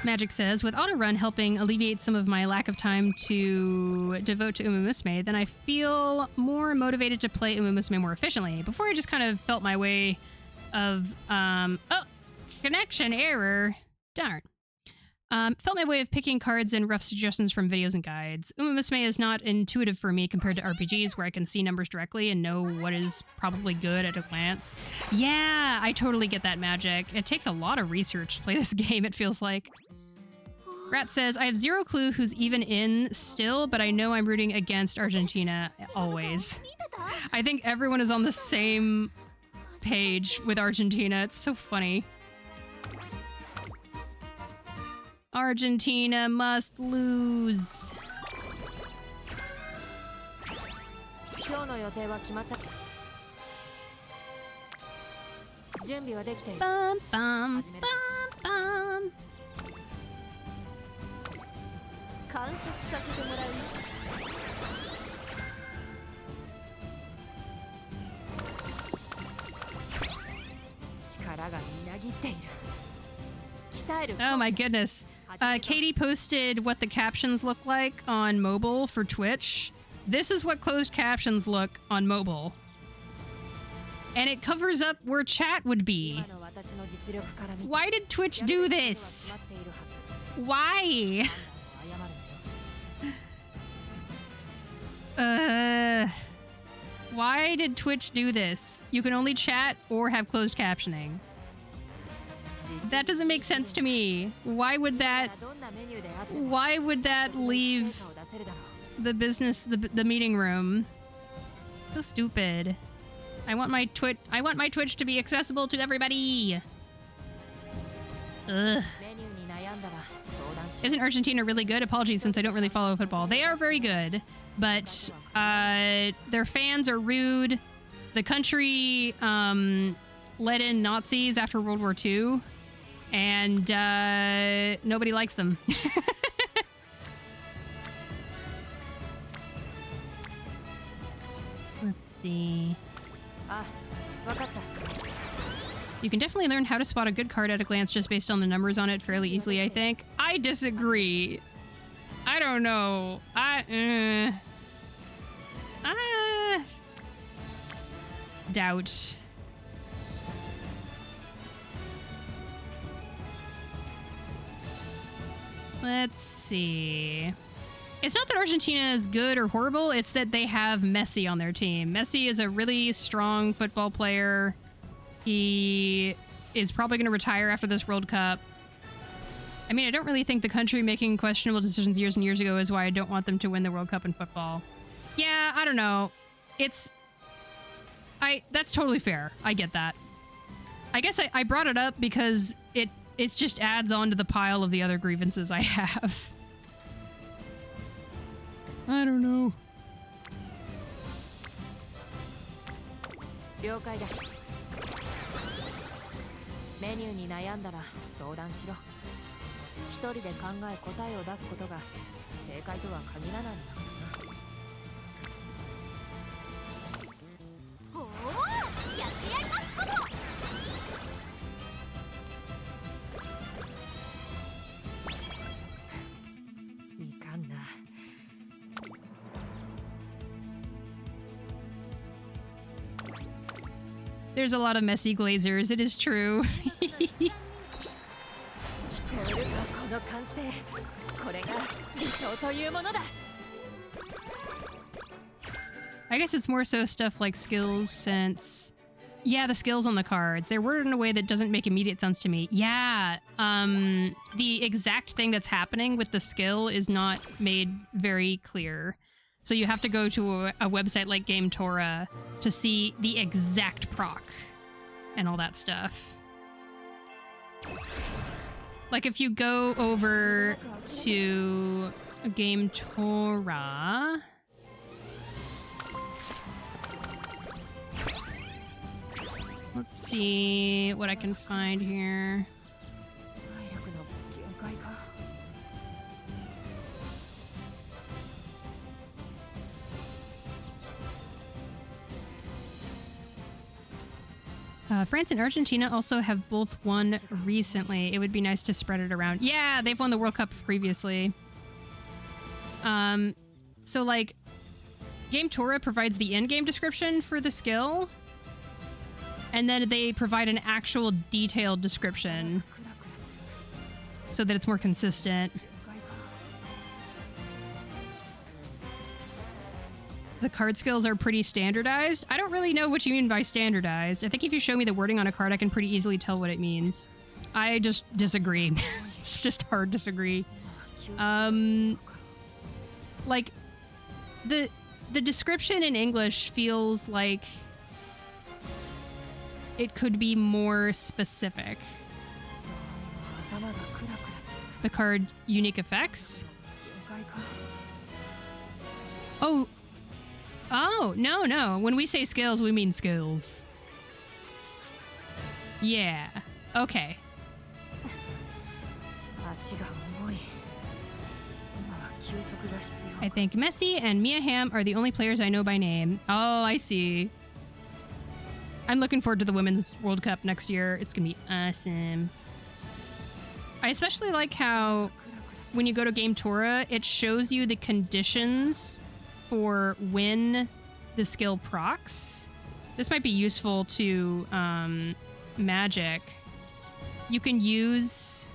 Magic says, with auto run helping alleviate some of my lack of time to devote to Umamusume, then I feel more motivated to play Umamusume more efficiently. Before I just kind of felt my way of, oh, connection error. Darn. Felt my way of picking cards and rough suggestions from videos and guides. Umamusume is not intuitive for me compared to RPGs where I can see numbers directly and know what is probably good at a glance. Yeah, I totally get that, Magic. It takes a lot of research to play this game, it feels like. Rat says, I have zero clue who's even in still, but I know I'm rooting against Argentina always. I think everyone is on the same page with Argentina. It's so funny. Argentina must lose. Bum, bum, bum, bum. Oh my goodness. Katie posted what the captions look like on mobile for Twitch. This is what closed captions look on mobile. And it covers up where chat would be. Why did Twitch do this? Why? Why did Twitch do this? You can only chat or have closed captioning. That doesn't make sense to me. Why would that leave the business, the meeting room? So stupid. I want my Twitch to be accessible to everybody. Ugh. Isn't Argentina really good? Apologies since I don't really follow football. They are very good, but their fans are rude. The country let in Nazis after World War II, and nobody likes them. Let's see. You can definitely learn how to spot a good card at a glance just based on the numbers on it fairly easily, I think. I disagree. I don't know. Doubt. Let's see. It's not that Argentina is good or horrible, it's that they have Messi on their team. Messi is a really strong football player. He is probably going to retire after this World Cup. I mean, I don't really think the country making questionable decisions years and years ago is why I don't want them to win the World Cup in football. Yeah, I don't know. That's totally fair. I get that. I guess I brought it up because it just adds on to the pile of the other grievances I have. I don't know. There's a lot of messy glazers, it is true. I guess it's more so stuff like skills since... Yeah, the skills on the cards. They're worded in a way that doesn't make immediate sense to me. Yeah, the exact thing that's happening with the skill is not made very clear. So you have to go to a website like Game Torah to see the exact proc and all that stuff. Like if you go over to Game Torah... Let's see what I can find here. France and Argentina also have both won recently. It would be nice to spread it around. Yeah, they've won the World Cup previously. So like, Game Torah provides the in-game description for the skill, and then they provide an actual detailed description so that it's more consistent. The card skills are pretty standardized. I don't really know what you mean by standardized. I think if you show me the wording on a card, I can pretty easily tell what it means. I just disagree. It's just hard disagree. Like, the description in English feels like it could be more specific. The card unique effects? Oh, no. When we say skills, we mean skills. Yeah. Okay. I think Messi and Mia Hamm are the only players I know by name. Oh, I see. I'm looking forward to the Women's World Cup next year. It's gonna be awesome. I especially like how when you go to Game Tora, it shows you the conditions for when the skill procs. This might be useful to Magic. You can use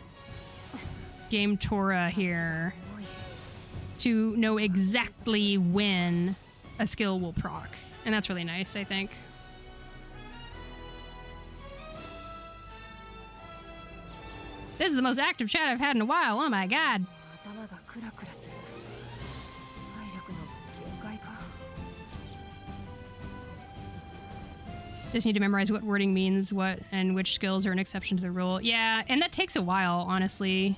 Game Tora here to know exactly when a skill will proc. And that's really nice, I think. This is the most active chat I've had in a while. Oh my god. Just need to memorize what wording means, what and which skills are an exception to the rule. Yeah, and that takes a while, honestly.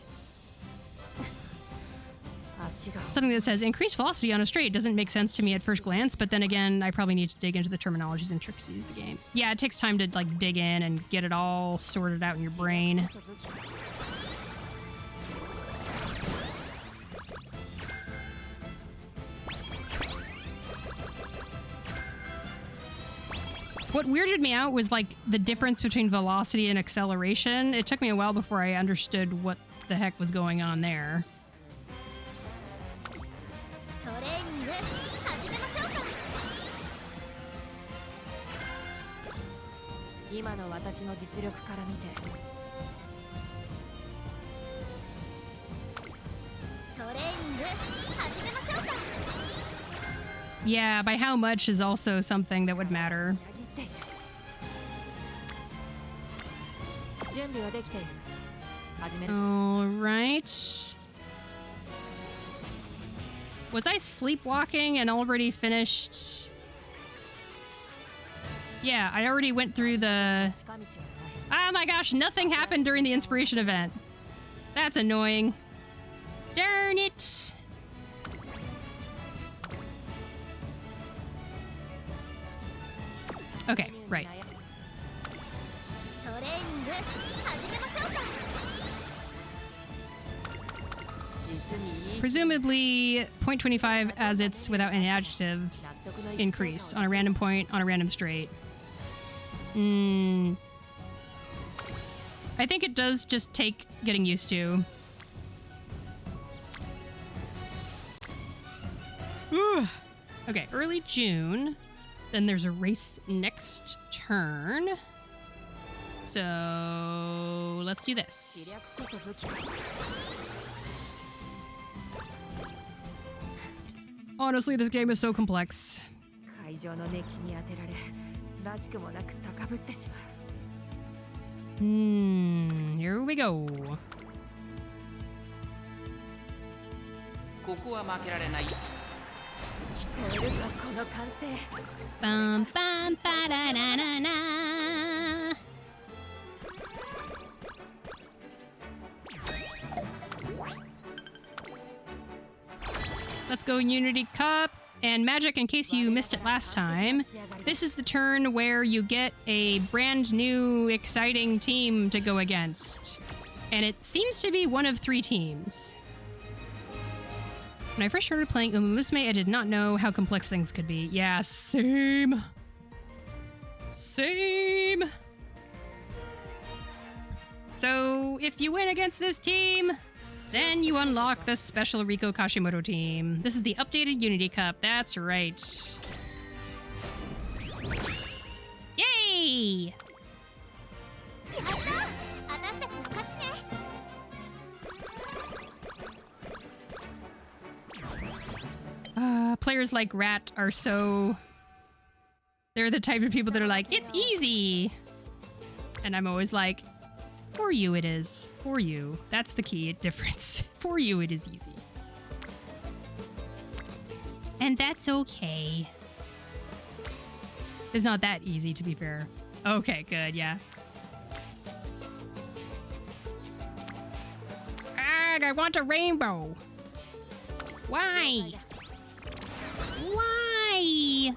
Something that says increased velocity on a straight doesn't make sense to me at first glance, but then again, I probably need to dig into the terminologies and intricacies of the game. Yeah, it takes time to like dig in and get it all sorted out in your brain. What weirded me out was like the difference between velocity and acceleration. It took me a while before I understood what the heck was going on there. Yeah, by how much is also something that would matter. All right. Was I sleepwalking and already finished? Yeah, I already went through the... Oh my gosh, nothing happened during the inspiration event. That's annoying. Darn it. Okay, right. Presumably 0.25 as it's without an adjective increase on a random point on a random straight. I think it does just take getting used to. Okay, early June. Then there's a race next turn. So let's do this. Honestly, this game is so complex. Here we go. Bum, bum, ba, da, da, da, da. Let's go Unity Cup. And Magic, in case you missed it last time, this is the turn where you get a brand new, exciting team to go against. And it seems to be one of 3 teams. When I first started playing Umamusume, I did not know how complex things could be. Yeah, same. Same. So, if you win against this team, then you unlock the special Riko Kashimoto team. This is the updated Unity Cup. That's right. Yay! players like Rat are so... They're the type of people that are like, it's easy! And I'm always like, for you it is. For you. That's the key difference. For you it is easy. And that's okay. It's not that easy, to be fair. Okay, good, yeah. I want a rainbow. Why? Why?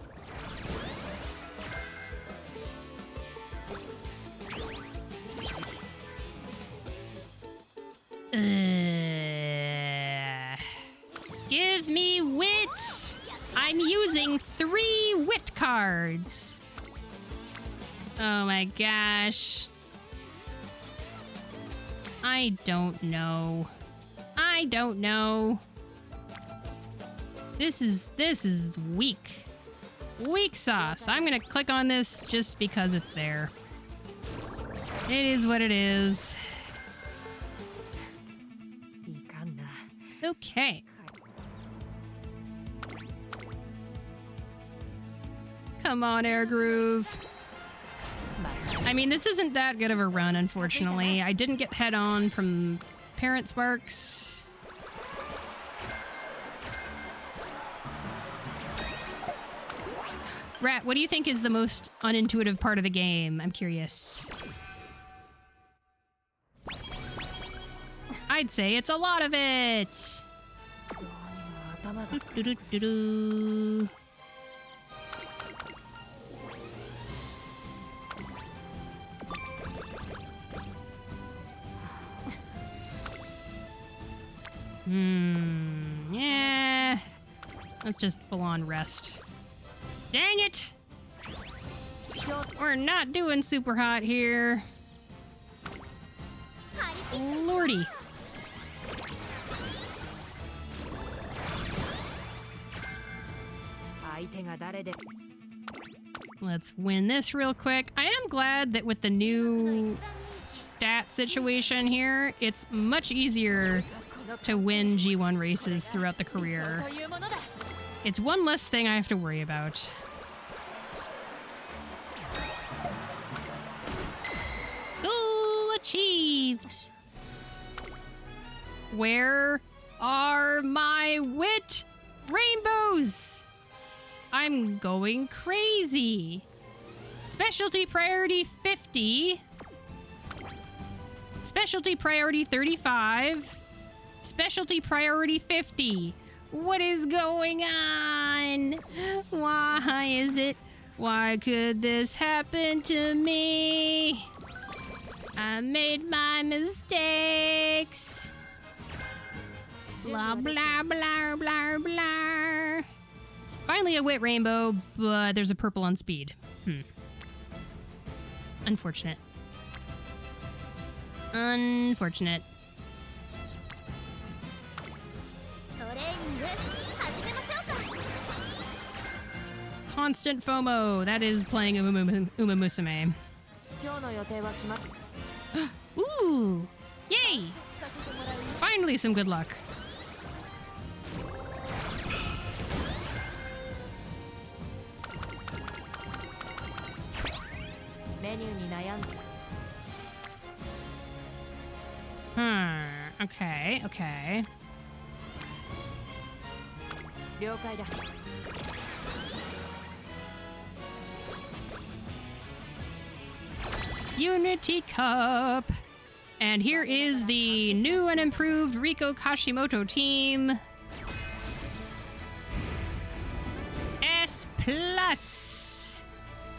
Give me wit. I'm using 3 wit cards. Oh my gosh. I don't know. I don't know. This is weak. Weak sauce. I'm gonna click on this just because it's there. It is what it is. Okay. Come on, Air Groove. I mean, this isn't that good of a run, unfortunately. I didn't get head on from Parent Sparks. Rat, what do you think is the most unintuitive part of the game? I'm curious. I'd say it's a lot of it. Doo-doo-doo-doo. Yeah. Let's just full on rest. Dang it! We're not doing super hot here. Lordy. Let's win this real quick. I am glad that with the new stat situation here, it's much easier to win G1 races throughout the career. It's one less thing I have to worry about. Goal achieved! Where are my wit rainbows? I'm going crazy. Specialty priority 50. Specialty priority 35. Specialty priority 50. What is going on? Why is it? Why could this happen to me? I made my mistakes. Blah, blah, blah, blah, blah. Finally a wit rainbow, but there's a purple on speed. Unfortunate. Unfortunate. Constant FOMO. That is playing Umamusume. Ooh! Yay! Finally some good luck. Okay, okay. Unity Cup. And here is the new and improved Riko Kashimoto team. S+.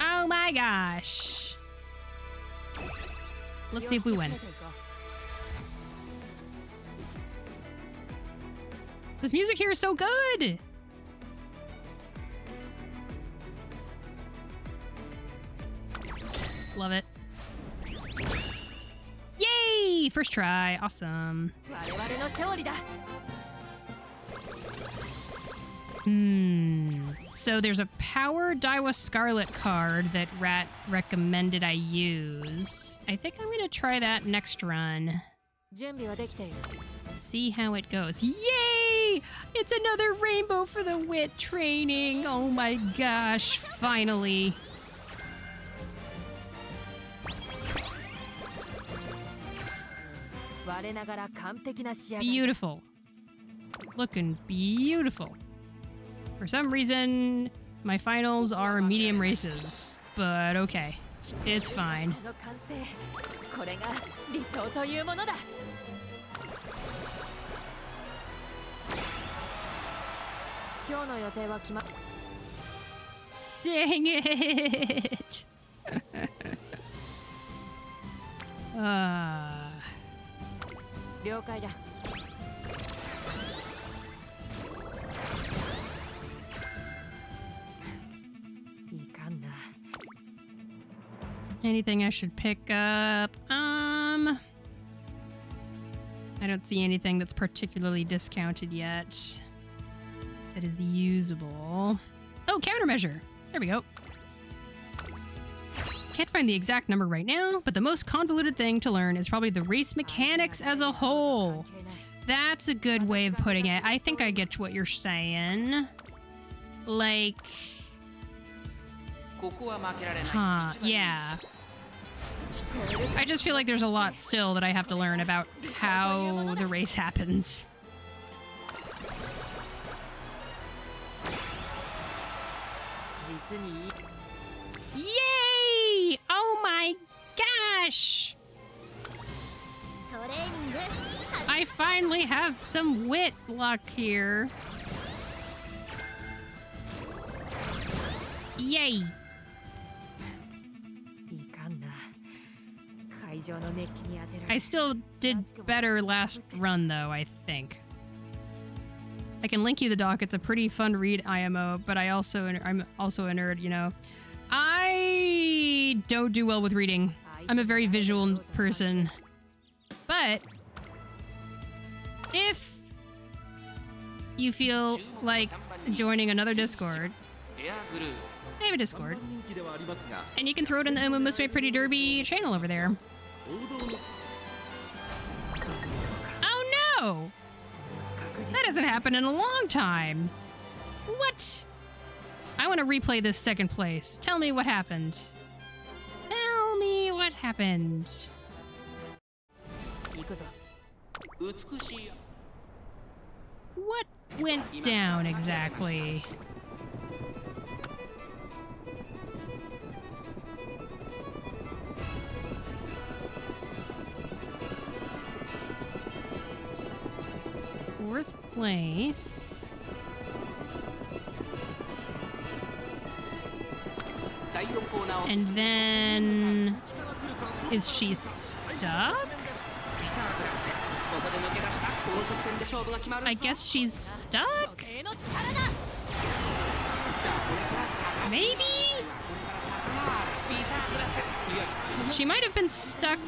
Oh my gosh. Let's see if we win. This music here is so good! Love it. Yay! First try. Awesome. So there's a Power Daiwa Scarlet card that Rat recommended I use. I think I'm going to try that next run. See how it goes. Yay! Yay! It's another rainbow for the wit training. Oh my gosh, finally. Beautiful. Looking beautiful. For some reason, my finals are medium races, but okay. It's fine. Dang it! Anything I should pick up? I don't see anything that's particularly discounted yet that is usable. Oh, countermeasure! There we go. Can't find the exact number right now, but the most convoluted thing to learn is probably the race mechanics as a whole. That's a good way of putting it. I think I get what you're saying. Like... Huh, yeah. I just feel like there's a lot still that I have to learn about how the race happens. Yay! Oh my gosh! I finally have some wit luck here. Yay! I still did better last run, though, I think. I can link you the doc. It's a pretty fun read, IMO, but I'm also a nerd, you know. I don't do well with reading. I'm a very visual person. But if you feel like joining another Discord, I have a Discord. And you can throw it in the Umamusume Pretty Derby channel over there. Oh no! That hasn't happened in a long time. What? I want to replay this second place. Tell me what happened. Tell me what happened. What went down exactly? Fourth place. And then... Is she stuck? I guess she's stuck? Maybe? She might have been stuck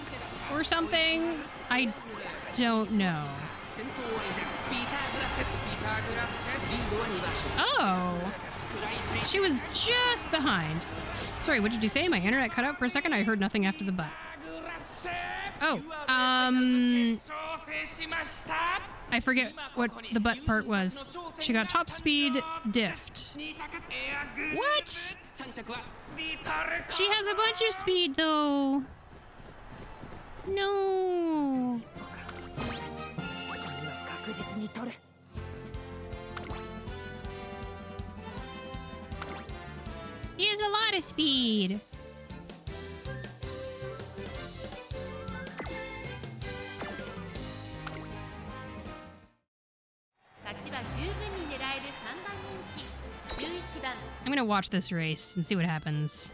or something. I don't know. Oh! She was just behind. Sorry, what did you say? My internet cut out for a second. I heard nothing after the butt. Oh, I forget what the butt part was. She got top speed diffed. What? She has a bunch of speed, though. No. He has a lot of speed. I'm gonna watch this race and see what happens.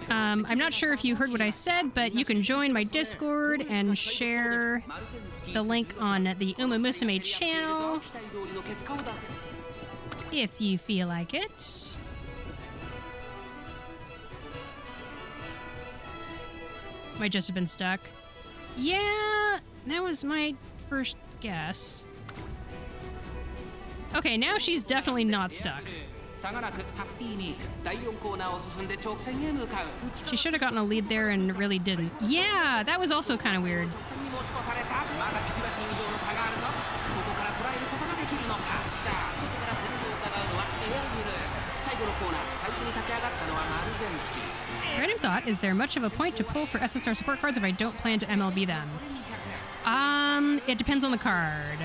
I'm not sure if you heard what I said, but you can join my Discord and share the link on the Umamusume channel if you feel like it. Might just have been stuck. Yeah, that was my first guess. Okay, now she's definitely not stuck. She should have gotten a lead there and really didn't. Yeah, that was also kind of weird. Random thought, is there much of a point to pull for SSR support cards if I don't plan to MLB them? It depends on the card.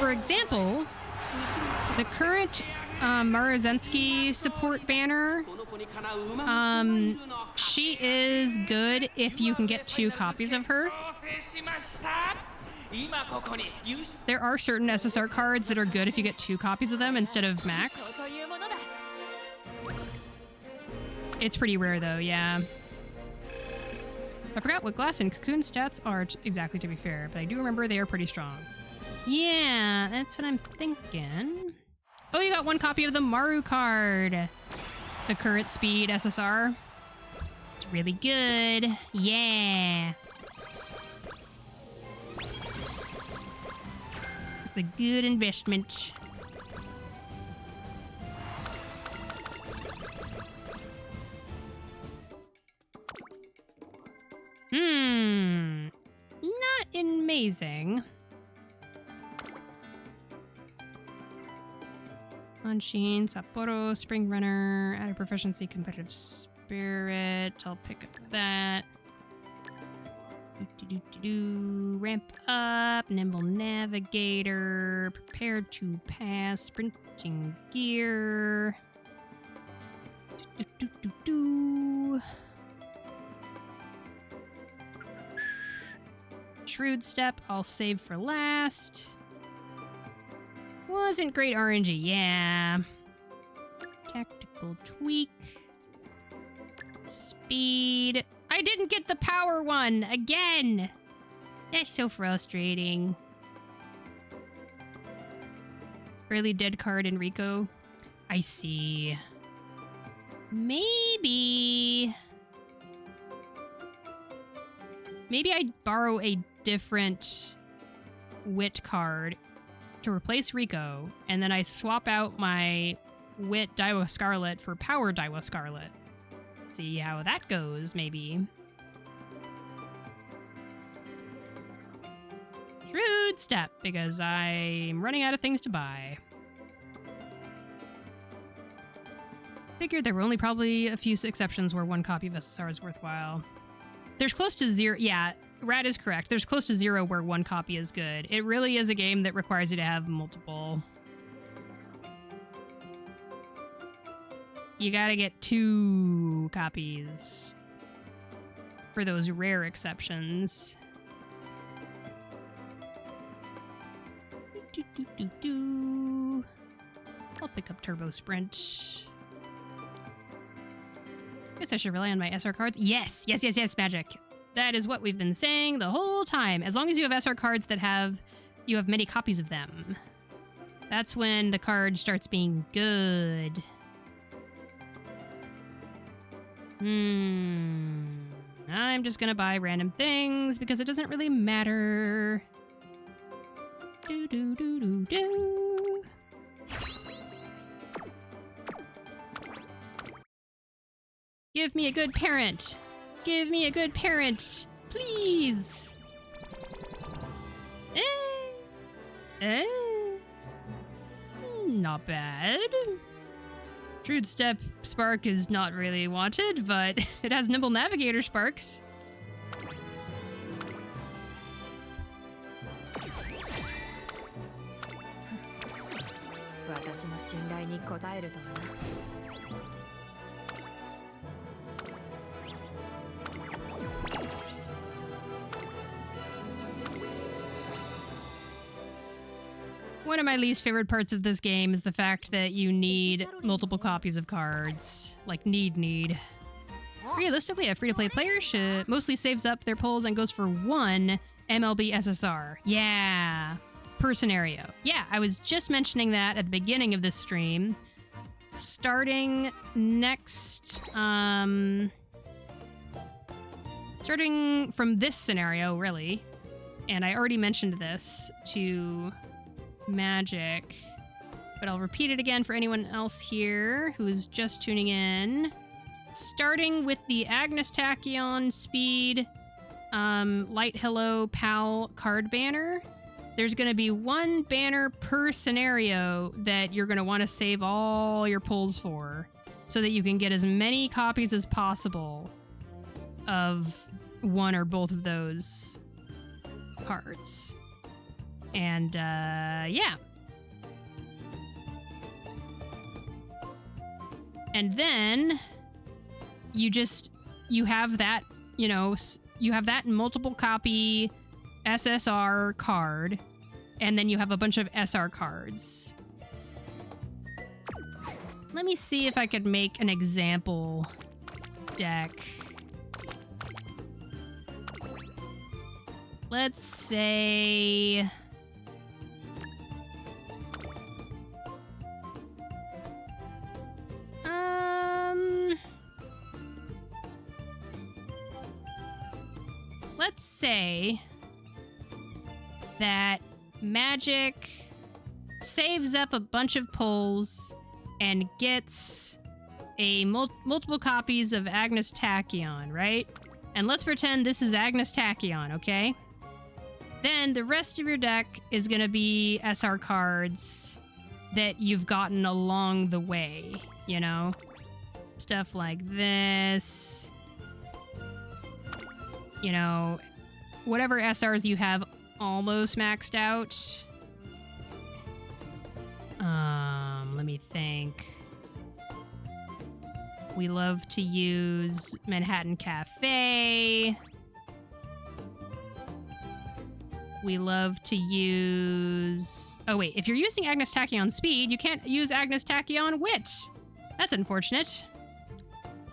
For example, the current Maruzensky support banner, she is good if you can get 2 copies of her. There are certain SSR cards that are good if you get 2 copies of them instead of max. It's pretty rare though, yeah. I forgot what Glass and Cocoon stats are exactly, to be fair, but I do remember they are pretty strong. Yeah, that's what I'm thinking. Oh, you got 1 copy of the Maru card. The current speed SSR. It's really good. Yeah. It's a good investment. Not amazing. Anshin, Sapporo, Spring Runner, added proficiency, competitive spirit. I'll pick up that. Ramp up, nimble navigator, prepared to pass, sprinting gear. Shrewd step, I'll save for last. Wasn't great RNG, yeah. Tactical tweak. Speed. I didn't get the power one again. That's so frustrating. Early dead card Enrico. I see. Maybe I'd borrow a different Wit card to replace Rico, and then I swap out my Wit Daiwa Scarlet for Power Daiwa Scarlet. See how that goes, maybe. Shrewd step, because I'm running out of things to buy. Figured there were only probably a few exceptions where 1 copy of SSR is worthwhile. There's close to 0. Yeah, Rad is correct. There's close to 0 where 1 copy is good. It really is a game that requires you to have multiple. You gotta get 2 copies for those rare exceptions. I'll pick up Turbo Sprint. Guess I should rely on my SR cards. Yes, Magic. That is what we've been saying the whole time. As long as you have SR cards that you have many copies of them. That's when the card starts being good. I'm just gonna buy random things because it doesn't really matter. Give me a good parent. Give me a good parent. Please. Not bad. Shrewd Step Spark is not really wanted, but it has Nimble Navigator Sparks. One of my least favorite parts of this game is the fact that you need multiple copies of cards. Like, need. Realistically, a free-to-play player mostly saves up their pulls and goes for 1 MLB SSR. Yeah. Per scenario. Yeah, I was just mentioning that at the beginning of this stream. Starting next... starting from this scenario, really. And I already mentioned this to... Magic. but I'll repeat it again for anyone else here who's just tuning in. Starting with the Agnes Tachyon Speed Light Hello Pal card banner, there's going to be one banner per scenario that you're going to want to save all your pulls for so that you can get as many copies as possible of one or both of those cards. And, yeah. And then you have that, you have that multiple copy SSR card, and then you have a bunch of SR cards. Let me see if I could make an example deck. Let's say... let's say that Magic saves up a bunch of pulls and gets a multiple copies of Agnes Tachyon, right? And let's pretend this is Agnes Tachyon, okay? Then the rest of your deck is going to be SR cards that you've gotten along the way, you know? Stuff like this. You know, whatever SRs you have almost maxed out. Let me think. We love to use Manhattan Cafe. We love to use... Oh, wait. If you're using Agnes Tachyon Speed, you can't use Agnes Tachyon Wit. That's unfortunate.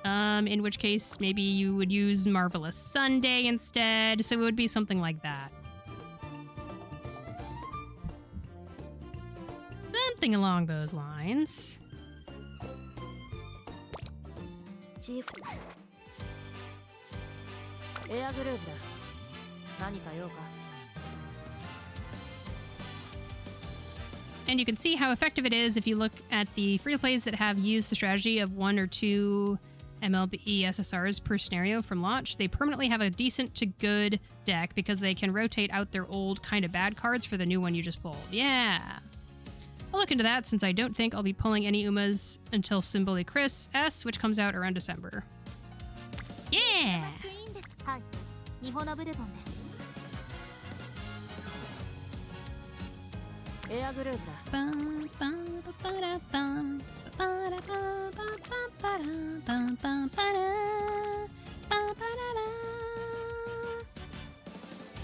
In which case, maybe you would use Marvelous Sunday instead. So it would be something like that. Something along those lines. Chief. エアグルーヴだ。何か用か? And you can see how effective it is if you look at the free-to-plays that have used the strategy of 1 or 2 MLBE SSRs per scenario from launch. They permanently have a decent to good deck because they can rotate out their old kind of bad cards for the new one you just pulled. Yeah. I'll look into that since I don't think I'll be pulling any Umas until Symboli Chris S, which comes out around December. Yeah! はい、日本のブルボンです。エアグルーヴだ。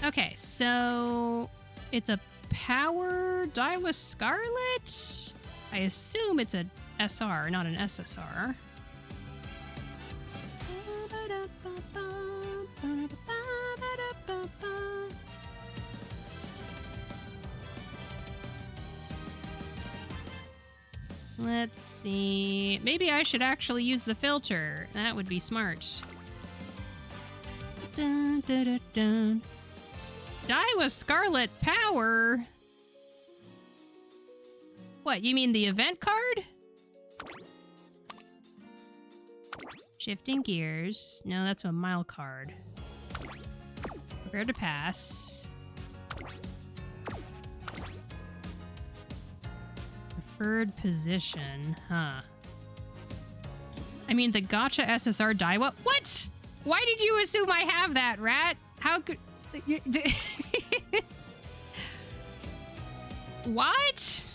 Okay, so it's a power Daiwa Scarlet? I assume it's a SR, not an SSR. Let's see. Maybe I should actually use the filter. That would be smart. Dun, dun, dun, dun. Daiwa Scarlet Power? What, you mean the event card? Shifting gears. No, that's a mile card. Prepare to pass. Preferred position, huh? I mean, the Gotcha SSR Daiwa. What? Why did you assume I have that, Rat? How could... What?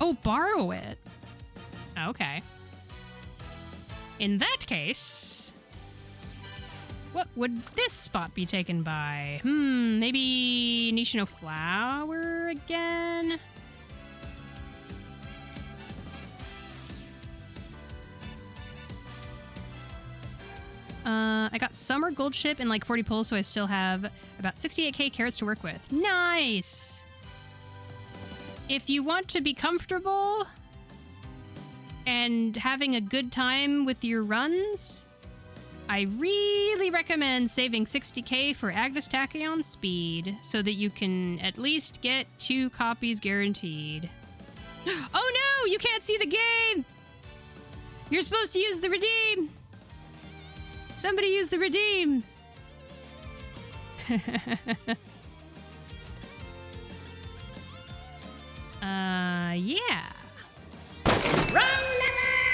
Oh, borrow it. Okay. In that case... What would this spot be taken by? Maybe Nishino Flower again? I got Summer Gold Ship and like 40 pulls, so I still have about 68k carats to work with. Nice! If you want to be comfortable and having a good time with your runs, I really recommend saving 60k for Agnes Tachyon Speed so that you can at least get 2 copies guaranteed. Oh no! You can't see the game! You're supposed to use the redeem! Somebody use the redeem! Yeah.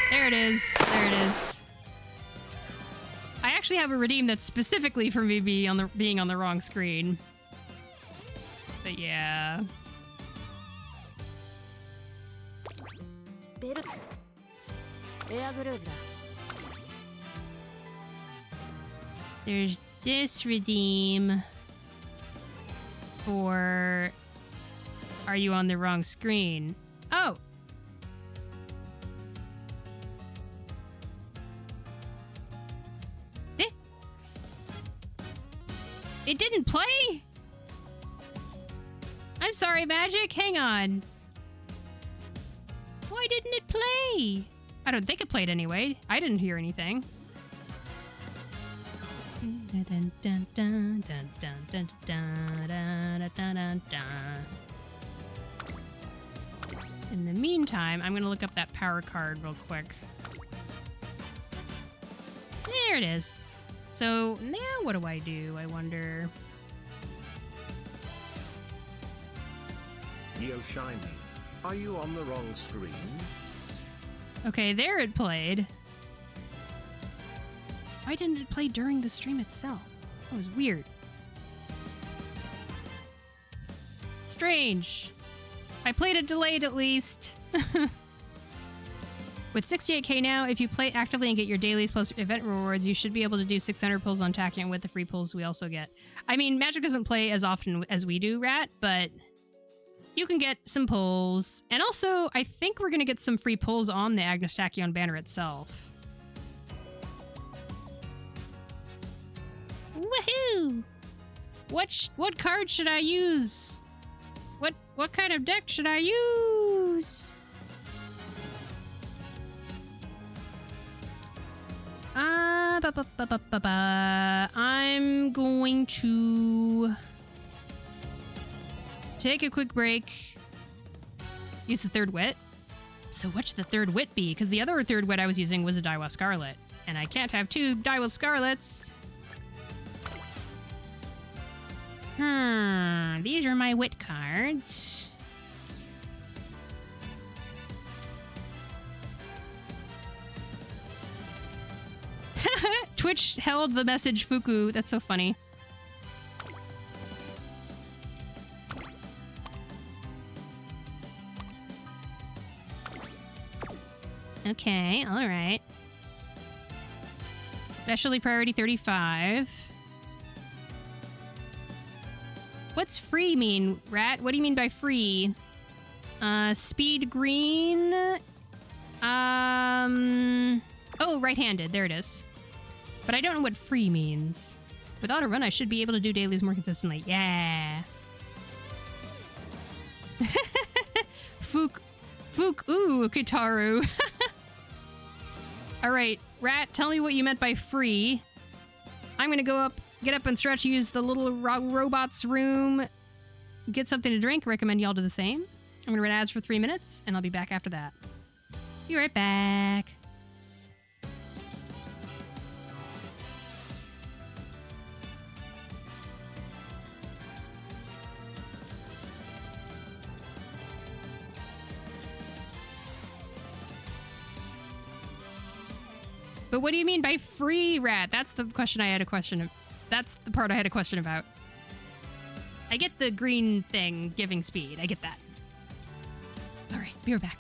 There it is. There it is. I actually have a redeem that's specifically for me being on the wrong screen. But yeah. There's this redeem for... Are you on the wrong screen? Oh! It didn't play? I'm sorry, Magic. Hang on. Why didn't it play? I don't think it played anyway. I didn't hear anything. In the meantime, I'm gonna look up that power card real quick. There it is. So now what do? I wonder. Yo, Shiny, are you on the wrong screen? Okay, there it played. Why didn't it play during the stream itself? That was weird. Strange. I played it delayed at least. With 68k now, if you play actively and get your dailies plus event rewards, you should be able to do 600 pulls on Tachyon with the free pulls we also get. I mean, Magic doesn't play as often as we do, Rat, but you can get some pulls. And also, I think we're going to get some free pulls on the Agnes Tachyon banner itself. Woohoo! What card should I use? What kind of deck should I use? I'm going to take a quick break. Use the third wit. So what should the third wit be? Because the other third wit I was using was a Daiwa Scarlet. And I can't have two Daiwa Scarlets. These are my wit cards. Twitch held the message Fuku. That's so funny. Okay, alright. Specialty priority 35. What's free mean, Rat? What do you mean by free? Speed green. Oh, right-handed. There it is. But I don't know what free means. Without a run, I should be able to do dailies more consistently. Yeah. Fook. Ooh, Kitaru. Alright, Rat, tell me what you meant by free. I'm gonna get up and stretch, use the little robot's room, get something to drink, recommend y'all do the same. I'm gonna run ads for 3 minutes, and I'll be back after that. Be right back. But what do you mean by free, Rat? That's the question I had a question of. That's the part I had a question about. I get the green thing giving speed. I get that. All right, be right back.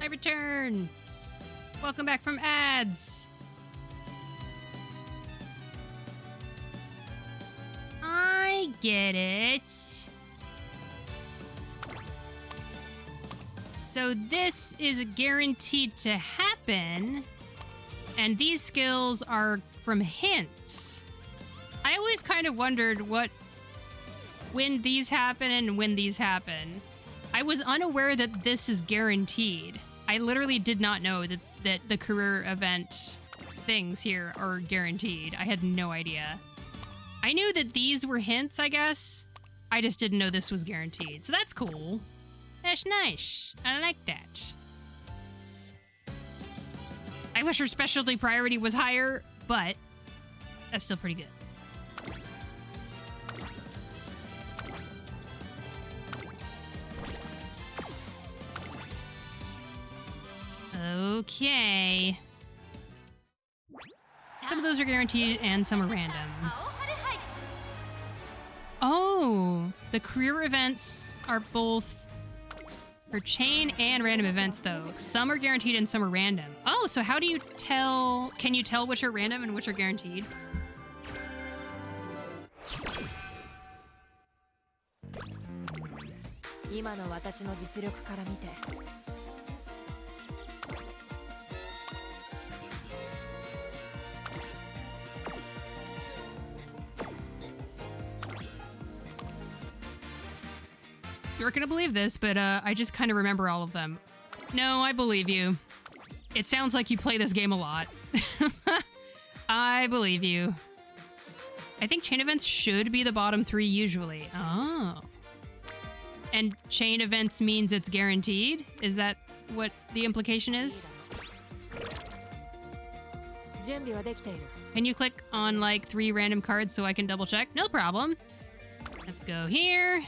return. Welcome back from ads. I get it. So this is guaranteed to happen, and these skills are from hints. I always kind of wondered when these happen and when these happen. I was unaware that this is guaranteed. I literally did not know that the career event things here are guaranteed. I had no idea. I knew that these were hints, I guess. I just didn't know this was guaranteed. So that's cool. That's nice. I like that. I wish her specialty priority was higher, but that's still pretty good. Okay. Some of those are guaranteed and some are random. Oh, the career events are both for chain and random events, though. Some are guaranteed and some are random. Oh, so how do you tell? Can you tell which are random and which are guaranteed? You're gonna believe this, but I just kind of remember all of them. No, I believe you. It sounds like you play this game a lot. I believe you. I think chain events should be the bottom 3 usually. Oh. And chain events means it's guaranteed? Is that what the implication is? Can you click on like 3 random cards so I can double check? No problem. Let's go here.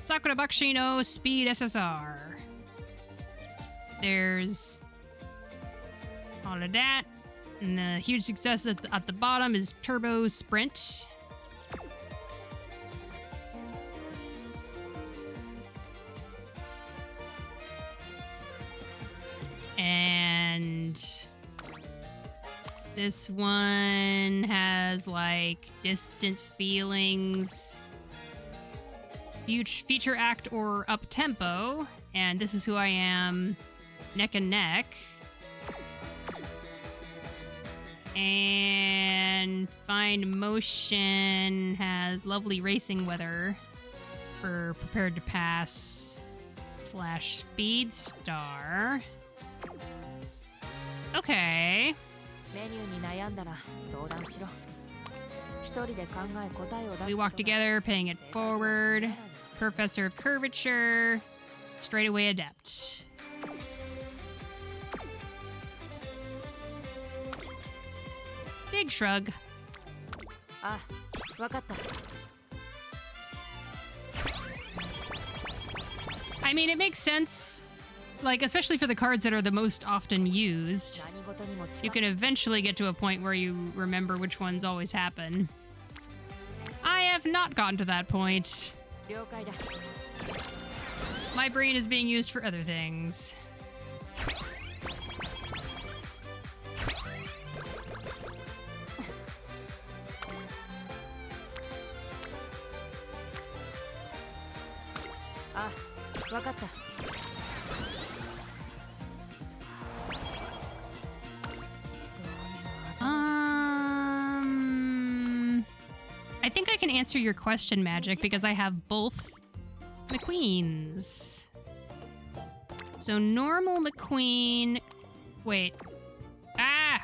Sakura Bakshi no Speed SSR. There's all of that. And the huge success at the bottom is Turbo Sprint. And this one has like distant feelings. Feature act or up tempo, and this is who I am, neck and neck. And find motion has lovely racing weather for prepared to pass / speed star. Okay. We walk together, paying it forward. Professor of Curvature. Straightaway Adept. Big shrug. I mean, it makes sense. Like, especially for the cards that are the most often used. You can eventually get to a point where you remember which ones always happen. I have not gotten to that point. My brain is being used for other things. I think I can answer your question, Magic, because I have both McQueens. So normal McQueen... Wait. Ah!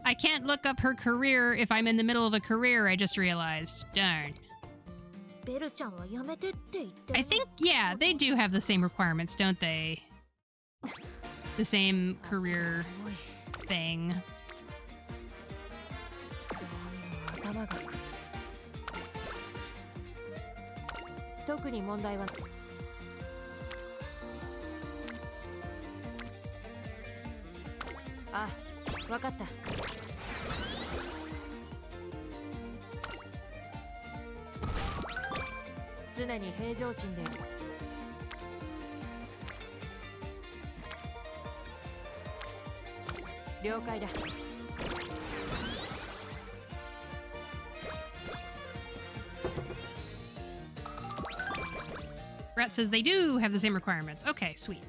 I can't look up her career if I'm in the middle of a career, I just realized. Darn. I think, yeah, they do have the same requirements, don't they? The same career thing. 了解だ。 Rat says they do have the same requirements. Okay, sweet.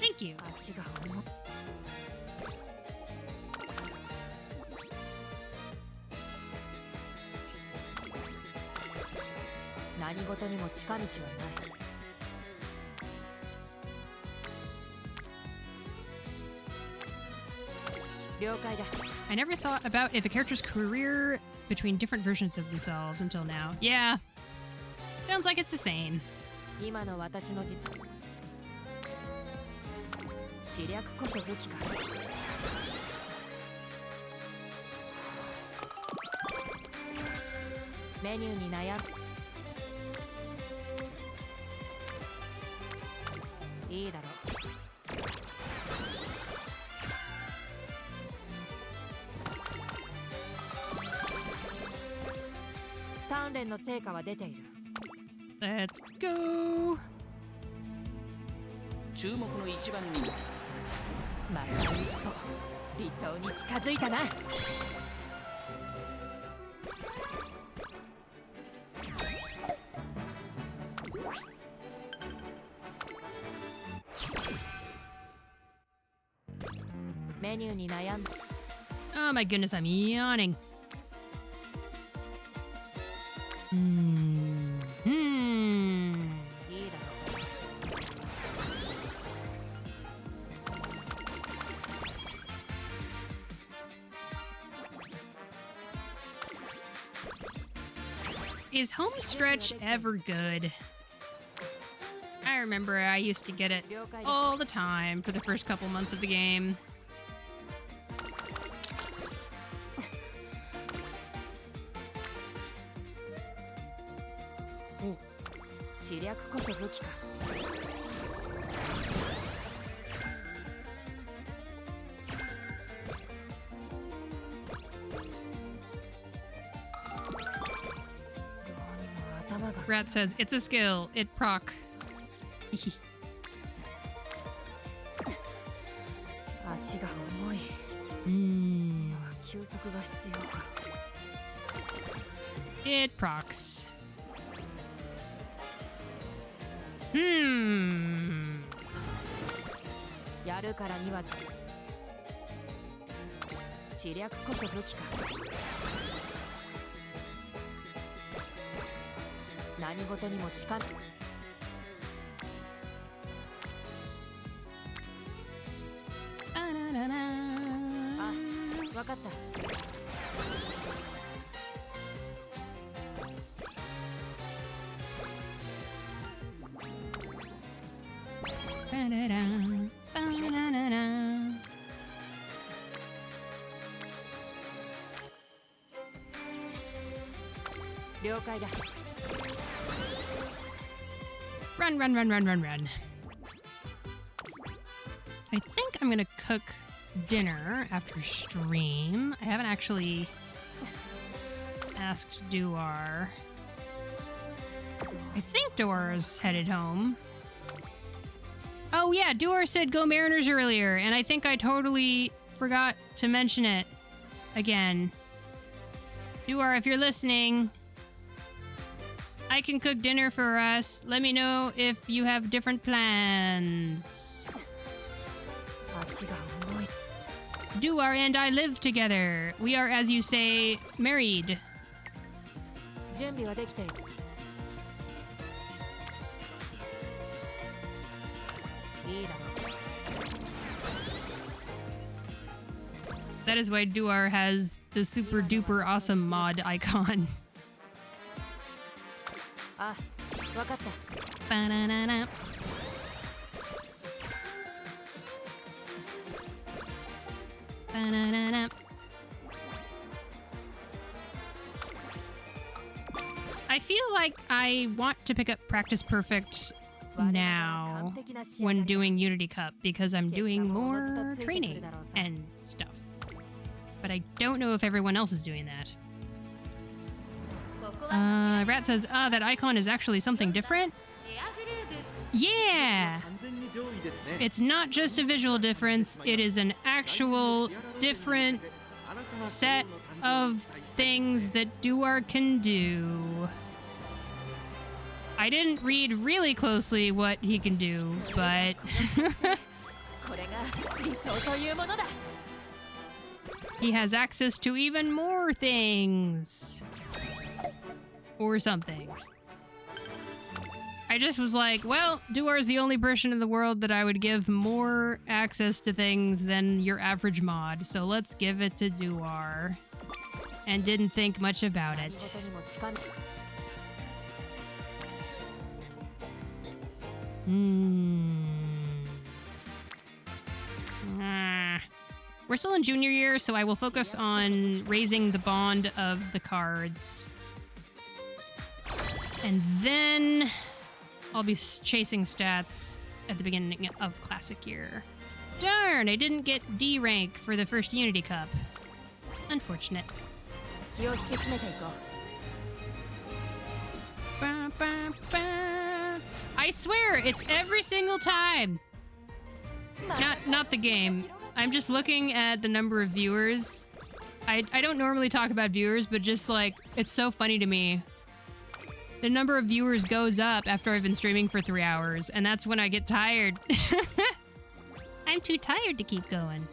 Thank you. 足が重い。何事にも近道はない。了解だ。 I never thought about if a character's career between different versions of themselves until now. Yeah. Sounds like it's the same. 今の私の実知略こそ武器か。メニューに悩む。いいだろう。鍛錬の成果は出ている。 Let's go. 注目の一番人気。また一歩理想に近づいたな。メニューに悩んだ。 Oh my goodness, I'm yawning. Hmm. いいだろう。 Is home stretch ever good? I remember I used to get it all the time for the first couple months of the game. 知略こそ武器か。どうにも頭が。 Rat says it's a skill. It proc. 足が重い。 Hmm. 今は休息が必要か。 It procs. Hmm. やるからには知略こそ武器か。何事にも近い。あ、わかった。 Ba-da-da, ba-da-da-da. Run, run, run, run, run, run. I think I'm gonna cook dinner after stream. I haven't actually asked Duar. I think Duar's headed home. Oh yeah, Duar said go Mariners earlier, and I think I totally forgot to mention it again. Duar, if you're listening, I can cook dinner for us. Let me know if you have different plans. Duar and I live together. We are, as you say, married. That is why Duar has the super duper awesome mod icon. Ba-na-na-na. Ba-na-na-na. I feel like I want to pick up Practice Perfect now when doing Unity Cup because I'm doing more training and stuff. But I don't know if everyone else is doing that. Rat says, that icon is actually something different? Yeah! 上位ですね。 It's not just a visual difference, it is an actual different set of things that Duar can do. I didn't read really closely what he can do, but これが理想というものだ。 he has access to even more things. Or something. I just was like, well, Duar is the only person in the world that I would give more access to things than your average mod, so let's give it to Duar. And didn't think much about it. 仕事にも近め We're still in junior year, so I will focus on raising the bond of the cards. And then I'll be chasing stats at the beginning of classic year. Darn, I didn't get D rank for the first Unity Cup. Unfortunate. 気を引き締めていこう。 Ba, ba, ba. I swear, it's every single time. Not the game. I'm just looking at the number of viewers. I don't normally talk about viewers, but just like, it's so funny to me. The number of viewers goes up after I've been streaming for 3 hours, and that's when I get tired. I'm too tired to keep going.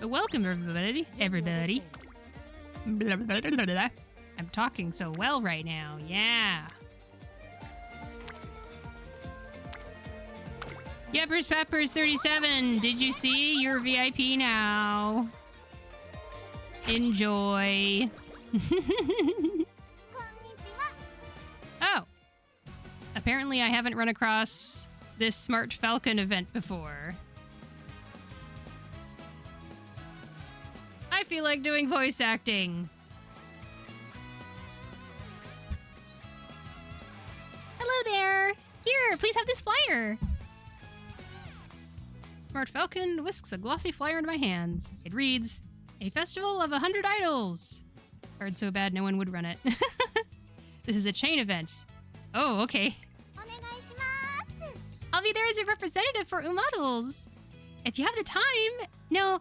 But welcome, everybody. Everybody. Blah, blah, blah, blah, blah. I'm talking so well right now. Yeah. Yeppers Peppers 37. Did you see? You're VIP now. Enjoy. Oh. Apparently I haven't run across this Smart Falcon event before. I feel like doing voice acting. Hello there. Here, please have this flyer. Smart Falcon whisks a glossy flyer into my hands. It reads, "A festival of 100 idols." Heard so bad no one would run it. This is a chain event. Oh, okay. I'll be there as a representative for Umamusume. If you have the time. No,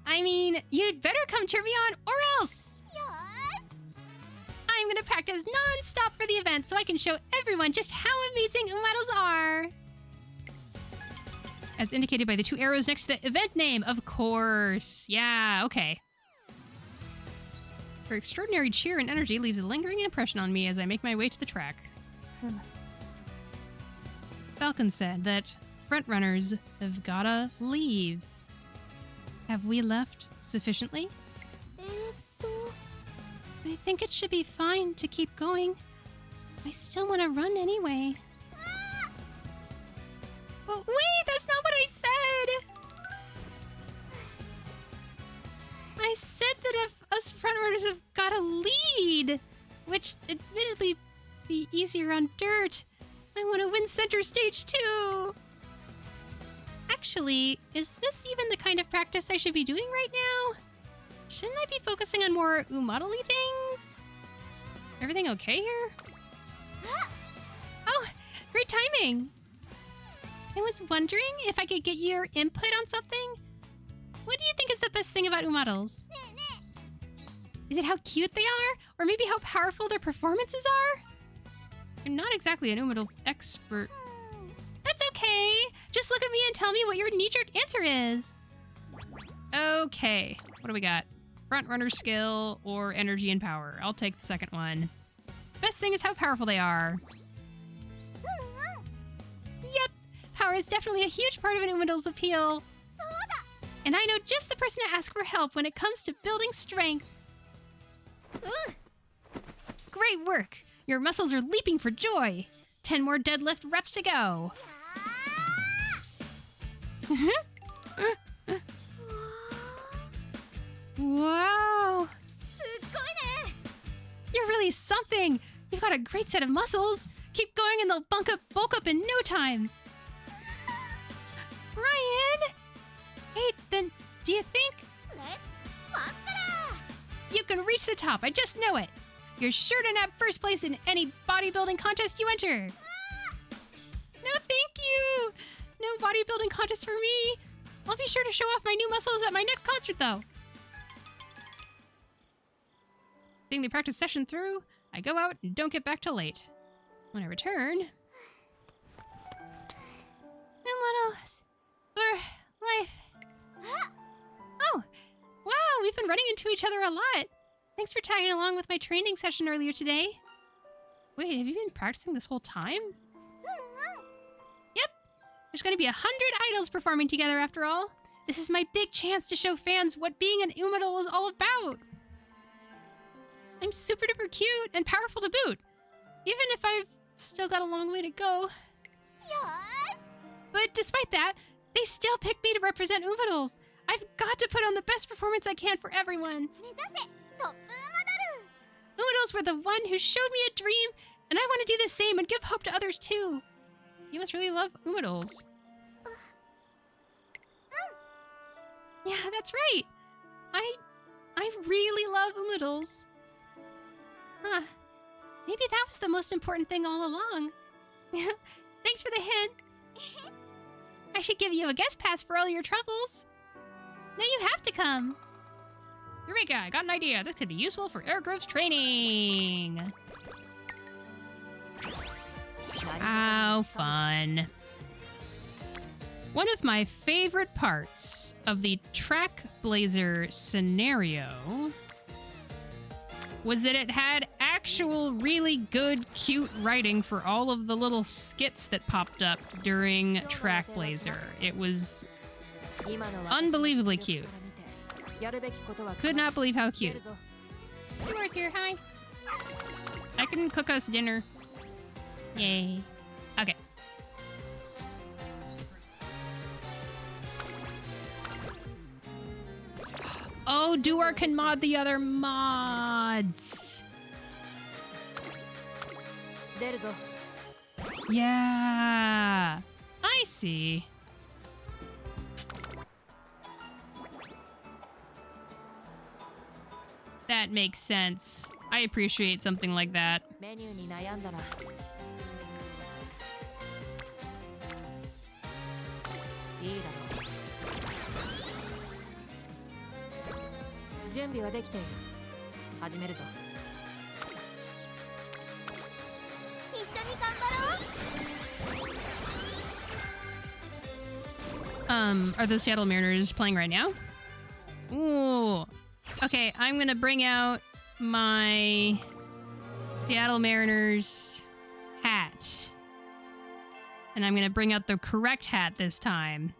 I mean, you'd better come cheer me on or else. I'm gonna practice non-stop for the event so I can show everyone just how amazing Umamusume are. As indicated by the 2 arrows next to the event name, of course. Yeah, okay. Her extraordinary cheer and energy leaves a lingering impression on me as I make my way to the track. Falcon said that frontrunners have gotta leave. Have we left sufficiently? I think it should be fine to keep going. I still want to run anyway. But wait, that's not what I said! I said that if us frontrunners have got to lead, which admittedly be easier on dirt, I want to win center stage too. Actually, is this even the kind of practice I should be doing right now? Shouldn't I be focusing on more Umamusume things? Everything okay here? Oh, great timing! I was wondering if I could get your input on something. What do you think is the best thing about Umamusume? Is it how cute they are? Or maybe how powerful their performances are? I'm not exactly an Umamusume expert. That's okay! Just look at me and tell me what your knee-jerk answer is. Okay, what do we got? Front runner skill or energy and power? I'll take the second one. Best thing is how powerful they are. Yep, power is definitely a huge part of an Umamusume's appeal. And I know just the person to ask for help when it comes to building strength. Great work! Your muscles are leaping for joy. 10 more deadlift reps to go. Wow! You're really something! You've got a great set of muscles! Keep going and they'll bulk up in no time! Ryan! Hey, then, do you think... You can reach the top, I just know it! You're sure to nab first place in any bodybuilding contest you enter! No, thank you! No, bodybuilding contest for me. I'll be sure to show off my new muscles at my next concert, though. Seeing the practice session through, I go out and don't get back till late. When I return... Models for life. Oh, wow, we've been running into each other a lot. Thanks for tagging along with my training session earlier today. Wait, have you been practicing this whole time? Yep, there's going to be 100 idols performing together after all. This is my big chance to show fans what being an Umadol is all about. I'm super duper cute and powerful to boot, even if I've still got a long way to go. But despite that, they still picked me to represent Umadols. I've got to put on the best performance I can for everyone. Umadols were the one who showed me a dream, and I want to do the same and give hope to others too. You must really love Umadols. Yeah, that's right. I really love Umadols. Huh. Maybe that was the most important thing all along. Thanks for the hint. I should give you a guest pass for all your troubles. Now you have to come. Eureka, I got an idea. This could be useful for Airgrove's training. How fun. One of my favorite parts of the Track Blazer scenario was that it had actual really good, cute writing for all of the little skits that popped up during Track Blazer. It was unbelievably cute. Could not believe how cute. Yours here, hi. I can cook us dinner. Yay. Okay. Oh, Duar can mod the other mods. Yeah. I see. That makes sense. I appreciate something like that. Are the Seattle Mariners playing right now? Ooh. Okay, I'm gonna bring out my Seattle Mariners hat. And I'm gonna bring out the correct hat this time.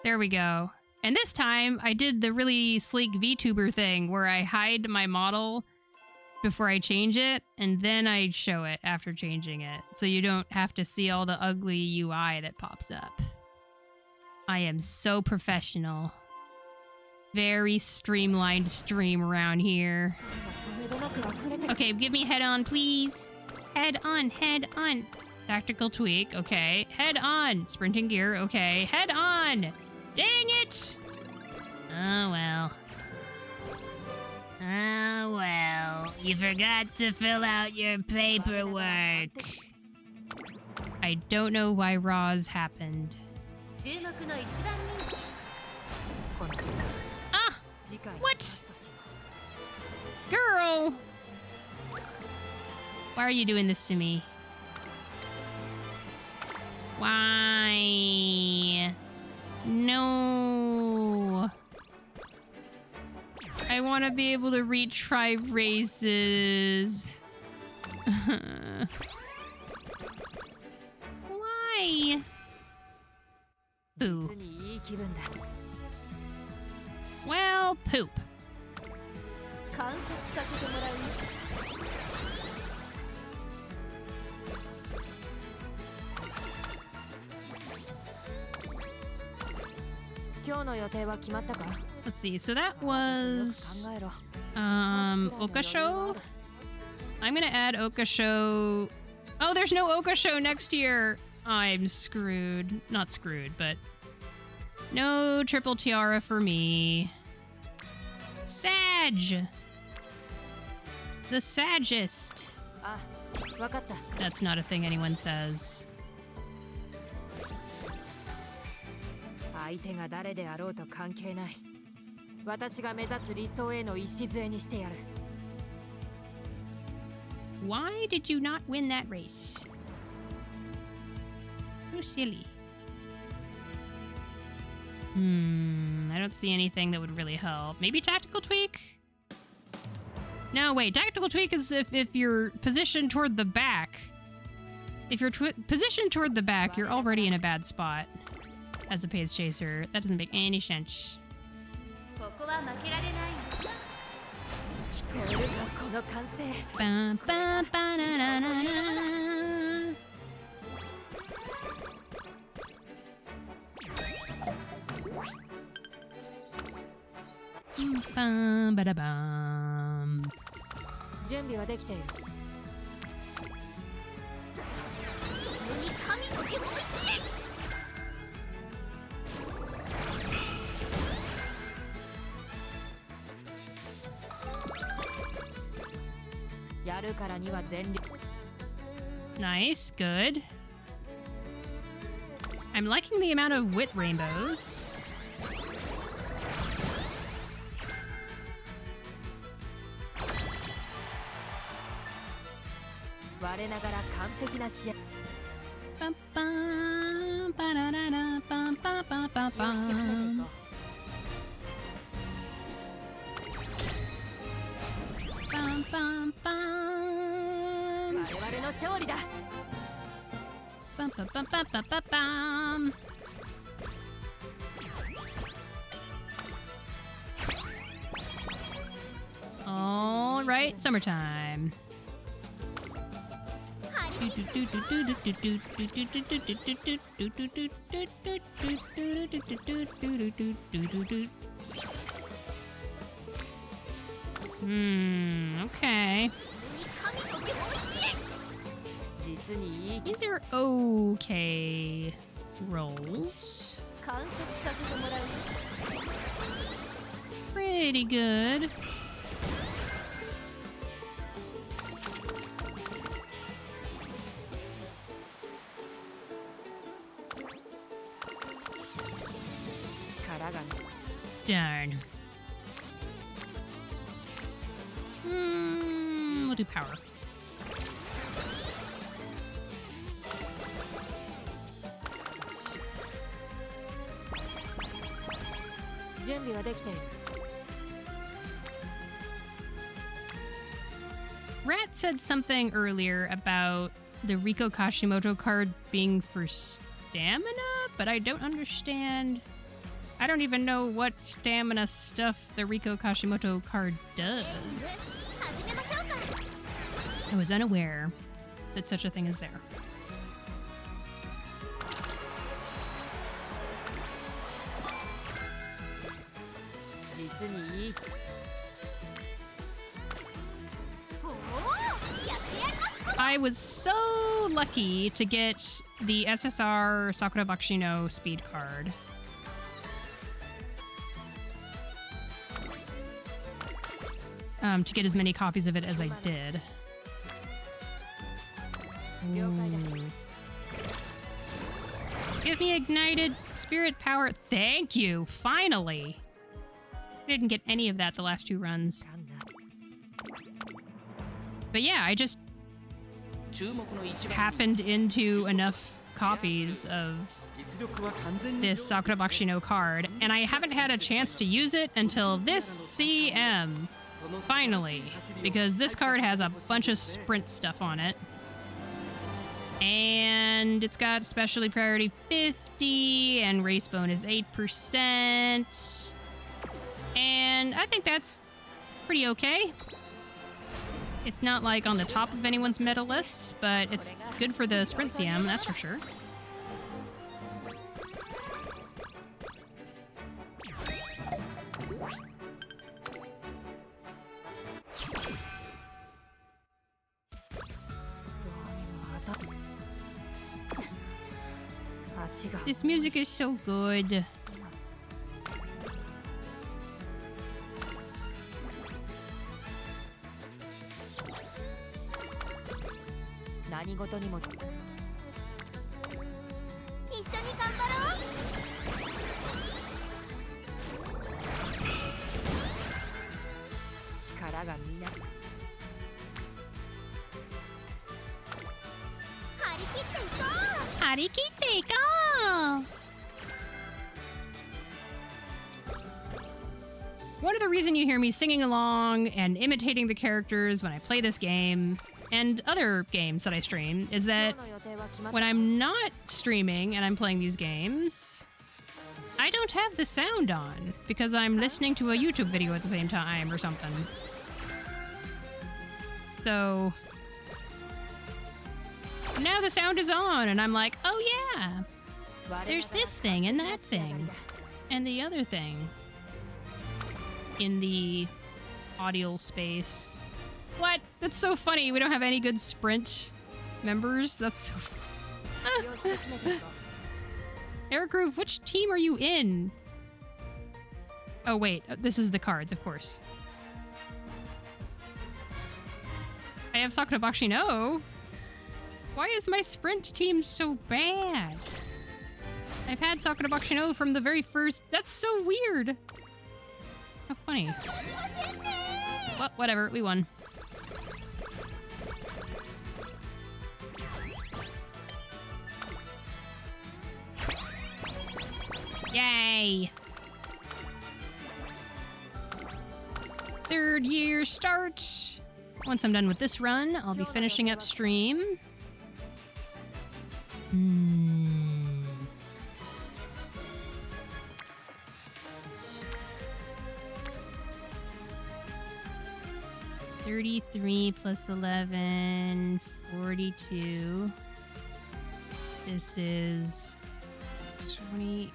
There we go. And this time, I did the really sleek VTuber thing where I hide my model before I change it, and then I show it after changing it. So you don't have to see all the ugly UI that pops up. I am so professional. Very streamlined stream around here. Okay, give me head on, please. Head on, head on. Tactical tweak, okay. Head on. Sprinting gear, okay. Head on. Dang it! Oh, well. Oh, well. You forgot to fill out your paperwork. I don't know why Roz happened. Ah! What? Girl! Why are you doing this to me? Why? No. I want to be able to retry races. Why? Ooh. Well, poop. Let's see, so that was Okasho. I'm gonna add Okasho. Oh, there's no Okasho next year. I'm screwed. Not screwed, but no triple tiara for me. Sag! The Saggist. That's not a thing anyone says. 相手が誰であろうと関係ない。私が目指す理想への礎にしてやる。 Why did you not win that race? So silly. I don't see anything that would really help. Maybe tactical tweak? No, wait. Tactical tweak is if you're positioned toward the back. If you're positioned toward the back, you're already in a bad spot as a pace chaser. That doesn't make any sense. ここは負けられない。聞こえるかこの歓声。 Bum, bum, ba-na-na-na-na. Bum, ba-da-bum. 準備はできている。に神の手を置いて。やるからには全力。 Nice, good. I'm liking the amount of wit rainbows. 我ながら完璧な試合。 Bum, bum, ba-da-da-da, bum, ba, ba, ba, bum. Bum, bum, bum. 我々の勝利だ。 Bum, bum, bum, bum, bum, bum, bum. All right, summertime. Okay. 実にいい。 These are okay rolls. 観察させてもらう。 Pretty good. Darn. We'll do power. Rat said something earlier about the Riko Kashimoto card being for stamina, but I don't understand. I don't even know what stamina stuff the Riko Kashimoto card does. I was unaware that such a thing is there. I was so lucky to get the SSR Sakura Bakshi no speed card. To get as many copies of it as I did. Ooh. Give me ignited spirit power. Thank you. Finally. I didn't get any of that the last two runs. But yeah, I just happened into enough copies of this Sakura Bakshi no card, and I haven't had a chance to use it until this CM. Finally, because this card has a bunch of sprint stuff on it. And it's got specialty priority 50 and race bonus 8%. And I think that's pretty okay. It's not like on the top of anyone's meta lists, but it's good for the sprint CM, that's for sure. This music is so good. 力がみな張り切っていこう。張り切っていこう! One of the reasons you hear me singing along and imitating the characters when I play this game and other games that I stream is that when I'm not streaming and I'm playing these games, I don't have the sound on because I'm listening to a YouTube video at the same time or something. So now the sound is on and I'm like, oh yeah, there's this thing and that thing and the other thing in the audio space. What? That's so funny. We don't have any good sprint members. That's so funny. Eric Groove, which team are you in? Oh wait, this is the cards, of course. I have Sakura Bakshi no. Why is my sprint team so bad? I've had Sakura Bakshi no from the very first. That's so weird. How funny. Well, whatever, we won. Yay! Third year start. Once I'm done with this run, I'll be finishing up stream. 33 plus 11, 42. This is 27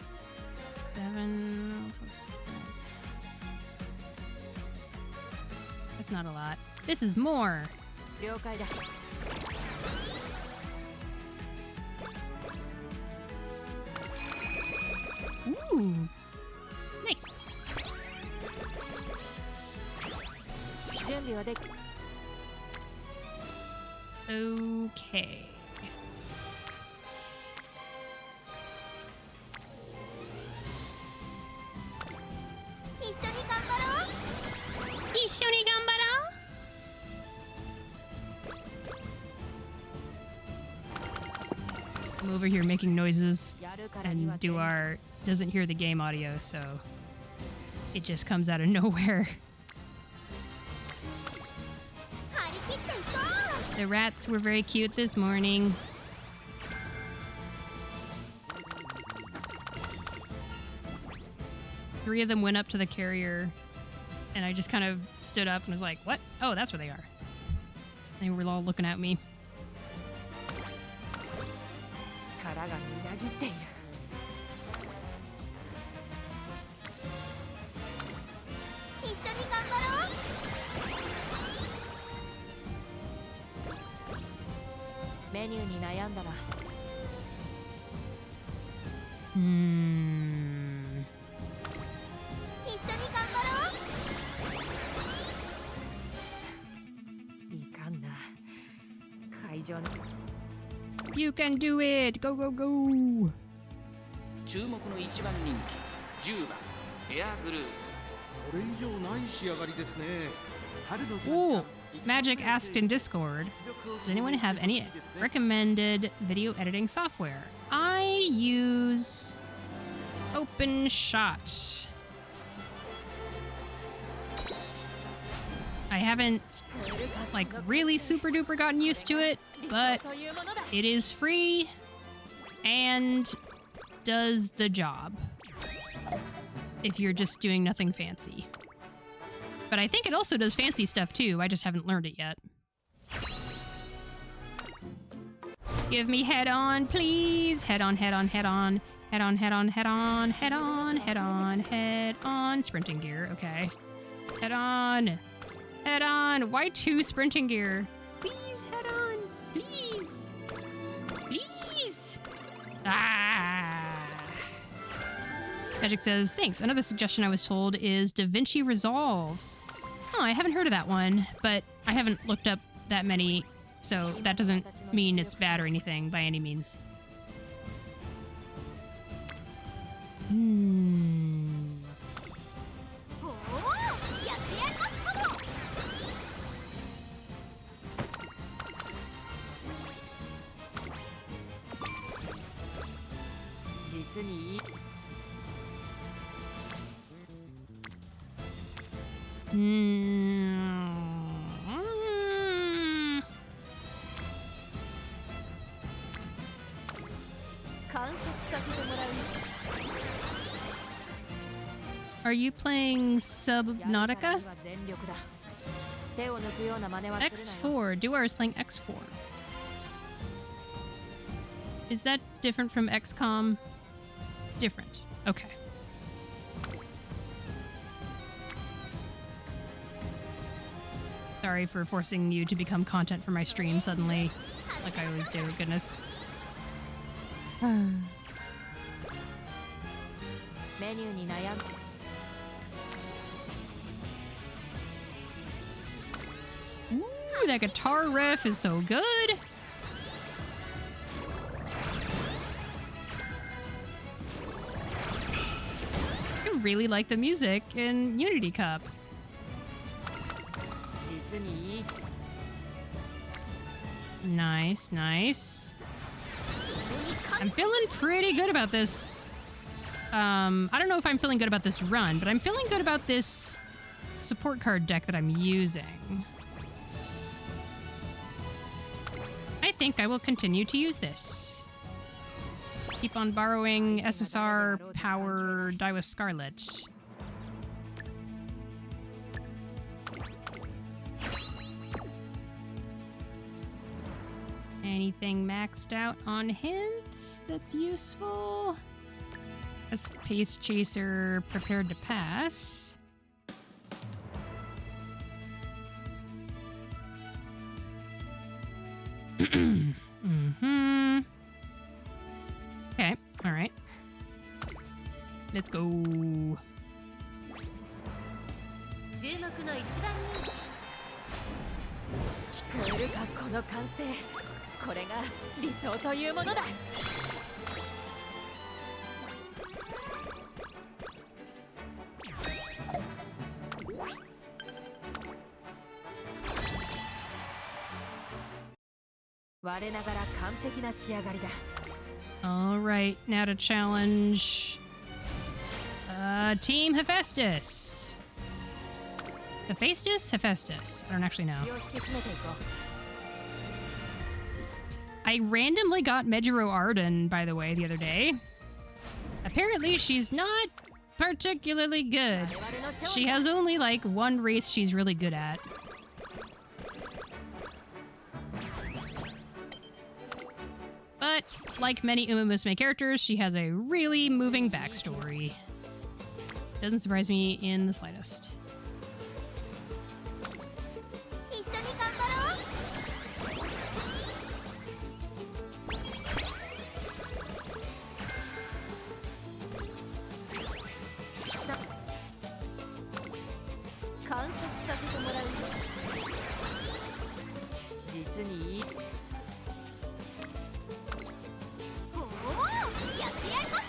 plus 6. That's not a lot. This is more. 了解だ Ooh. Nice. 準備はでき Okay. I'm over here making noises, and Duar doesn't hear the game audio, so it just comes out of nowhere. The rats were very cute this morning. Three of them went up to the carrier, and I just kind of stood up and was like, what? Oh, that's where they are. They were all looking at me. 力がみなぎっている一緒に頑張ろう。メニューに悩んだら一緒に頑張ろう。いかんな会場に You can do it! Go, go, go! 注目の一番人気10番エアグルーヴ。これ以上ない仕上がりですね。春の参加 Ooh, Magic asked in Discord, does anyone have any recommended video editing software? I use OpenShot. I haven't, like, really super duper gotten used to it, but it is free and does the job if you're just doing nothing fancy. But I think it also does fancy stuff too, I just haven't learned it yet. Give me head on, please! Head on, head on, head on. Head on, head on, head on, head on, head on, head on. Sprinting gear, okay. Head on! Head on! Why 2 sprinting gear? Please, head on! Please! Please! Ah! Magic says, thanks. Another suggestion I was told is DaVinci Resolve. Oh, I haven't heard of that one, but I haven't looked up that many, so that doesn't mean it's bad or anything by any means. にいい 観察させてもらう Are you playing Subnautica? 全力だ手を抜くような真似はするなよ X4. Duar is playing X4. Is that different from XCOM? Different. Okay. Sorry for forcing you to become content for my stream suddenly, like I always do. Goodness. メニューに悩む Ooh, that guitar riff is so good. I really like the music in Unity Cup. 実にいい Nice, nice. I'm feeling pretty good about this. I don't know if I'm feeling good about this run, but I'm feeling good about this support card deck that I'm using. I think I will continue to use this. Keep on borrowing SSR power Daiwa Scarlet. Anything maxed out on hints that's useful? A Space Chaser prepared to pass. Mm-hmm. Okay, alright. Let's go. 注目の一番人気聞こえるかこの歓声これが理想というものだ 我ながら完璧な仕上がりだ Alright, now to challenge Team Hephaestus. Hephaestus? Hephaestus. I don't actually know. 気を引き締めていこう I randomly got Mejiro Arden, by the way, the other day. Apparently, she's not particularly good. She has only, like, one race she's really good at. But, like many Umamusume characters, she has a really moving backstory. Doesn't surprise me in the slightest. 一緒に頑張ろう さ観察させてもらう実にいい おおやってやります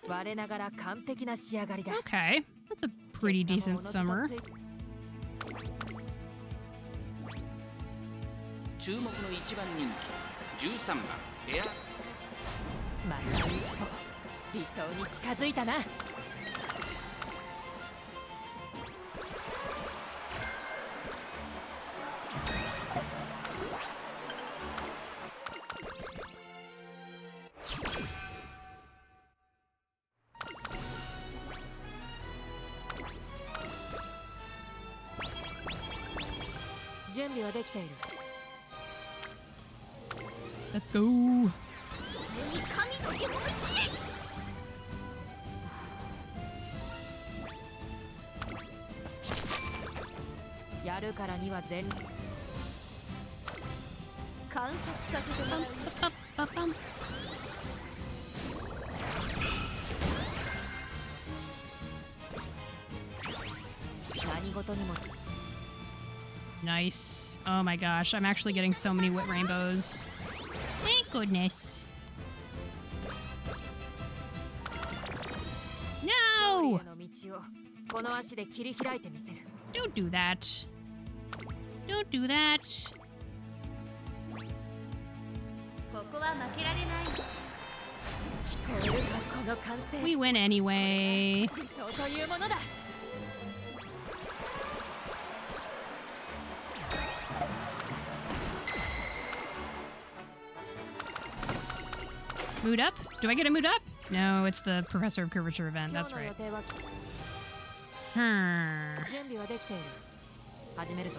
もの 我ながら完璧な仕上がりだ Okay, that's a pretty decent summer. 注目の一番人気13番エアまた一歩理想に近づいたな 準備はできている Let's go. に神の手を置いて やるからには全観察させてもらう Ba-bum. 何事にも Nice. Oh my gosh, I'm actually getting so many wit rainbows. Thank goodness. 勝利 No! への道をこの足で切り開いてみせる Don't do that. Don't do that. ここは負けられない。聞こえるかこの歓声。 We win anyway. そうというものだ。 Mood up? Do I get a mood up? No, it's the Professor of Curvature event. That's 今日の right. 予定は Hmm. 準備はできている。始めるぞ。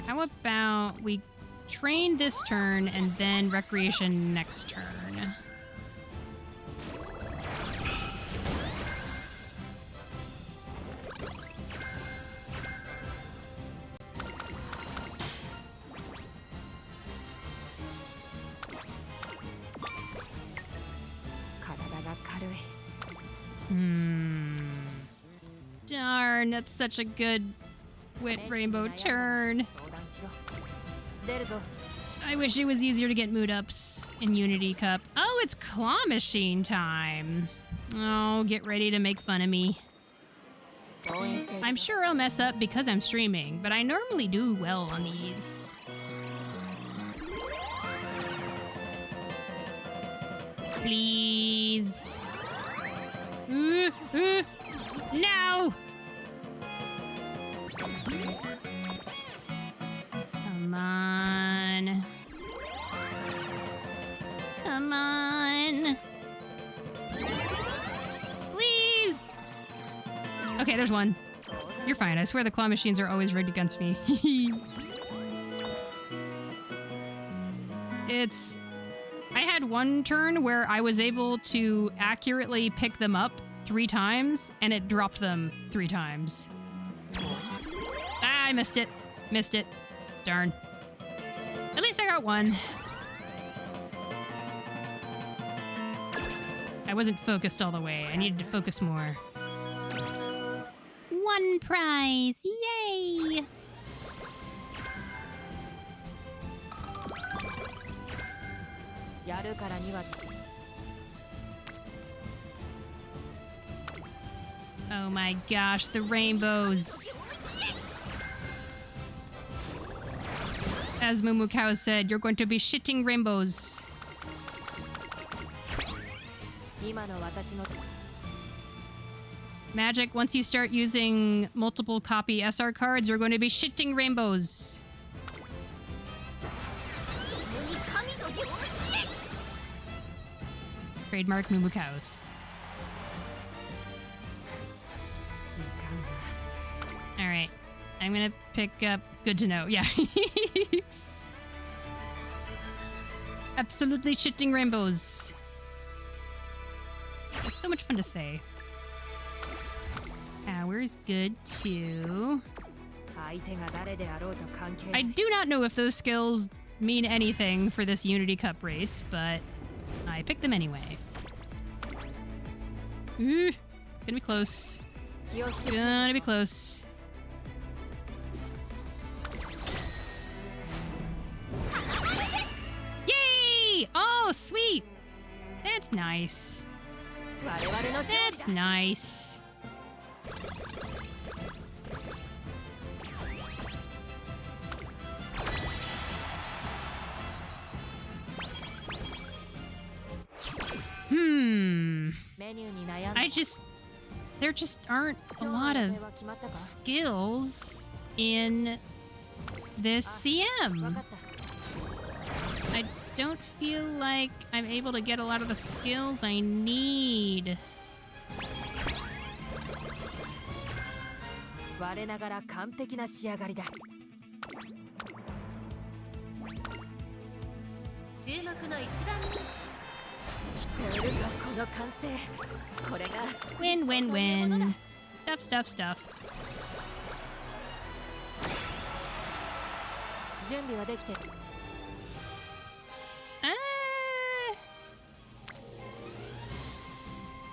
How about we train this turn and then recreation next turn? Darn, that's such a good wit rainbow turn. 相談しろ。出るぞ。 I wish it was easier to get mood ups in Unity Cup. Oh, it's claw machine time. Oh, get ready to make fun of me. 応援しているぞ。 I'm sure I'll mess up because I'm streaming, but I normally do well on these. Please. No! Come on. Come on. Please! Okay, there's one. You're fine. I swear the claw machines are always rigged against me. It's... I had one turn where I was able to accurately pick them up 3 times, and it dropped them 3 times. Ah, I missed it. Missed it. Darn. At least I got one. I wasn't focused all the way. I needed to focus more. 1 prize! Yay! Oh my gosh, the rainbows. As Mumukao said, you're going to be shitting rainbows. Magic, once you start using multiple copy SR cards, you're going to be shitting rainbows. Trademark Mumukao's. Alright. I'm gonna pick up... Good to know. Yeah. Absolutely shitting rainbows. It's so much fun to say. Power's good too. I do not know if those skills mean anything for this Unity Cup race, but I picked them anyway. Ooh, it's gonna be close. Gonna be close. Yay! Oh, sweet! That's nice. That's nice. There just aren't a lot of skills in this CM. I don't feel like I'm able to get a lot of the skills I need. Win, win, win. Stuff, stuff, stuff.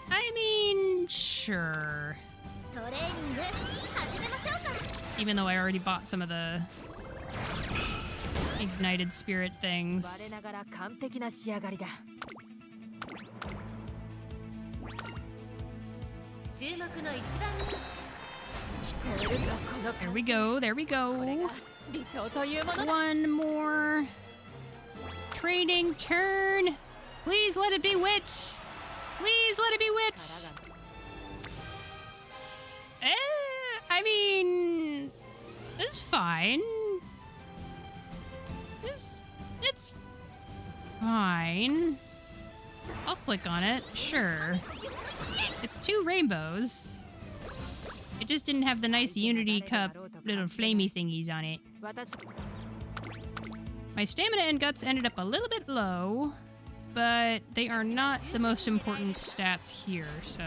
I mean, sure. Even though I already bought some of the ignited spirit things. There we go, there we go. 理想というものだ。 One more training turn. Please let it be wit. Please let it be wit. I mean, it's fine. It's fine. I'll click on it. Sure. It's 2 rainbows. It just didn't have the nice Unity Cup little flamey thingies on it. 私 My stamina and guts ended up a little bit low, but they are not the most important stats here, so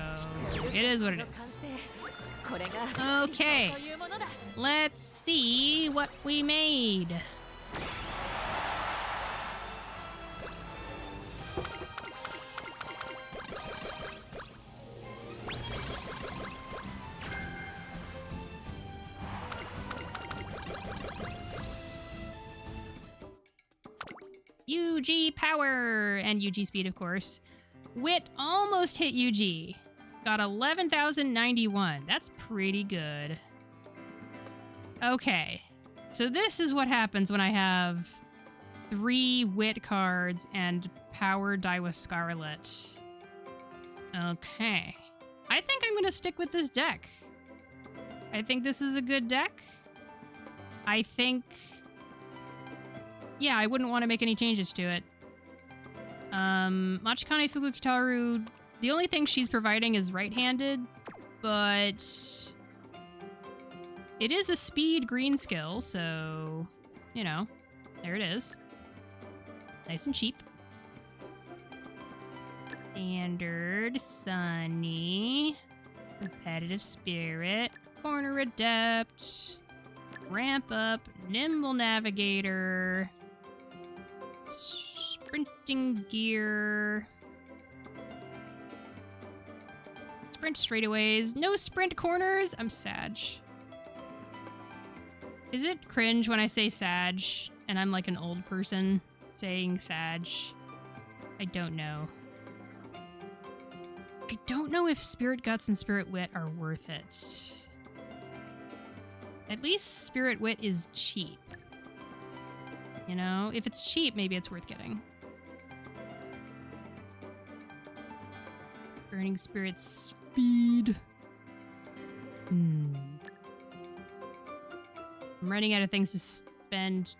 it is what it の完 is. 成。これが Okay, 理想というものだ。 let's see what we made. UG power and UG speed, of course. Wit almost hit UG. Got 11,091. That's pretty good. Okay. So this is what happens when I have 3 Wit cards and Power Daiwa Scarlet. Okay. I think I'm going to stick with this deck. I think this is a good deck. I think... Yeah, I wouldn't want to make any changes to it. Machikane Fukukitaru, the only thing she's providing is right-handed, but it is a speed green skill, so, you know, there it is. Nice and cheap. Standard, Sunny, Competitive Spirit, Corner Adept, Ramp Up, Nimble Navigator, Sprinting Gear, Sprint Straightaways, no Sprint Corners. I'm Sag. Is it cringe when I say Sag and I'm like an old person saying Sag? I don't know. I don't know if Spirit Guts and Spirit Wit are worth it. At least Spirit Wit is cheap. You know, if it's cheap, maybe it's worth getting. Burning Spirit Speed. I'm running out of things to spend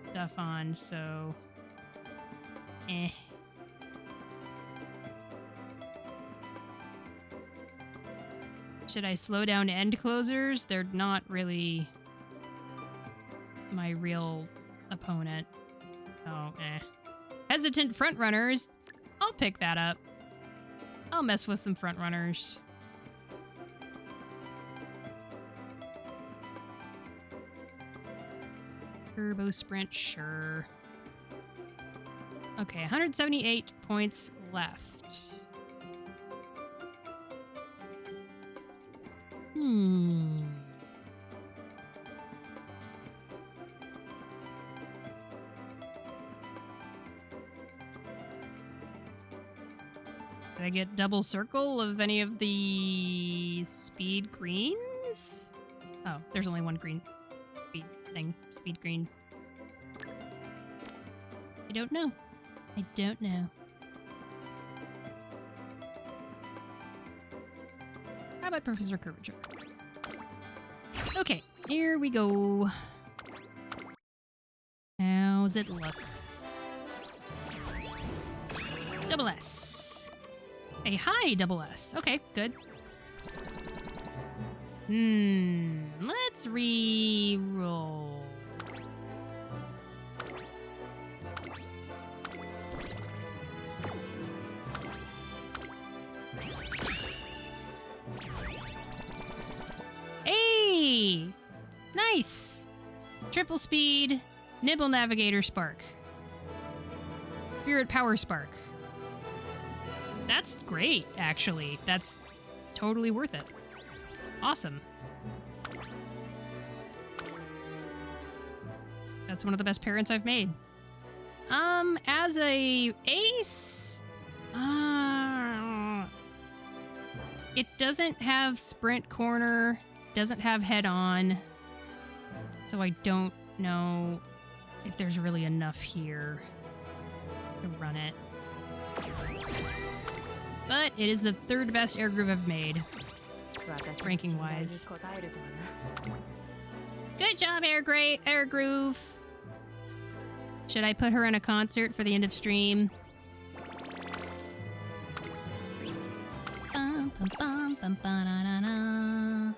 stuff on, so... Eh. Should I slow down end closers? They're not really my real opponent. Oh, eh. Hesitant front runners. I'll pick that up. I'll mess with some front runners. Turbo sprint, sure. Okay, 178 points left. Did I get double circle of any of the speed greens? Oh, there's only one green speed thing. Speed green. I don't know. I don't know. How about Professor Curvature? Okay, here we go. How's it look? Double S. A high double S. Okay, good. Let's re-roll. Hey! Nice! Triple speed, Nibble Navigator Spark. Spirit Power Spark. That's great, actually. That's totally worth it. Awesome. That's one of the best parents I've made. As a ace, it doesn't have sprint corner, doesn't have head on, so I don't know if there's really enough here to run it. But it is the third best air groove I've made, ranking-wise. Good job, Air Groove! Should I put her in a concert for the end of stream? Bum, bum, bum, bum, ba-da-da-da.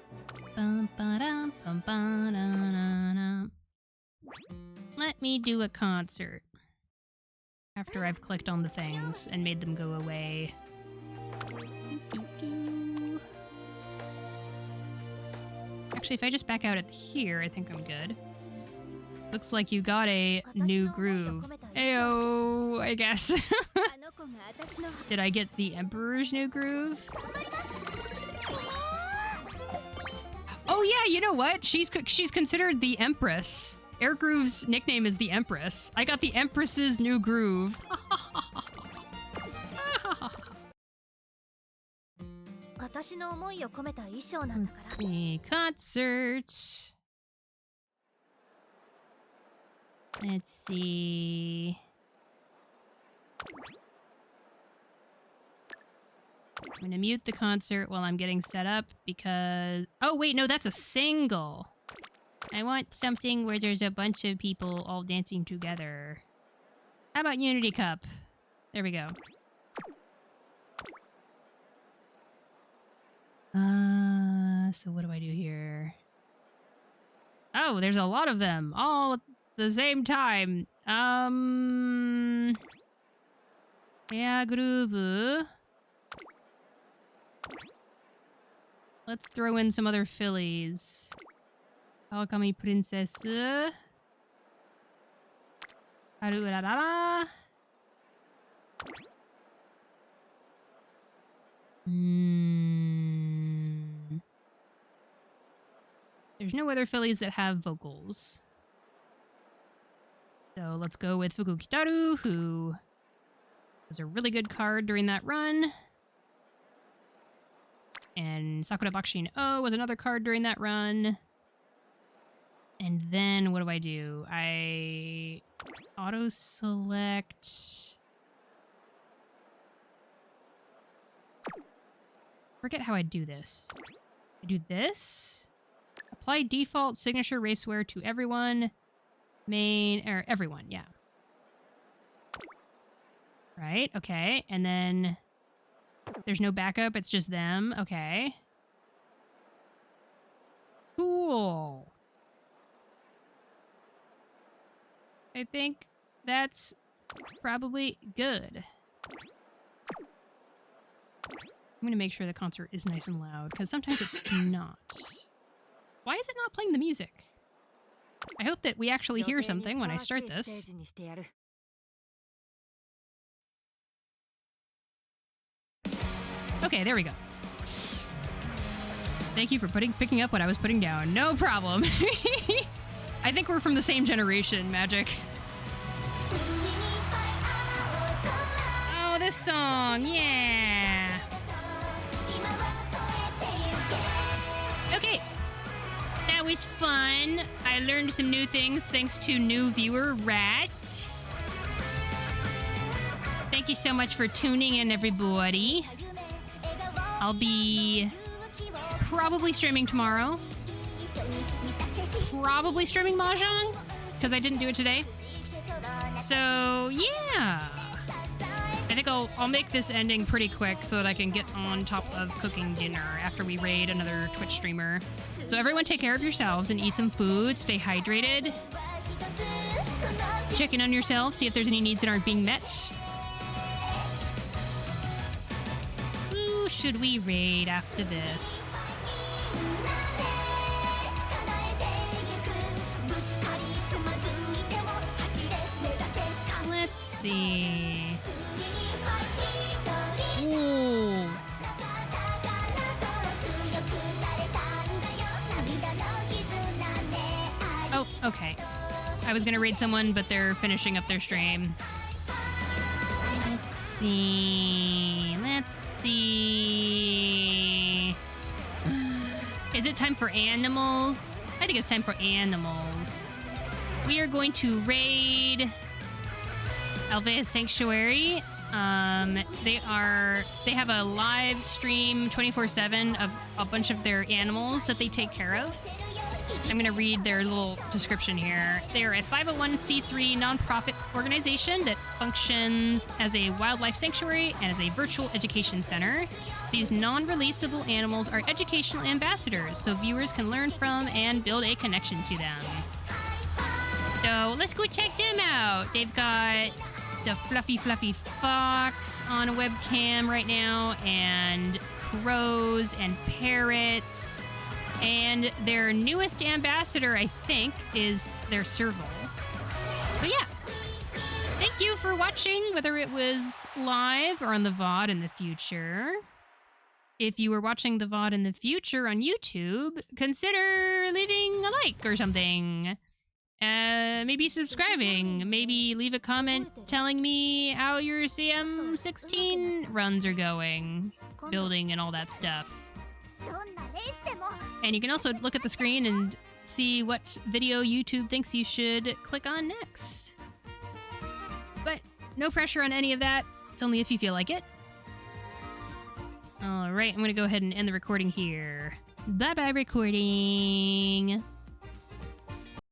Bum, ba-dum, bum, ba-da-da-da. Let me do a concert. After I've clicked on the things and made them go away. Doo-doo-doo. Actually, if I just back out at here, I think I'm good. Looks like you got a new groove. Ayo, I guess. Did I get the Emperor's new groove? Oh yeah, you know what? She's considered the Empress. Air Groove's nickname is the Empress. I got the Empress's new groove. Let's see, concert. Let's see. I'm gonna mute the concert while I'm getting set up because... Oh wait, no, that's a single. I want something where there's a bunch of people all dancing together. How about Unity Cup? There we go. So what do I do here? Oh, there's a lot of them, all at the same time. Yeah, groove. Let's throw in some other fillies. Kawakami Princess. Haruurara. There's no other fillies that have vocals. So let's go with Fukukitaru, who was a really good card during that run. And Sakura Bakushin O was another card during that run. And then what do? I auto-select... Forget how I do this. I do this. Apply default signature racewear to everyone. Everyone, yeah. Right, okay. And then there's no backup, it's just them. Okay. Cool. I think that's probably good. I'm gonna make sure the concert is nice and loud, because sometimes it's not. Why is it not playing the music? I hope that we actually hear something when I start this. Okay, there we go. Thank you for picking up what I was putting down. No problem. I think we're from the same generation, Magic. Oh, this song, yeah. Okay. That was fun. I learned some new things thanks to new viewer, Rat. Thank you so much for tuning in, everybody. I'll be probably streaming tomorrow. Probably streaming Mahjong, because I didn't do it today. So, yeah. I think I'll make this ending pretty quick so that I can get on top of cooking dinner after we raid another Twitch streamer. So everyone take care of yourselves and eat some food, stay hydrated. Check in on yourself, see if there's any needs that aren't being met. Who should we raid after this? Let's see. Ooh. Oh, okay. I was gonna raid someone, but they're finishing up their stream. Let's see. Let's see. Is it time for animals? I think it's time for animals. we are going to raid Alvea's Sanctuary. They have a live stream 24/7 of a bunch of their animals that they take care of. I'm going to read their little description here. They are a 501c3 nonprofit organization that functions as a wildlife sanctuary and as a virtual education center. These non-releasable animals are educational ambassadors, so viewers can learn from and build a connection to them. So let's go check them out. They've got the fluffy fox on a webcam right now, and crows and parrots. And their newest ambassador, I think, is their serval. But yeah, thank you for watching, whether it was live or on the VOD in the future. If you were watching the VOD in the future on YouTube, consider leaving a like or something. Maybe subscribing. Maybe leave a comment telling me how your CM16 runs are going. Building and all that stuff. And you can also look at the screen and see what video YouTube thinks you should click on next. But no pressure on any of that. It's only if you feel like it. Alright, I'm going to go ahead and end the recording here. Bye-bye, recording.